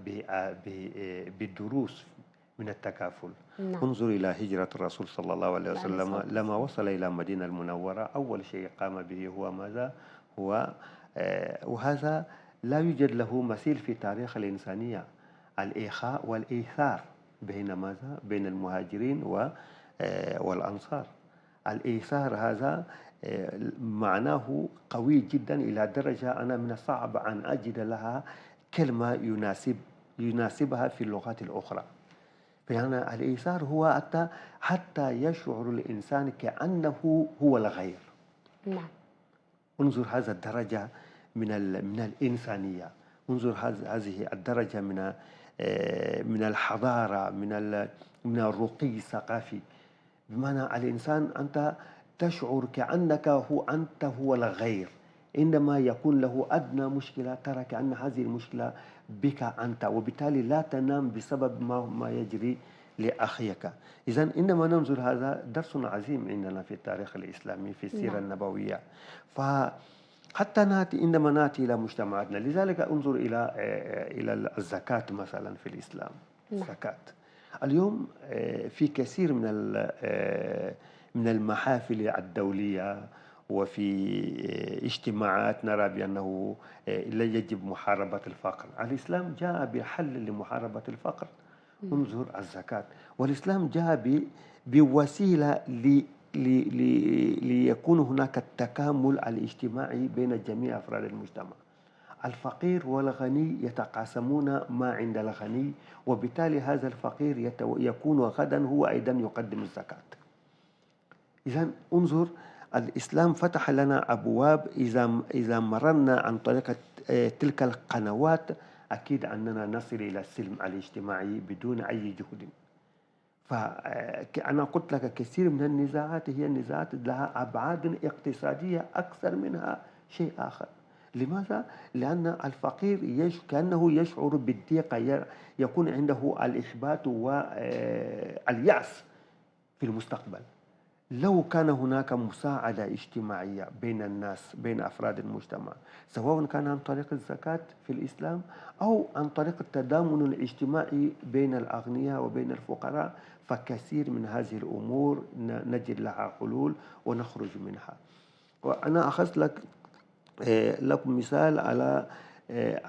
بالدروس من التكافل. نعم. انظر إلى هجرة الرسول صلى الله عليه وسلم لما وصل إلى المدينة المنورة، أول شيء قام به هو ماذا؟ وهذا لا يوجد له مثيل في تاريخ الإنسانية، الإخاء والإيثار بين ماذا؟ بين المهاجرين والأنصار. الإيثار هذا معناه قوي جدا إلى درجة أنا من الصعب أن أجد لها كلمة يناسبها في اللغات الأخرى. فهنا الإيثار هو حتى يشعر الإنسان كأنه هو الغير. نعم. انظر هذا الدرجة من الإنسانية، انظر هذه الدرجة من الحضارة، من الرقي الثقافي، بمعنى الإنسان أنت تشعر كأنك أنت هو الغير، عندما يكون له أدنى مشكلة ترى كأن هذه المشكلة بك أنت، وبالتالي لا تنام بسبب ما يجري لأخيك. إذن عندما ننظر هذا درس عظيم عندنا في التاريخ الإسلامي في السيرة النبوية. فحتى عندما نأتي إلى مجتمعاتنا، لذلك انظر إلى الزكاة مثلا في الإسلام. الزكاة اليوم في كثير من المحافل الدولية وفي اجتماعات نرى بأنه لا يجب محاربة الفقر. الإسلام جاء بحل لمحاربة الفقر. انظر الزكاة، والإسلام جاء بوسيلة ليكون هناك التكامل الاجتماعي بين جميع أفراد المجتمع. الفقير والغني يتقاسمون ما عند الغني، وبالتالي هذا الفقير يكون غدا هو أيضا يقدم الزكاة. إذن انظر، الإسلام فتح لنا أبواب. إذا مررنا عن طريق تلك القنوات أكيد أننا نصل إلى السلم الاجتماعي بدون أي جهد. فأنا قلت لك كثير من النزاعات هي نزاعات لها أبعاد اقتصادية أكثر منها شيء آخر. لماذا؟ لأن الفقير كأنه يشعر بالضيق، يكون عنده الإحباط واليأس في المستقبل. لو كان هناك مساعدة اجتماعية بين الناس، بين أفراد المجتمع، سواء كان عن طريق الزكاة في الإسلام أو عن طريق التضامن الاجتماعي بين الأغنياء وبين الفقراء، فكثير من هذه الأمور نجد لها حلول ونخرج منها. وأنا أخذت لكم مثال على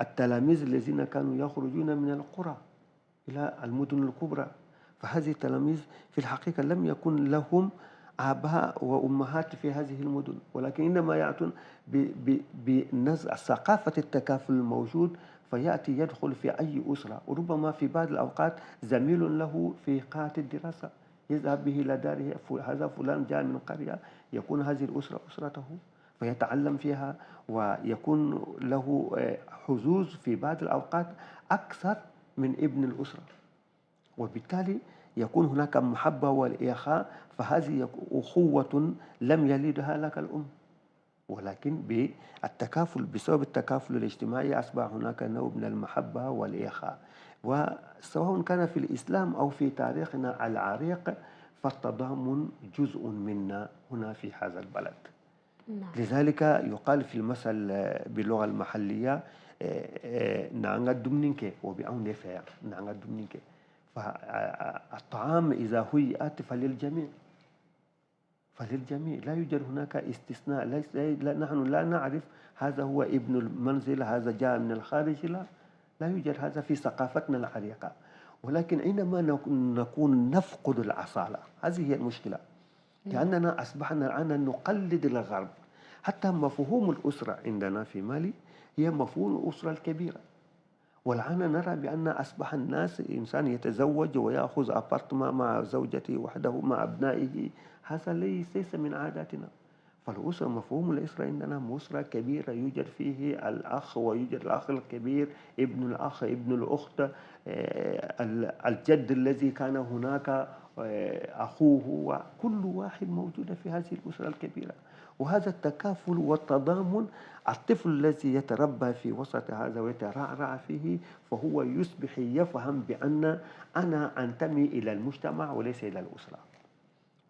التلاميذ الذين كانوا يخرجون من القرى إلى المدن الكبرى. فهذه التلاميذ في الحقيقة لم يكن لهم آباء وأمهات في هذه المدن، ولكن إنما يأتون بنزع ثقافة التكافل الموجود، فيأتي يدخل في أي أسرة، وربما في بعض الأوقات زميل له في قاعة الدراسة يذهب به إلى داره، هذا فلان جاء من قرية، يكون هذه الأسرة أسرته فيتعلم فيها، ويكون له حظوظ في بعض الأوقات أكثر من ابن الأسرة، وبالتالي يكون هناك محبة والإخاء. فهذه أخوة لم يلدها لك الأم، ولكن بالتكافل، بسبب التكافل الاجتماعي أصبح هناك نوع من المحبة والإخاء. وسواء كان في الإسلام أو في تاريخنا العريق، فالتضامن جزء منا هنا في هذا البلد. لذلك يقال في المثل باللغة المحلية نعنى دمنينك وبعون فير نعنى دمنينك. فالطعام إذا هيئت فللجميع، لا يوجد هناك استثناء. نحن لا نعرف هذا هو ابن المنزل، هذا جاء من الخارج، لا يوجد هذا في ثقافتنا العريقة. ولكن عندما نكون نفقد الأصالة، هذه هي المشكلة، لأننا أصبحنا الآن نقلد الغرب. حتى مفهوم الأسرة عندنا في مالي هي مفهوم الأسرة الكبيرة، والآن نرى بأن أصبح الناس إنسان يتزوج ويأخذ أبارتمان مع زوجته وحده مع أبنائه، هذا ليس من عاداتنا. فالأسرة، مفهوم الأسرة عندنا أسرة كبيرة يوجد فيه الأخ ويوجد الأخ الكبير، ابن الأخ، ابن الأخت، الجد الذي كان هناك، أخوه، وكل واحد موجود في هذه الأسرة الكبيرة. وهذا التكافل والتضامن، الطفل الذي يتربى في وسط هذا ويترعرع فيه، فهو يصبح يفهم بأن أنا أنتمي إلى المجتمع وليس إلى الأسرة،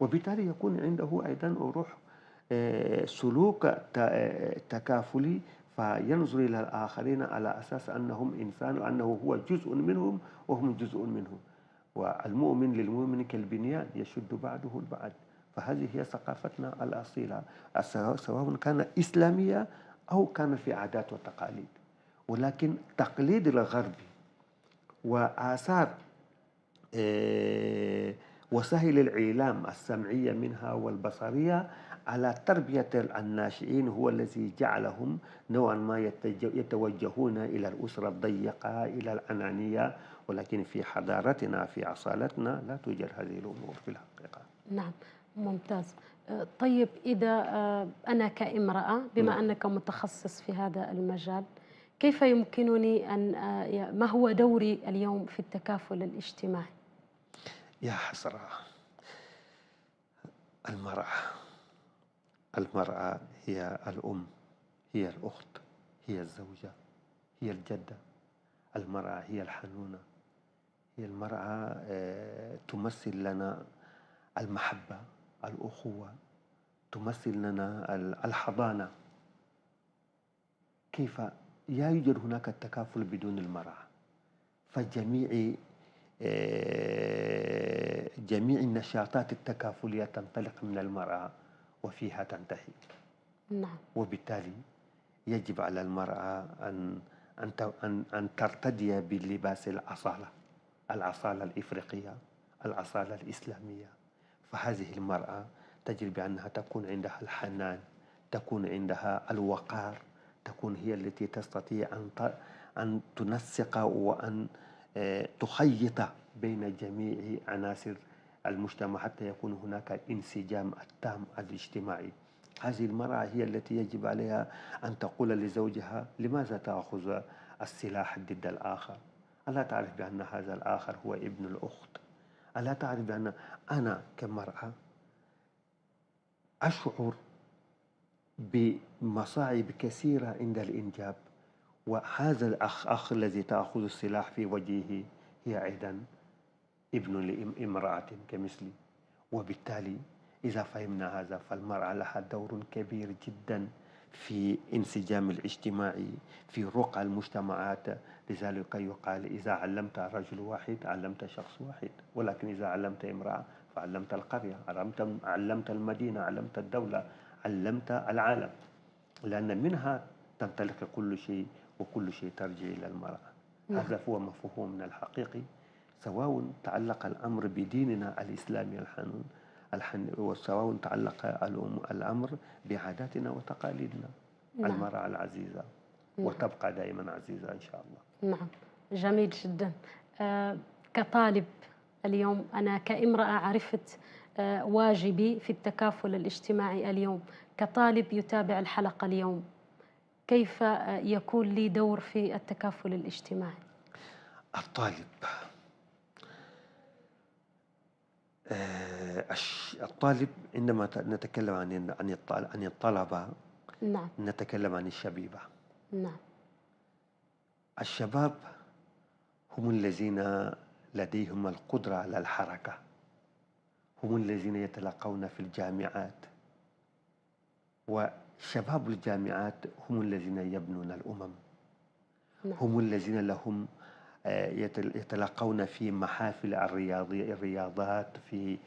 وبالتالي يكون عنده أيضا روح سلوك تكافلي، فينظر إلى الآخرين على أساس أنهم إنسان وأنه هو جزء منهم وهم جزء منه. والمؤمن للمؤمن كالبنيان يشد بعضه البعض. فهذه هي ثقافتنا الأصيلة، سواء كان إسلامية أو كان في عادات وتقاليد. ولكن تقليد الغرب وآثار وسائل الإعلام السمعية منها والبصرية على تربية الناشئين هو الذي جعلهم نوعا ما يتوجهون إلى الأسرة الضيقة، إلى الأنانية. ولكن في حضارتنا، في أصالتنا، لا توجد هذه الأمور في الحقيقة. نعم، ممتاز. طيب، إذا أنا كامرأة، بما أنك متخصص في هذا المجال، كيف يمكنني أن ما هو دوري اليوم في التكافل الاجتماعي؟ يا حسرة، المرأة هي الأم، هي الأخت، هي الزوجة، هي الجدة. المرأة هي الحنونة، هي المرأة تمثل لنا المحبة، الأخوة، تمثل لنا الحضانة. كيف لا يوجد هناك التكافل بدون المرأة؟ فجميع جميع النشاطات التكافلية تنطلق من المرأة وفيها تنتهي. نعم. وبالتالي يجب على المرأة أن ترتدي بلباس الأصالة، الأصالة الإفريقية، الأصالة الإسلامية. فهذه المرأة تجب أنها تكون عندها الحنان، تكون عندها الوقار، تكون هي التي تستطيع أن تنسق وأن تخيط بين جميع عناصر المجتمع حتى يكون هناك الانسجام التام الاجتماعي. هذه المرأة هي التي يجب عليها أن تقول لزوجها: لماذا تأخذ السلاح ضد الآخر؟ ألا تعرف بأن هذا الآخر هو ابن الأخت؟ ألا تعرف بأن أنا كمرأة أشعر بمصاعب كثيرة عند الإنجاب، وهذا الأخ الذي تأخذ السلاح في وجهه هي أيضا ابن لامرأة كمثلي. وبالتالي إذا فهمنا هذا فالمرأة لها دور كبير جدا في انسجام الاجتماعي، في رقى المجتمعات. لذلك يقال: إذا علمت رجل واحد علمت شخص واحد، ولكن إذا علمت امرأة فعلمت القرية، علمت المدينة، علمت الدولة، علمت العالم، لأن منها تنطلق كل شيء، وكل شيء ترجع إلى المرأة. هذا هو مفهومنا الحقيقي، سواء تعلق الأمر بديننا الإسلامي الحنون وسواء تعلق الأمر بعاداتنا وتقاليدنا. المرأة العزيزة وتبقى دائما عزيزة إن شاء الله. نعم، جميل جدا. كطالب اليوم أنا كامرأة عرفت واجبي في التكافل الاجتماعي اليوم، كطالب يتابع الحلقة اليوم كيف يكون لي دور في التكافل الاجتماعي؟ الطالب عندما نتكلم عن الطلبة، نعم، نتكلم عن الشبيبة. نعم. الشباب هم الذين لديهم القدرة على الحركة، هم الذين يتلقون في الجامعات، وشباب الجامعات هم الذين يبنون الأمم. نعم. هم الذين لهم يتلقون في محافل الرياضات، في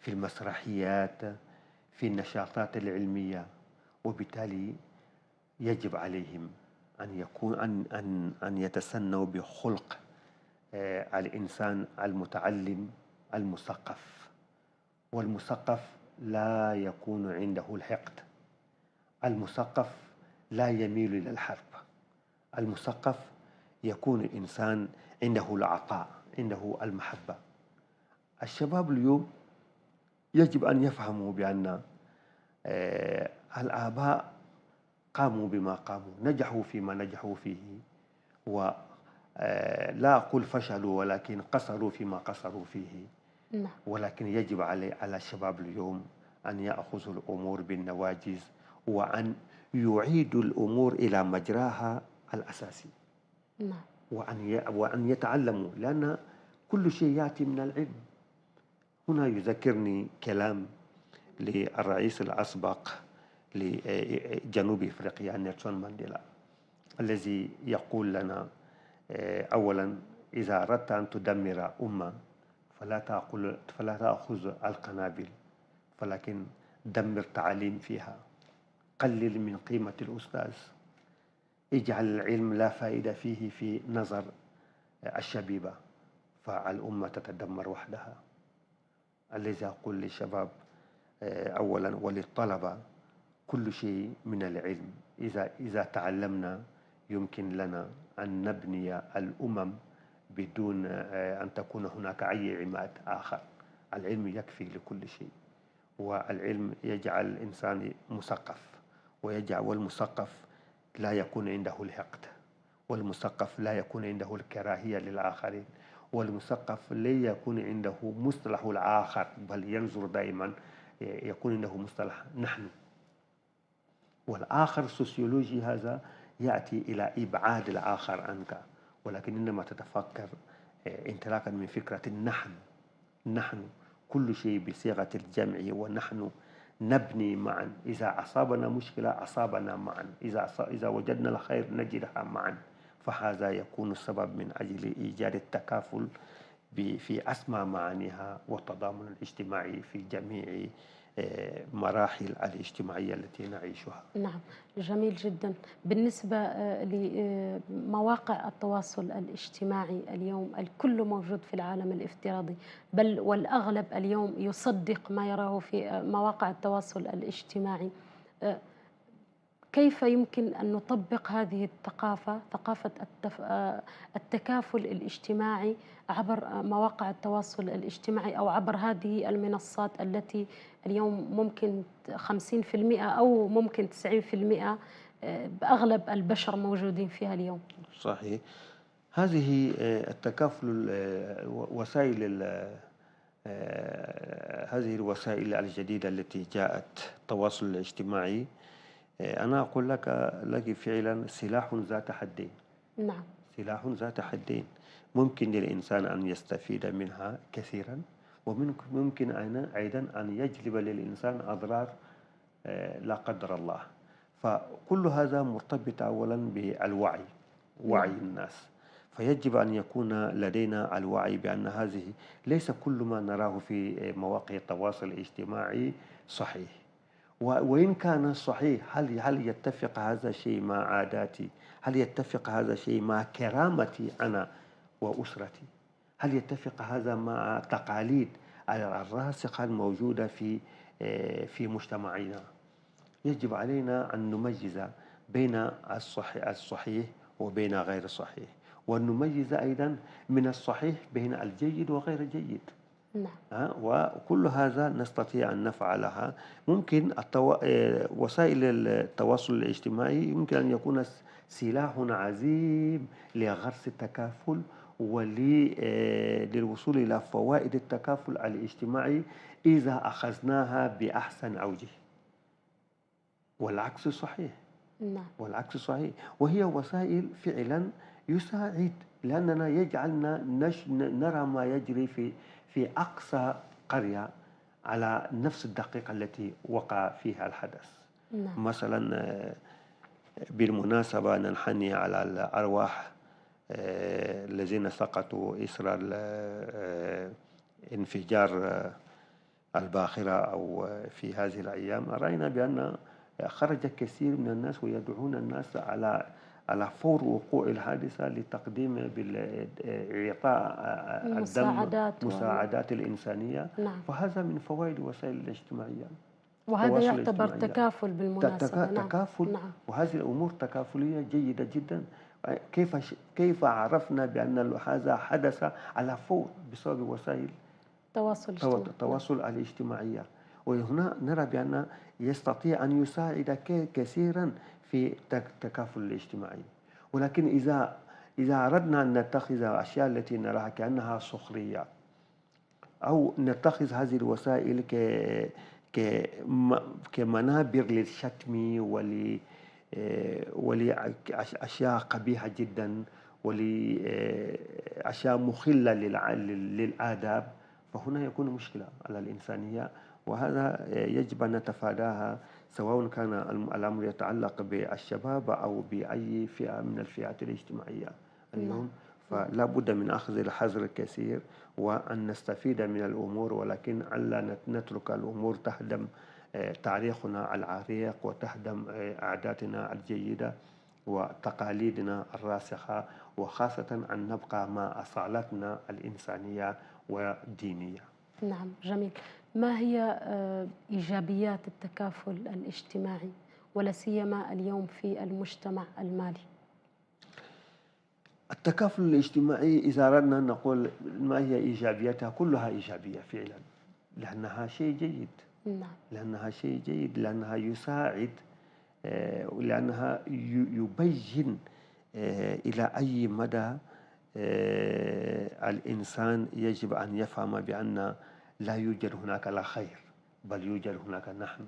المسرحيات، في النشاطات العلمية. وبالتالي يجب عليهم أن يتسنوا بخلق الإنسان المتعلم المثقف. والمثقف لا يكون عنده الحقد، المثقف لا يميل إلى الحرب، المثقف يكون إنسان عنده العطاء، عنده المحبة. الشباب اليوم يجب أن يفهموا بأن الآباء قاموا بما قاموا، نجحوا فيما نجحوا فيه، ولا أقول فشلوا ولكن قصروا فيما قصروا فيه. ولكن يجب على الشباب اليوم أن يأخذوا الأمور بالنواجذ، وأن يعيدوا الأمور إلى مجراها الأساسي. وأن يتعلموا، لأن كل شيء يأتي من العلم. هنا يذكرني كلام للرئيس الأسبق لجنوب أفريقيا نيلسون مانديلا، الذي يقول لنا: أولا، إذا أردت أن تدمر أمة فلا تأخذ القنابل، ولكن دمر تعليم فيها، قلل من قيمة الأستاذ، اجعل العلم لا فائدة فيه في نظر الشبيبة، فالأمة تتدمر وحدها. الذي أقول للشباب أولا وللطلبة: كل شيء من العلم. إذا تعلمنا يمكن لنا أن نبني الأمم بدون أن تكون هناك أي عماد آخر. العلم يكفي لكل شيء، والعلم يجعل الإنسان مثقف، والمثقف لا يكون عنده الحقد، والمثقف لا يكون عنده الكراهية للآخرين، والمثقف لا يكون عنده مصطلح الآخر، بل ينظر دائما يكون عنده مصطلح نحن. والآخر سوسيولوجي هذا يأتي إلى إبعاد الآخر عنك، ولكن إنما تتفكر انطلاقا من فكرة نحن كل شيء بصيغة الجمع، ونحن نبني معا، إذا أصابنا مشكلة أصابنا معا، إذا وجدنا الخير نجدها معا. فهذا يكون السبب من أجل إيجاد التكافل في أسمى معانيها والتضامن الاجتماعي في جميع مراحل الاجتماعية التي نعيشها. نعم، جميل جدا. بالنسبة لمواقع التواصل الاجتماعي اليوم، الكل موجود في العالم الافتراضي، بل والأغلب اليوم يصدق ما يراه في مواقع التواصل الاجتماعي. كيف يمكن أن نطبق هذه الثقافة، ثقافة التكافل الاجتماعي عبر مواقع التواصل الاجتماعي أو عبر هذه المنصات التي اليوم ممكن 50% أو ممكن 90% بأغلب البشر موجودين فيها اليوم؟ صحيح. هذه التكافل وسائل هذه الوسائل الجديدة التي جاءت التواصل الاجتماعي، أنا أقول لك فعلا سلاح ذات حدين. نعم، سلاح ذات حدين. ممكن للإنسان أن يستفيد منها كثيرا، وممكن أيضا أن يجلب للإنسان أضرار لا قدر الله. فكل هذا مرتبط أولا بالوعي، وعي الناس. فيجب أن يكون لدينا الوعي بأن هذه ليس كل ما نراه في مواقع التواصل الاجتماعي صحيح، وإن كان صحيح هل يتفق هذا الشيء مع عاداتي؟ هل يتفق هذا الشيء مع كرامتي أنا وأسرتي؟ هل يتفق هذا مع تقاليد الراسخة الموجودة في مجتمعنا؟ يجب علينا أن نميز بين الصحيح وبين غير الصحيح، ونميز أيضا من الصحيح بين الجيد وغير الجيد. نعم. وكل هذا نستطيع أن نفعلها. ممكن وسائل التواصل الاجتماعي يمكن أن يكون سلاح عظيم لغرس التكافل وللوصول إلى فوائد التكافل الاجتماعي إذا أخذناها بأحسن أوجه، والعكس صحيح. نعم. والعكس صحيح. وهي وسائل فعلا يساعد، لأننا يجعلنا نرى ما يجري في أقصى قرية على نفس الدقيقة التي وقع فيها الحدث. نعم. مثلا بالمناسبة ننحني على الأرواح الذين سقطوا إثر انفجار الباخرة أو في هذه الأيام. رأينا بأن خرج كثير من الناس ويدعون الناس على فور وقوع الحادثة لتقديم إعطاء مساعدات الإنسانية. نعم. فهذا من فوائد وسائل الاجتماعية، وهذا يعتبر تكافل بالمناسبة. تكافل. نعم. وهذه الأمور تكافلية جيدة جدا. كيف عرفنا بأن هذا حدث على فور بسبب وسائل التواصل الاجتماعية. وهنا نرى بأن يستطيع أن يساعد كثيرا في التكافل الاجتماعي. ولكن إذا أردنا أن نتخذ الأشياء التي نراها كأنها سخرية، أو نتخذ هذه الوسائل كمنابر للشتم ولأشياء قبيحة جدا ولأشياء مخلة للآداب، فهنا يكون مشكلة على الإنسانية، وهذا يجب أن نتفاداها، سواء كان الأمر يتعلق بالشباب أو بأي فئة من الفئات الاجتماعية اليوم. فلا بد من أخذ الحذر الكثير وأن نستفيد من الأمور، ولكن ألا نترك الأمور تهدم تاريخنا العريق وتهدم عاداتنا الجيدة وتقاليدنا الراسخة، وخاصة أن نبقى مع أصالتنا الإنسانية والدينية. نعم، جميل. ما هي إيجابيات التكافل الاجتماعي ولا سيما اليوم في المجتمع المالي؟ التكافل الاجتماعي إذا أردنا أن نقول ما هي إيجابياتها، كلها إيجابية فعلا، لأنها شيء جيد. نعم. لأنها شيء جيد، لأنها يساعد، ولأنها يبين إلى أي مدى الإنسان يجب أن يفهم بأن لا يوجد هناك لا خير، بل يوجد هناك نحن.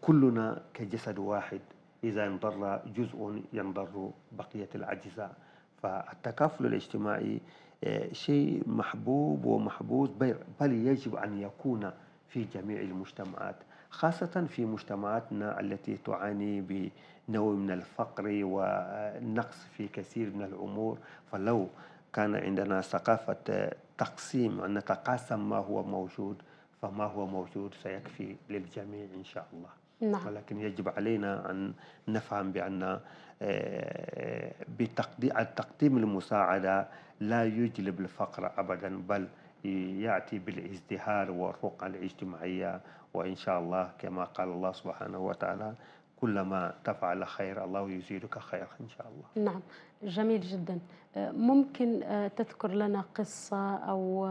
كلنا كجسد واحد، إذا انضر جزء ينضر بقية الأجزاء. فالتكافل الاجتماعي شيء محبوب ومحبوس، بل يجب أن يكون في جميع المجتمعات، خاصة في مجتمعاتنا التي تعاني بنوع من الفقر والنقص في كثير من الأمور. فلو كان عندنا ثقافة تقسيم، أن نتقاسم ما هو موجود، فما هو موجود سيكفي للجميع إن شاء الله. نعم. ولكن يجب علينا أن نفهم بأن تقديم المساعدة لا يجلب الفقر أبدا، بل يأتي بالازدهار والرقى الاجتماعية. وإن شاء الله كما قال الله سبحانه وتعالى: كلما تفعل خير الله يزيدك خير إن شاء الله. نعم، جميل جدا. ممكن تذكر لنا قصة أو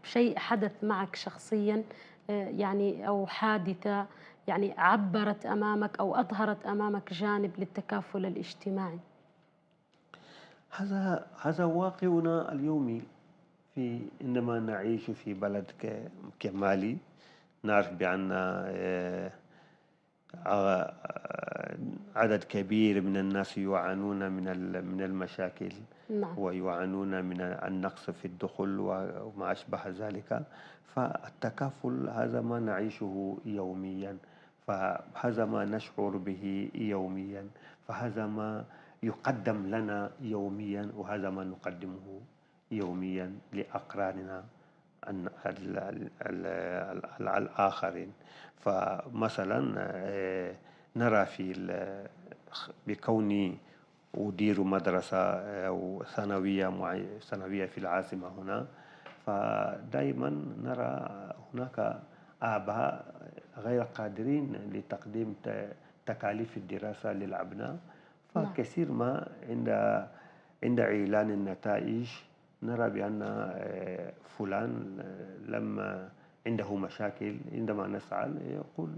شيء حدث معك شخصيا، يعني أو حادثة يعني عبرت أمامك أو أظهرت أمامك جانب للتكافل الاجتماعي؟ هذا واقعنا اليومي. عندما نعيش في بلد كمالي، نعرف بأن عدد كبير من الناس يعانون من المشاكل. نعم. ويعانون من النقص في الدخل وما أشبه ذلك. فالتكافل هذا ما نعيشه يوميا، فهذا ما نشعر به يوميا، فهذا ما يقدم لنا يوميا، وهذا ما نقدمه يوميا لأقراننا الآخرين. فمثلا نرى بكوني أدير مدرسة أو ثانوية في العاصمة هنا، فدائما نرى هناك آباء غير قادرين لتقديم تكاليف الدراسة للأبناء. فكثير ما عند إعلان النتائج نرى بأن فلان لما عنده مشاكل، عندما نسأل يقول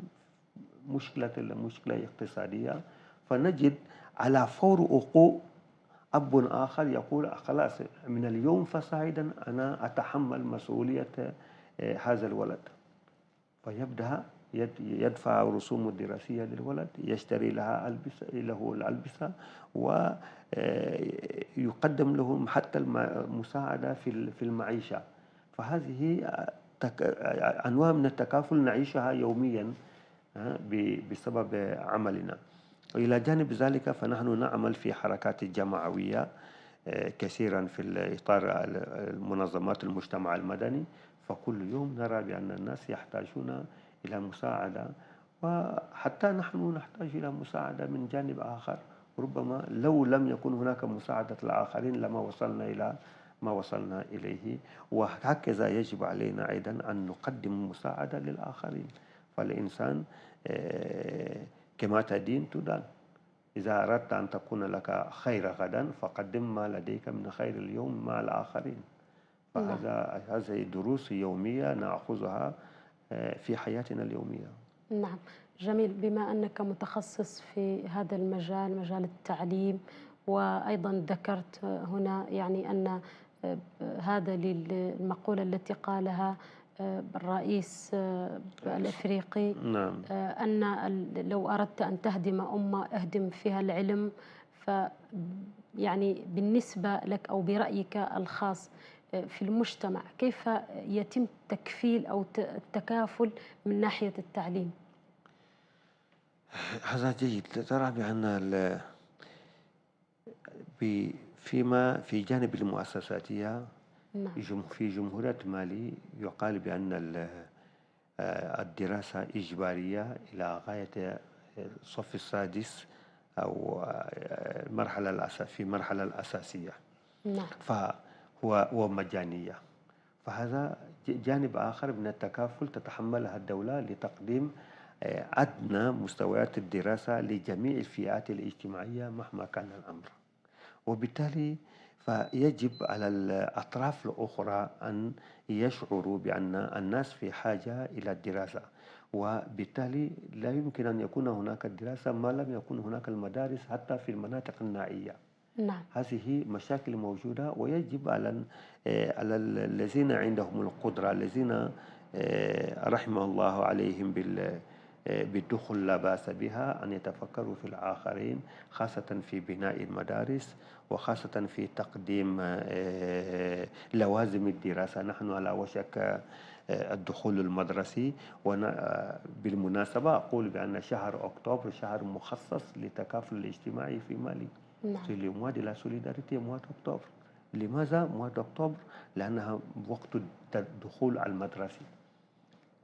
مشكلة اقتصادية، فنجد على فور وقوع أب آخر يقول خلاص من اليوم فصاعدا أنا أتحمل مسؤولية هذا الولد، فيبدأ يدفع رسوم الدراسية للولد، يشتري له الألبسة، ويقدم لهم حتى المساعدة في المعيشة. فهذه أنواع من التكافل نعيشها يوميا بسبب عملنا. وإلى جانب ذلك فنحن نعمل في حركات جمعوية كثيرا في إطار منظمات المجتمع المدني. فكل يوم نرى بأن الناس يحتاجون إلى مساعدة، وحتى نحن نحتاج إلى مساعدة من جانب آخر. ربما لو لم يكن هناك مساعدة الآخرين لما وصلنا إلى ما وصلنا إليه. وهكذا يجب علينا أيضا أن نقدم مساعدة للآخرين. فالإنسان كما تدين تدان. إذا أردت أن تكون لك خير غدا فقدم ما لديك من خير اليوم مع الآخرين. هذه دروس يومية نأخذها في حياتنا اليومية. نعم، جميل. بما أنك متخصص في هذا المجال، مجال التعليم، وأيضا ذكرت هنا يعني أن هذا للمقولة التي قالها الرئيس الأفريقي، نعم. أن لو أردت أن تهدم أمة اهدم فيها العلم. يعني بالنسبة لك أو برأيك الخاص في المجتمع، كيف يتم تكفيل أو التكافل من ناحية التعليم؟ هذا جيد. ترى بأن في جانب المؤسساتية، في جمهورية مالي يقال بأن الدراسة إجبارية إلى غاية الصف السادس أو في المرحلة الأساسية. نعم. فهو مجانية. فهذا جانب آخر من التكافل تتحملها الدولة لتقديم أدنى مستويات الدراسة لجميع الفئات الاجتماعية مهما كان الأمر. وبالتالي فيجب على الأطراف الأخرى أن يشعروا بأن الناس في حاجة إلى الدراسة، وبالتالي لا يمكن أن يكون هناك الدراسة ما لم يكن هناك المدارس حتى في المناطق النائية. نعم. هذه مشاكل موجودة، ويجب على الذين عندهم القدرة، الذين رحمه الله عليهم بالدخول لا بأس بها أن يتفكروا في الآخرين، خاصة في بناء المدارس وخاصة في تقديم لوازم الدراسة. نحن على وشك الدخول المدرسي، وبالمناسبة أقول بأن شهر أكتوبر شهر مخصص للتكافل الاجتماعي في مالي. نعم. C'est le mois de la solidarité, mois d'octobre. لماذا mois d'octobre؟ لأنها وقت الدخول المدرسي،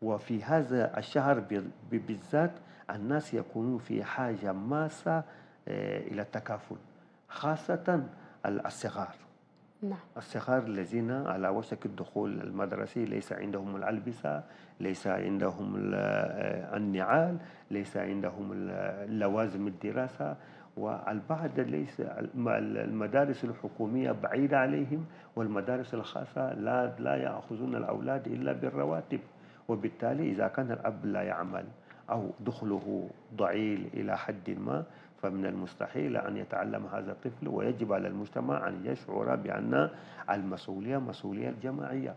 وفي هذا الشهر بالذات الناس يكونون في حاجة ماسة إلى التكافل، خاصة الصغار. نعم. الصغار الذين على وشك الدخول المدرسي، ليس عندهم الألبسة، ليس عندهم النعال، ليس عندهم لوازم الدراسة، والبعض ليس المدارس الحكومية بعيدة عليهم، والمدارس الخاصة لا يأخذون الأولاد إلا بالرواتب، وبالتالي إذا كان الأب لا يعمل أو دخله ضئيل إلى حد ما، فمن المستحيل أن يتعلم هذا الطفل، ويجب على المجتمع أن يشعر بأن المسؤولية مسؤولية جماعية.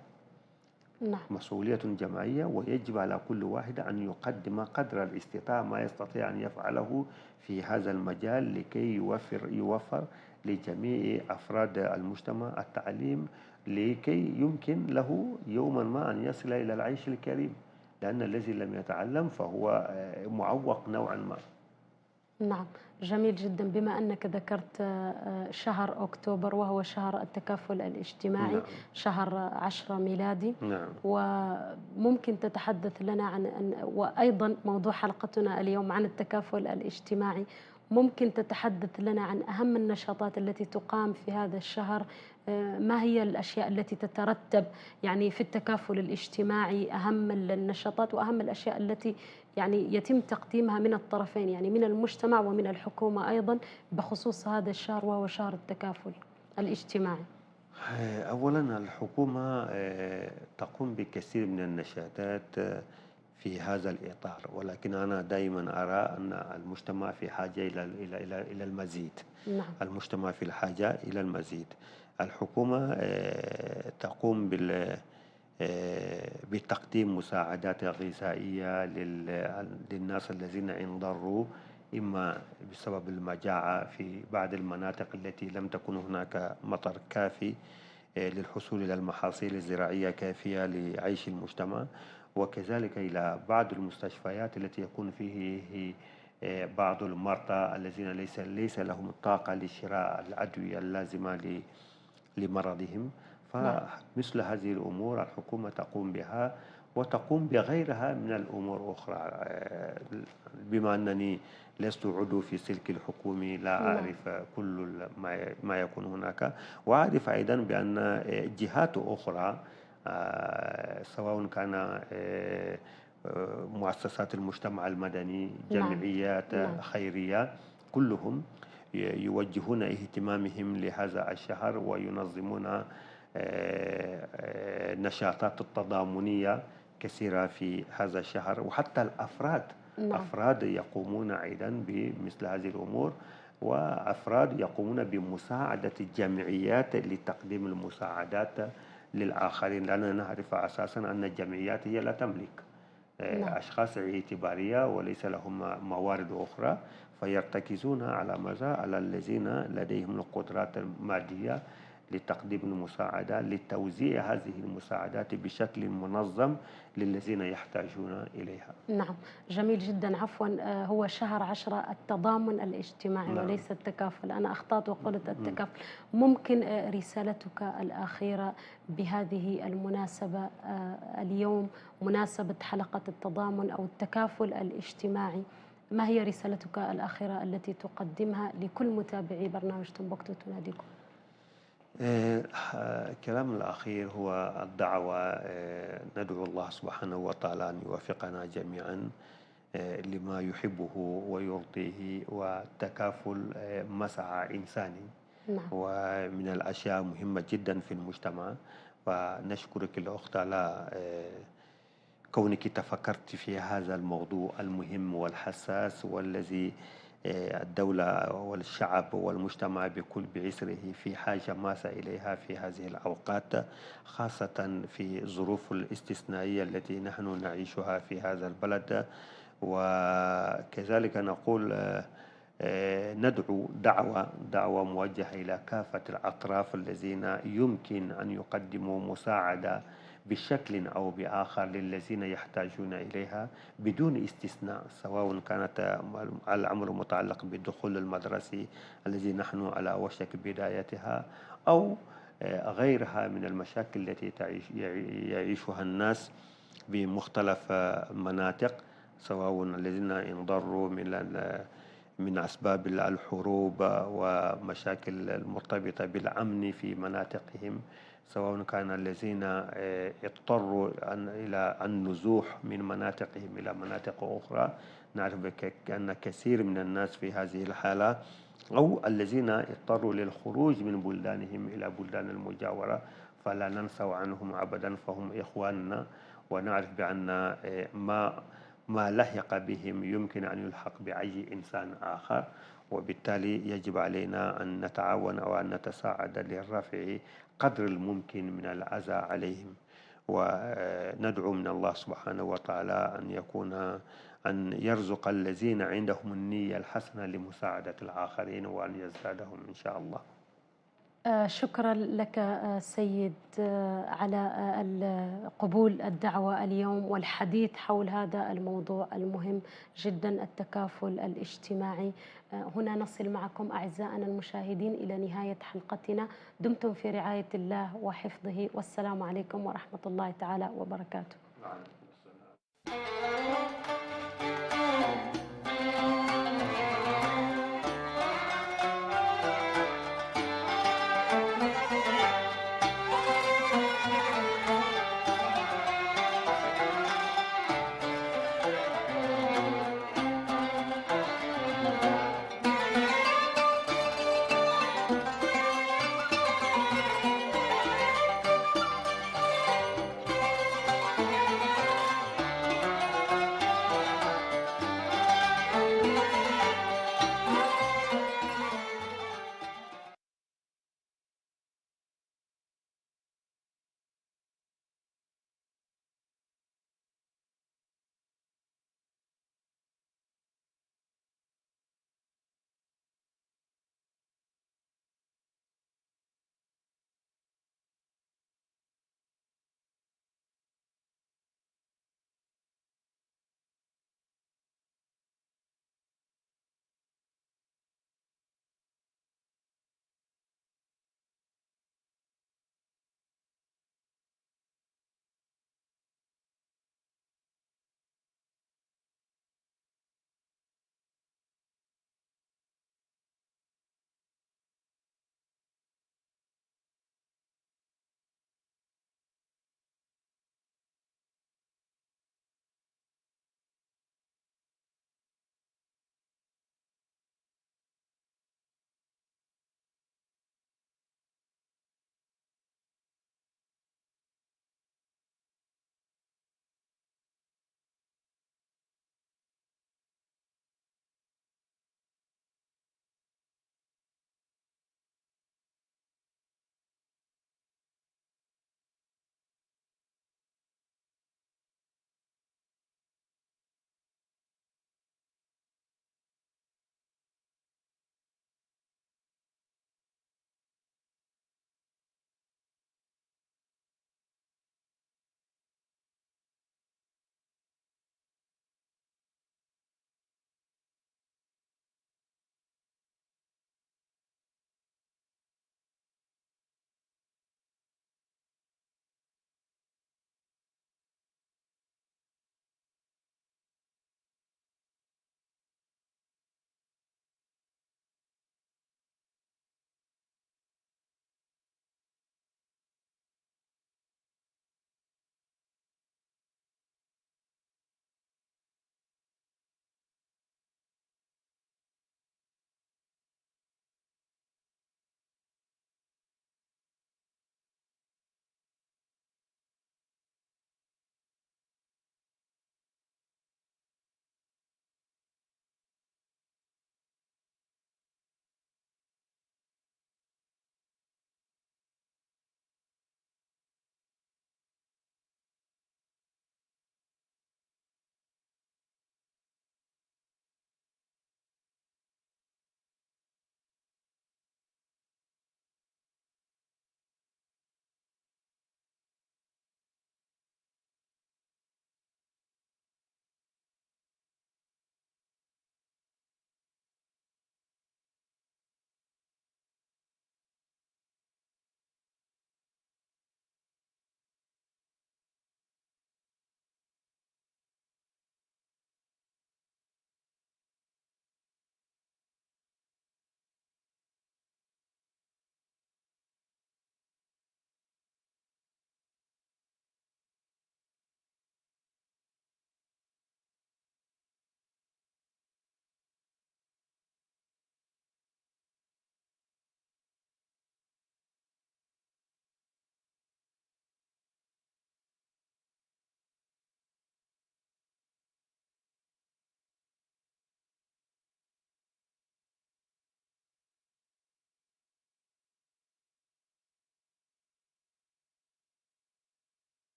نعم. مسؤولية جماعية، ويجب على كل واحد أن يقدم قدر الاستطاعة ما يستطيع أن يفعله في هذا المجال لكي يوفر لجميع أفراد المجتمع التعليم، لكي يمكن له يوما ما أن يصل إلى العيش الكريم، لأن الذي لم يتعلم فهو معوق نوعا ما. نعم، جميل جدا. بما أنك ذكرت شهر أكتوبر وهو شهر التكافل الاجتماعي، نعم. شهر 10 ميلادي، نعم. وممكن تتحدث لنا وأيضا موضوع حلقتنا اليوم عن التكافل الاجتماعي، ممكن تتحدث لنا عن أهم النشاطات التي تقام في هذا الشهر؟ ما هي الأشياء التي تترتب يعني في التكافل الاجتماعي، أهم النشاطات وأهم الأشياء التي يعني يتم تقديمها من الطرفين، يعني من المجتمع ومن الحكومة أيضا بخصوص هذا الشهر وهو شهر التكافل الاجتماعي؟ أولا الحكومة تقوم بكثير من النشاطات في هذا الإطار، ولكن أنا دائما أرى أن المجتمع في حاجة إلى المزيد. نعم. المجتمع في الحاجة إلى المزيد. الحكومة تقوم بتقديم مساعدات غذائية للناس الذين انضروا إما بسبب المجاعة في بعض المناطق التي لم تكن هناك مطر كافي للحصول إلى المحاصيل الزراعية كافية لعيش المجتمع، وكذلك إلى بعض المستشفيات التي يكون فيه بعض المرضى الذين ليس لهم الطاقة لشراء الأدوية اللازمة لمرضهم. فمثل هذه الأمور الحكومة تقوم بها، وتقوم بغيرها من الأمور أخرى. بما أنني لست عضو في سلك الحكومي لا أعرف كل ما يكون هناك، وأعرف أيضا بأن جهات أخرى سواء كان مؤسسات المجتمع المدني، جمعيات خيرية، كلهم يوجهون اهتمامهم لهذا الشهر وينظمون نشاطات التضامنية كثيرة في هذا الشهر، وحتى الأفراد أفراد يقومون أيضا بمثل هذه الأمور، وأفراد يقومون بمساعدة الجمعيات لتقديم المساعدات للآخرين، لأننا نعرف أساسا أن الجمعيات هي لا تملك أشخاص اعتبارية وليس لهم موارد أخرى، فيرتكزون على ماذا؟ على الذين لديهم القدرات المادية لتقديم المساعدة، لتوزيع هذه المساعدات بشكل منظم للذين يحتاجون إليها. نعم، جميل جدا. عفوا، هو شهر 10 التضامن الاجتماعي وليس التكافل. أنا أخطأت وقلت التكافل. ممكن رسالتك الأخيرة بهذه المناسبة اليوم، مناسبة حلقة التضامن أو التكافل الاجتماعي، ما هي رسالتك الأخيرة التي تقدمها لكل متابعي برنامج تنبكتو تناديكم؟ الكلام الأخير هو الدعوة. ندعو الله سبحانه وتعالى أن يوفقنا جميعا لما يحبه ويرضيه، والتكافل مسعى إنساني ومن الأشياء مهمة جدا في المجتمع. فنشكرك الأخت على كونك تفكرت في هذا الموضوع المهم والحساس، والذي الدولة والشعب والمجتمع بكل بعسره في حاجة ماسة إليها في هذه الأوقات، خاصة في الظروف الاستثنائية التي نحن نعيشها في هذا البلد. وكذلك نقول ندعو دعوة موجهة إلى كافة الأطراف الذين يمكن أن يقدموا مساعدة بشكل أو بآخر للذين يحتاجون إليها بدون استثناء، سواء كانت الأمر متعلق بالدخول المدرسي الذي نحن على وشك بدايتها، أو غيرها من المشاكل التي يعيشها الناس بمختلف مناطق، سواء الذين انضروا من أسباب الحروب ومشاكل المرتبطة بالأمن في مناطقهم، سواء كان الذين اضطروا إلى النزوح من مناطقهم إلى مناطق أخرى. نعرف أن كثير من الناس في هذه الحالة، أو الذين اضطروا للخروج من بلدانهم إلى بلدان المجاورة، فلا ننسى عنهم أبدا، فهم إخواننا، ونعرف بأن ما لحق بهم يمكن أن يلحق بأي إنسان آخر، وبالتالي يجب علينا أن نتعاون أو أن نتساعد لرفع قدر الممكن من الأذى عليهم. وندعو من الله سبحانه وتعالى أن يرزق الذين عندهم النية الحسنة لمساعدة الآخرين وأن يزدادهم إن شاء الله. شكرا لك سيد على قبول الدعوة اليوم والحديث حول هذا الموضوع المهم جدا، التكافل الاجتماعي. هنا نصل معكم أعزائنا المشاهدين إلى نهاية حلقتنا. دمتم في رعاية الله وحفظه، والسلام عليكم ورحمة الله تعالى وبركاته.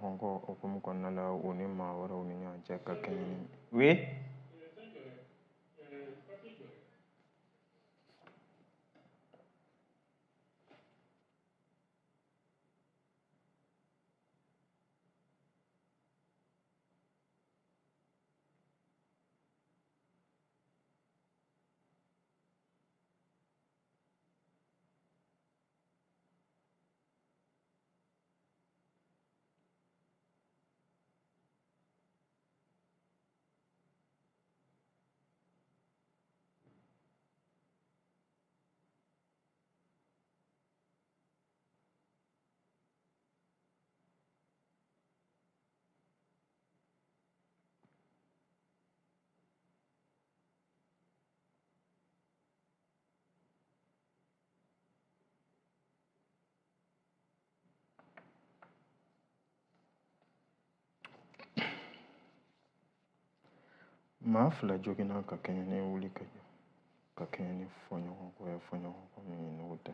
fɔɲɔgɔnkɔ hukumu kɔnɔna la o ni maa wɛrɛw ni ɲɔgɔn cɛ ka kɛɲɛ ni oui. maa fila joginna ka kɛɲɛ ni wuli ka jɔ ka kɛɲɛ ni fɔɲɔgɔnkɔ ye fɔɲɔgɔnkɔ min ye n'o tɛ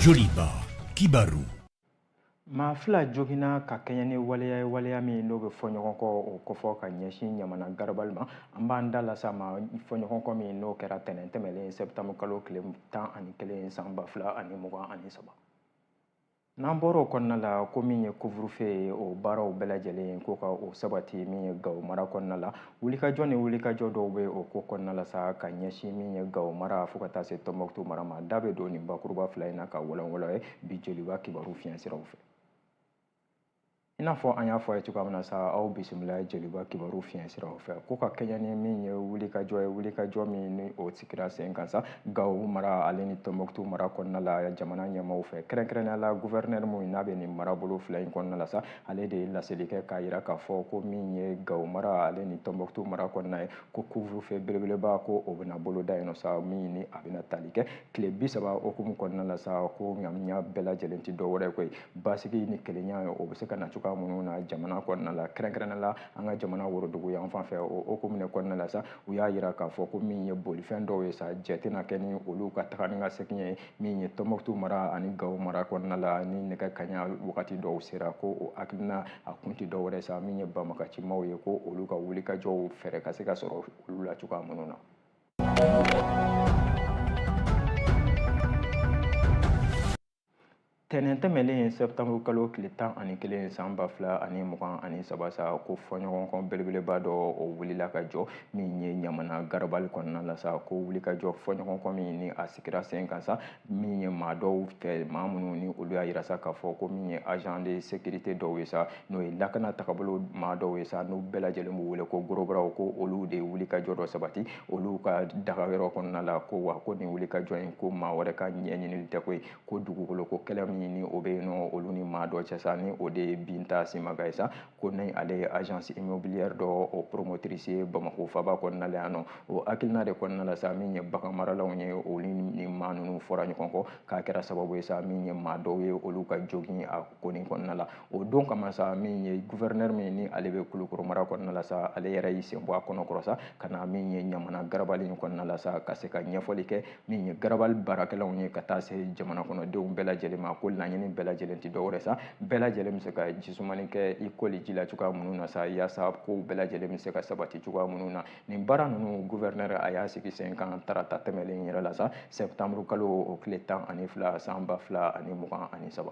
Joliba Kibaru. maa fila joginna ka kɛɲɛ ni waleya ye waleya min n'o bɛ fɔɲɔgɔnkɔ o kɔfɔ ka ɲɛsin ɲamana garabali ma an b'an da lasa ma fɔɲɔgɔnkɔ min n'o kɛra tɛnɛn tɛmɛlen sɛptamuru kalo tile 11 san 2023 n'an bɔra o kɔnɔna la ko min ye couvre-feu ye o baaraw bɛɛ lajɛlen ko ka o sabati min ye Gawo mara kɔnɔna la wulikajɔ ni wulikajɔ dɔw bɛ o ko kɔnɔna la sa ka ɲɛsin min ye Gawo mara fo ka taa se Tɔnbɔkutu mara ma da bɛ don nin bakuruba fila in na ka walanwalan ye bi Joliba Kibaru fiɲɛ siraw fɛ. I n'a fɔ an y'a fɔ a ye cogoya min na sa aw bisimila Joliba Kibaru fiɲɛ siraw fɛ ko ka kɛɲɛ ni min ye wulikajɔ min ni o sigira sen kan sa Gawo mara ale ni Tɔnbɔkutu mara kɔnɔna la jamana ɲɛmaaw fɛ kɛrɛnkɛrɛnnenya la gouverneur min n'a bɛ nin marabolo fila in kɔnɔna la sa ale de ye laseli kɛ k'a jira k'a fɔ ko min ye Gawo mara ale ni Tɔnbɔkutu mara kɔnɔna ye ko couvre-feu belebeleba ko o bɛna boloda yen nɔ sa min ni a bɛna tali kɛ tile 30 hukumu kɔnɔna la sa ko ŋaniya bɛɛ lajɛlen tɛ dɔwɛrɛ koyi basigi ni kelenya o bɛ se ka na cogoya minnu na jamana kɔnɔna la kɛrɛnkɛrɛnnenya la an ka jamana worodugu yan fan fɛ o hukumu de kɔnɔna la sa u y'a jira k'a fɔ ko min ye bolifɛn dɔw ye sa jɛ tɛna kɛ ni olu ka taga ni ka segin ye min ye Tɔnbɔkutu mara ani Gawo mara kɔnɔna la ni nɛgɛ kaɲa wagati dɔw sera ko o hakilina a kun tɛ dɔwɛrɛ sa min ye banbagacimaw ye ko olu ka wulikajɔw fɛɛrɛ ka se ka sɔrɔ olu la cogoya minnu na. tɛnɛn tɛmɛlen sɛptamuru kalo tile 11 san 2023 sa ko fɔɲɔgɔnkɔ belebeleba dɔ o wulila ka jɔ min ye ɲamana garabali kɔnɔna la sa ko wulikajɔ fɔɲɔgɔnkɔ min ni a sigira sen kan sa min ye maa dɔw fɛ maa minnu ni olu y'a yira sa k'a fɔ ko min ye agent de sécurité dɔw ye sa n'o ye lakana tagabolo maa dɔw ye sa n'u bɛɛ lajɛlen b'u wele ko gorobaraw ko olu de ye wulikajɔ dɔ sabati olu ka daga yɔrɔ kɔnɔna la ko wa ko nin wulikajɔ in ko maa wɛrɛ ka ɲɛɲinili tɛ koyi ko dugukolo ko kɛlɛ min ni o bɛ yen nɔ olu ni maa dɔ cɛ sa ni o de ye Binta Simaga ye sa ko ni ale ye agence immobilière dɔ o promotrice ye Bamakɔ faba kɔnɔna la yan nɔ o hakilina de kɔnɔna la sa min ye bagan maralaw ye olu ni maa ninnu fɔra ɲɔgɔn kɔ k'a kɛra sababu ye sa min ye maa dɔw ye olu ka jogin a ko nin kɔnɔna la o don kama sa min ye gouverneur min ni ale bɛ Kulukoro mara kɔnɔna la sa ale yɛrɛ y'i sen bɔ a kɔnɔkɔrɔ sa ka na min ye ɲamana garabali in kɔnɔna la sa ka se ka ɲɛfɔli kɛ min ye garabali baarakɛlaw ye ka taa se jamana kɔnɔdenw bɛɛ lajɛlen ma ko ko laɲini bɛɛ lajɛlen tɛ dɔwɛrɛ sa bɛɛ lajɛlen bɛ se ka jisumani kɛ i koli ji la cogoya minnu na sa yaasa ko bɛɛ lajɛlen bɛ se ka sabati cogoya minnu na nin baara ninnu gouverneur a y'a sigi sen kan tarata tɛmɛlen yɛrɛ la sa septembre kalo o tile 12 san 2023.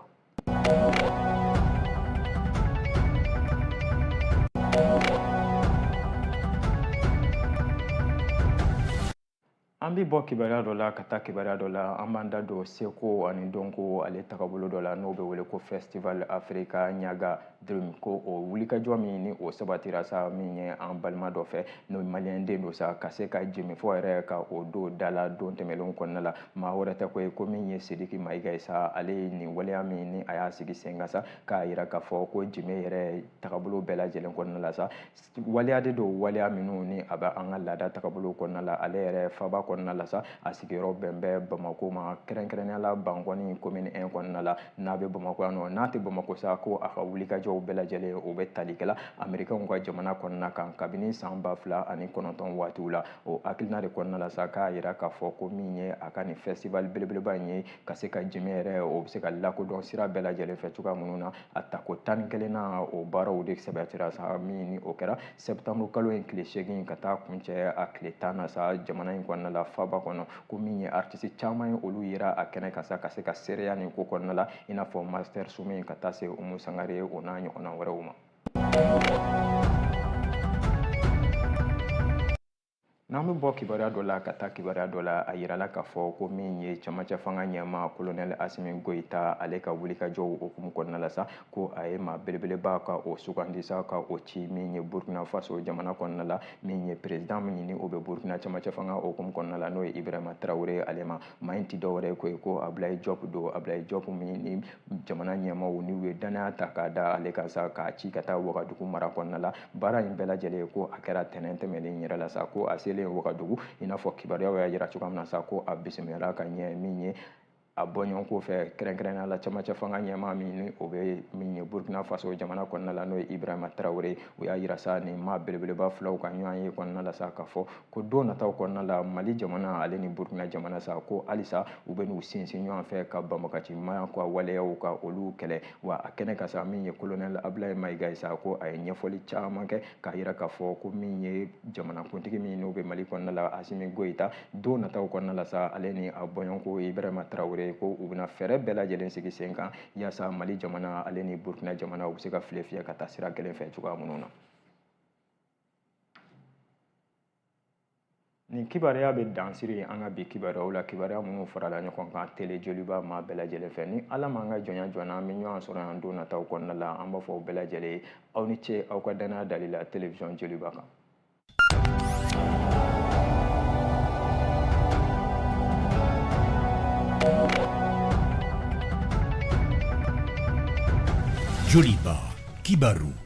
An bɛ bɔ kibaruya dɔ la ka taa kibaruya dɔ la an b'an da don seko ani dɔnko ale tagabolo dɔ la n'o bɛ wele ko festival africa ɲaga dream ko o wulikajɔ min ni o sabatira sa min ye an balima dɔ fɛ n'o ye maliyɛn den don sa ka se ka jimi fɔ yɛrɛ ka o don da la don tɛmɛnlenw kɔnɔna la maa wɛrɛ tɛ ko ye ko min ye Sidiki Mayiga ye sa ale ye nin waleya min ni a y'a sigi sen kan sa k'a yira k'a fɔ ko jimi yɛrɛ tagabolo bɛɛ lajɛlen kɔnɔna la sa waleya de don waleya minnu ni a bɛ an ka laada tagabolo kɔnɔna la ale yɛrɛ faba kɔnɔna la sa a sigiyɔrɔ bɛn bɛ Bamako ma kɛrɛnkɛrɛnnenya la Bankɔni commune 1 kɔnɔna la n'a bɛ Bamako yan nɔ n'a tɛ Bamako sa ko a ka wulikajɔw bɛɛ lajɛlen o bɛ tali kɛla Américains ka jamana kɔnɔna kan kabini san 2019 waatiw la o hakilina de kɔnɔna la sa k'a yira k'a fɔ ko min ye a ka nin festival belebeleba in ye ka se ka jimi yɛrɛ o bɛ se ka lakodɔn sira bɛɛ lajɛlen fɛ cogoya minnu na a tako 11 na o baaraw de sɛbɛntira sa min ni o kɛra septembre kalo in tile 8 ka taa kuncɛ a tile 10 na sa jamana in kɔnɔna la faba kɔnɔ ko min ye artiste caman ye olu yira a kɛnɛ kan sa ka se ka seereya nin ko kɔnɔna la i n'a fɔ Master Sumi ka taa se Umu Sangare o n'a ɲɔgɔnna wɛrɛw ma. N'an bɛ bɔ kibaruya dɔ la ka taa kibaruya dɔ la a yirala k'a fɔ ko min ye cɛmancɛ fanga ɲɛmaa colonel Asimi Goyita ale ka wulikajɔw hukumu kɔnɔna la sa ko a ye maa belebeleba ka o sugandi sa ka o ci min ye Burkina Faso jamana kɔnɔna la min ye président min ɲini o bɛ Burkina cɛmancɛ fanga hukumu kɔnɔna la n'o ye Ibrahima Traoré ale ma maa in ti dɔwɛrɛ ye ko ye ko Ablaye Diop don Ablaye Diop min ni jamana ɲɛmaaw n'u ye danaya ta k'a da ale kan sa k'a ci ka taa Wagadugu mara kɔnɔna la baara in bɛɛ lajɛlen ye ko a kɛra tɛnɛn tɛmɛnen yɛrɛ la sa ko a selen Wagadugu i n'a fɔ kibaruyaw y'a yira cogoya min na sa ko a bisimila ka ɲɛ min ye a bɔɲɔgɔnko fɛ kɛrɛnkɛrɛnnenya la cɛmancɛ fanga ɲɛmaa min ni o bɛ min ye Burkina Faso jamana kɔnɔna la n'o ye Ibrahima Traoré o y'a yira sa nin maa belebeleba filaw ka ɲɔgɔn ye kɔnɔna la sa k'a fɔ ko don nataw kɔnɔna la Mali jamana ale ni Burkina jamana sa ko halisa u bɛ n'u sinsin ɲɔgɔn fɛ ka banbagaci maa ka waleyaw ka olu kɛlɛ wa a kɛnɛ kan sa min ye colonel Ablaye Mayiga ye sa ko a ye ɲɛfɔli caman kɛ k'a yira k'a fɔ ko min ye jamanakuntigi min n'o bɛ Mali kɔnɔna la Asimi Goyita don nataw kɔnɔna la sa ale ni a bɔɲɔgɔnko Ibrahima Traoré ko u bɛna fɛɛrɛ bɛɛ lajɛlen sigi sen kan yaasa Mali jamana ale ni Burkina jamana u bɛ se ka file fiyɛ ka taa sira kelen fɛ cogoya minnu na. Nin kibaruya bɛ dansiri an ka bi kibaruyaw la kibaruya minnu farala ɲɔgɔn kan télé joliba maa bɛɛ lajɛlen fɛ ni Ala m'an ka jɔnya jɔna an bɛ ɲɔgɔn sɔrɔ yan don nataw kɔnɔna la an b'a fɔ bɛɛ lajɛlen aw ni ce aw ka danaya dali la télévision joliba kan. Joliba, Kibaru.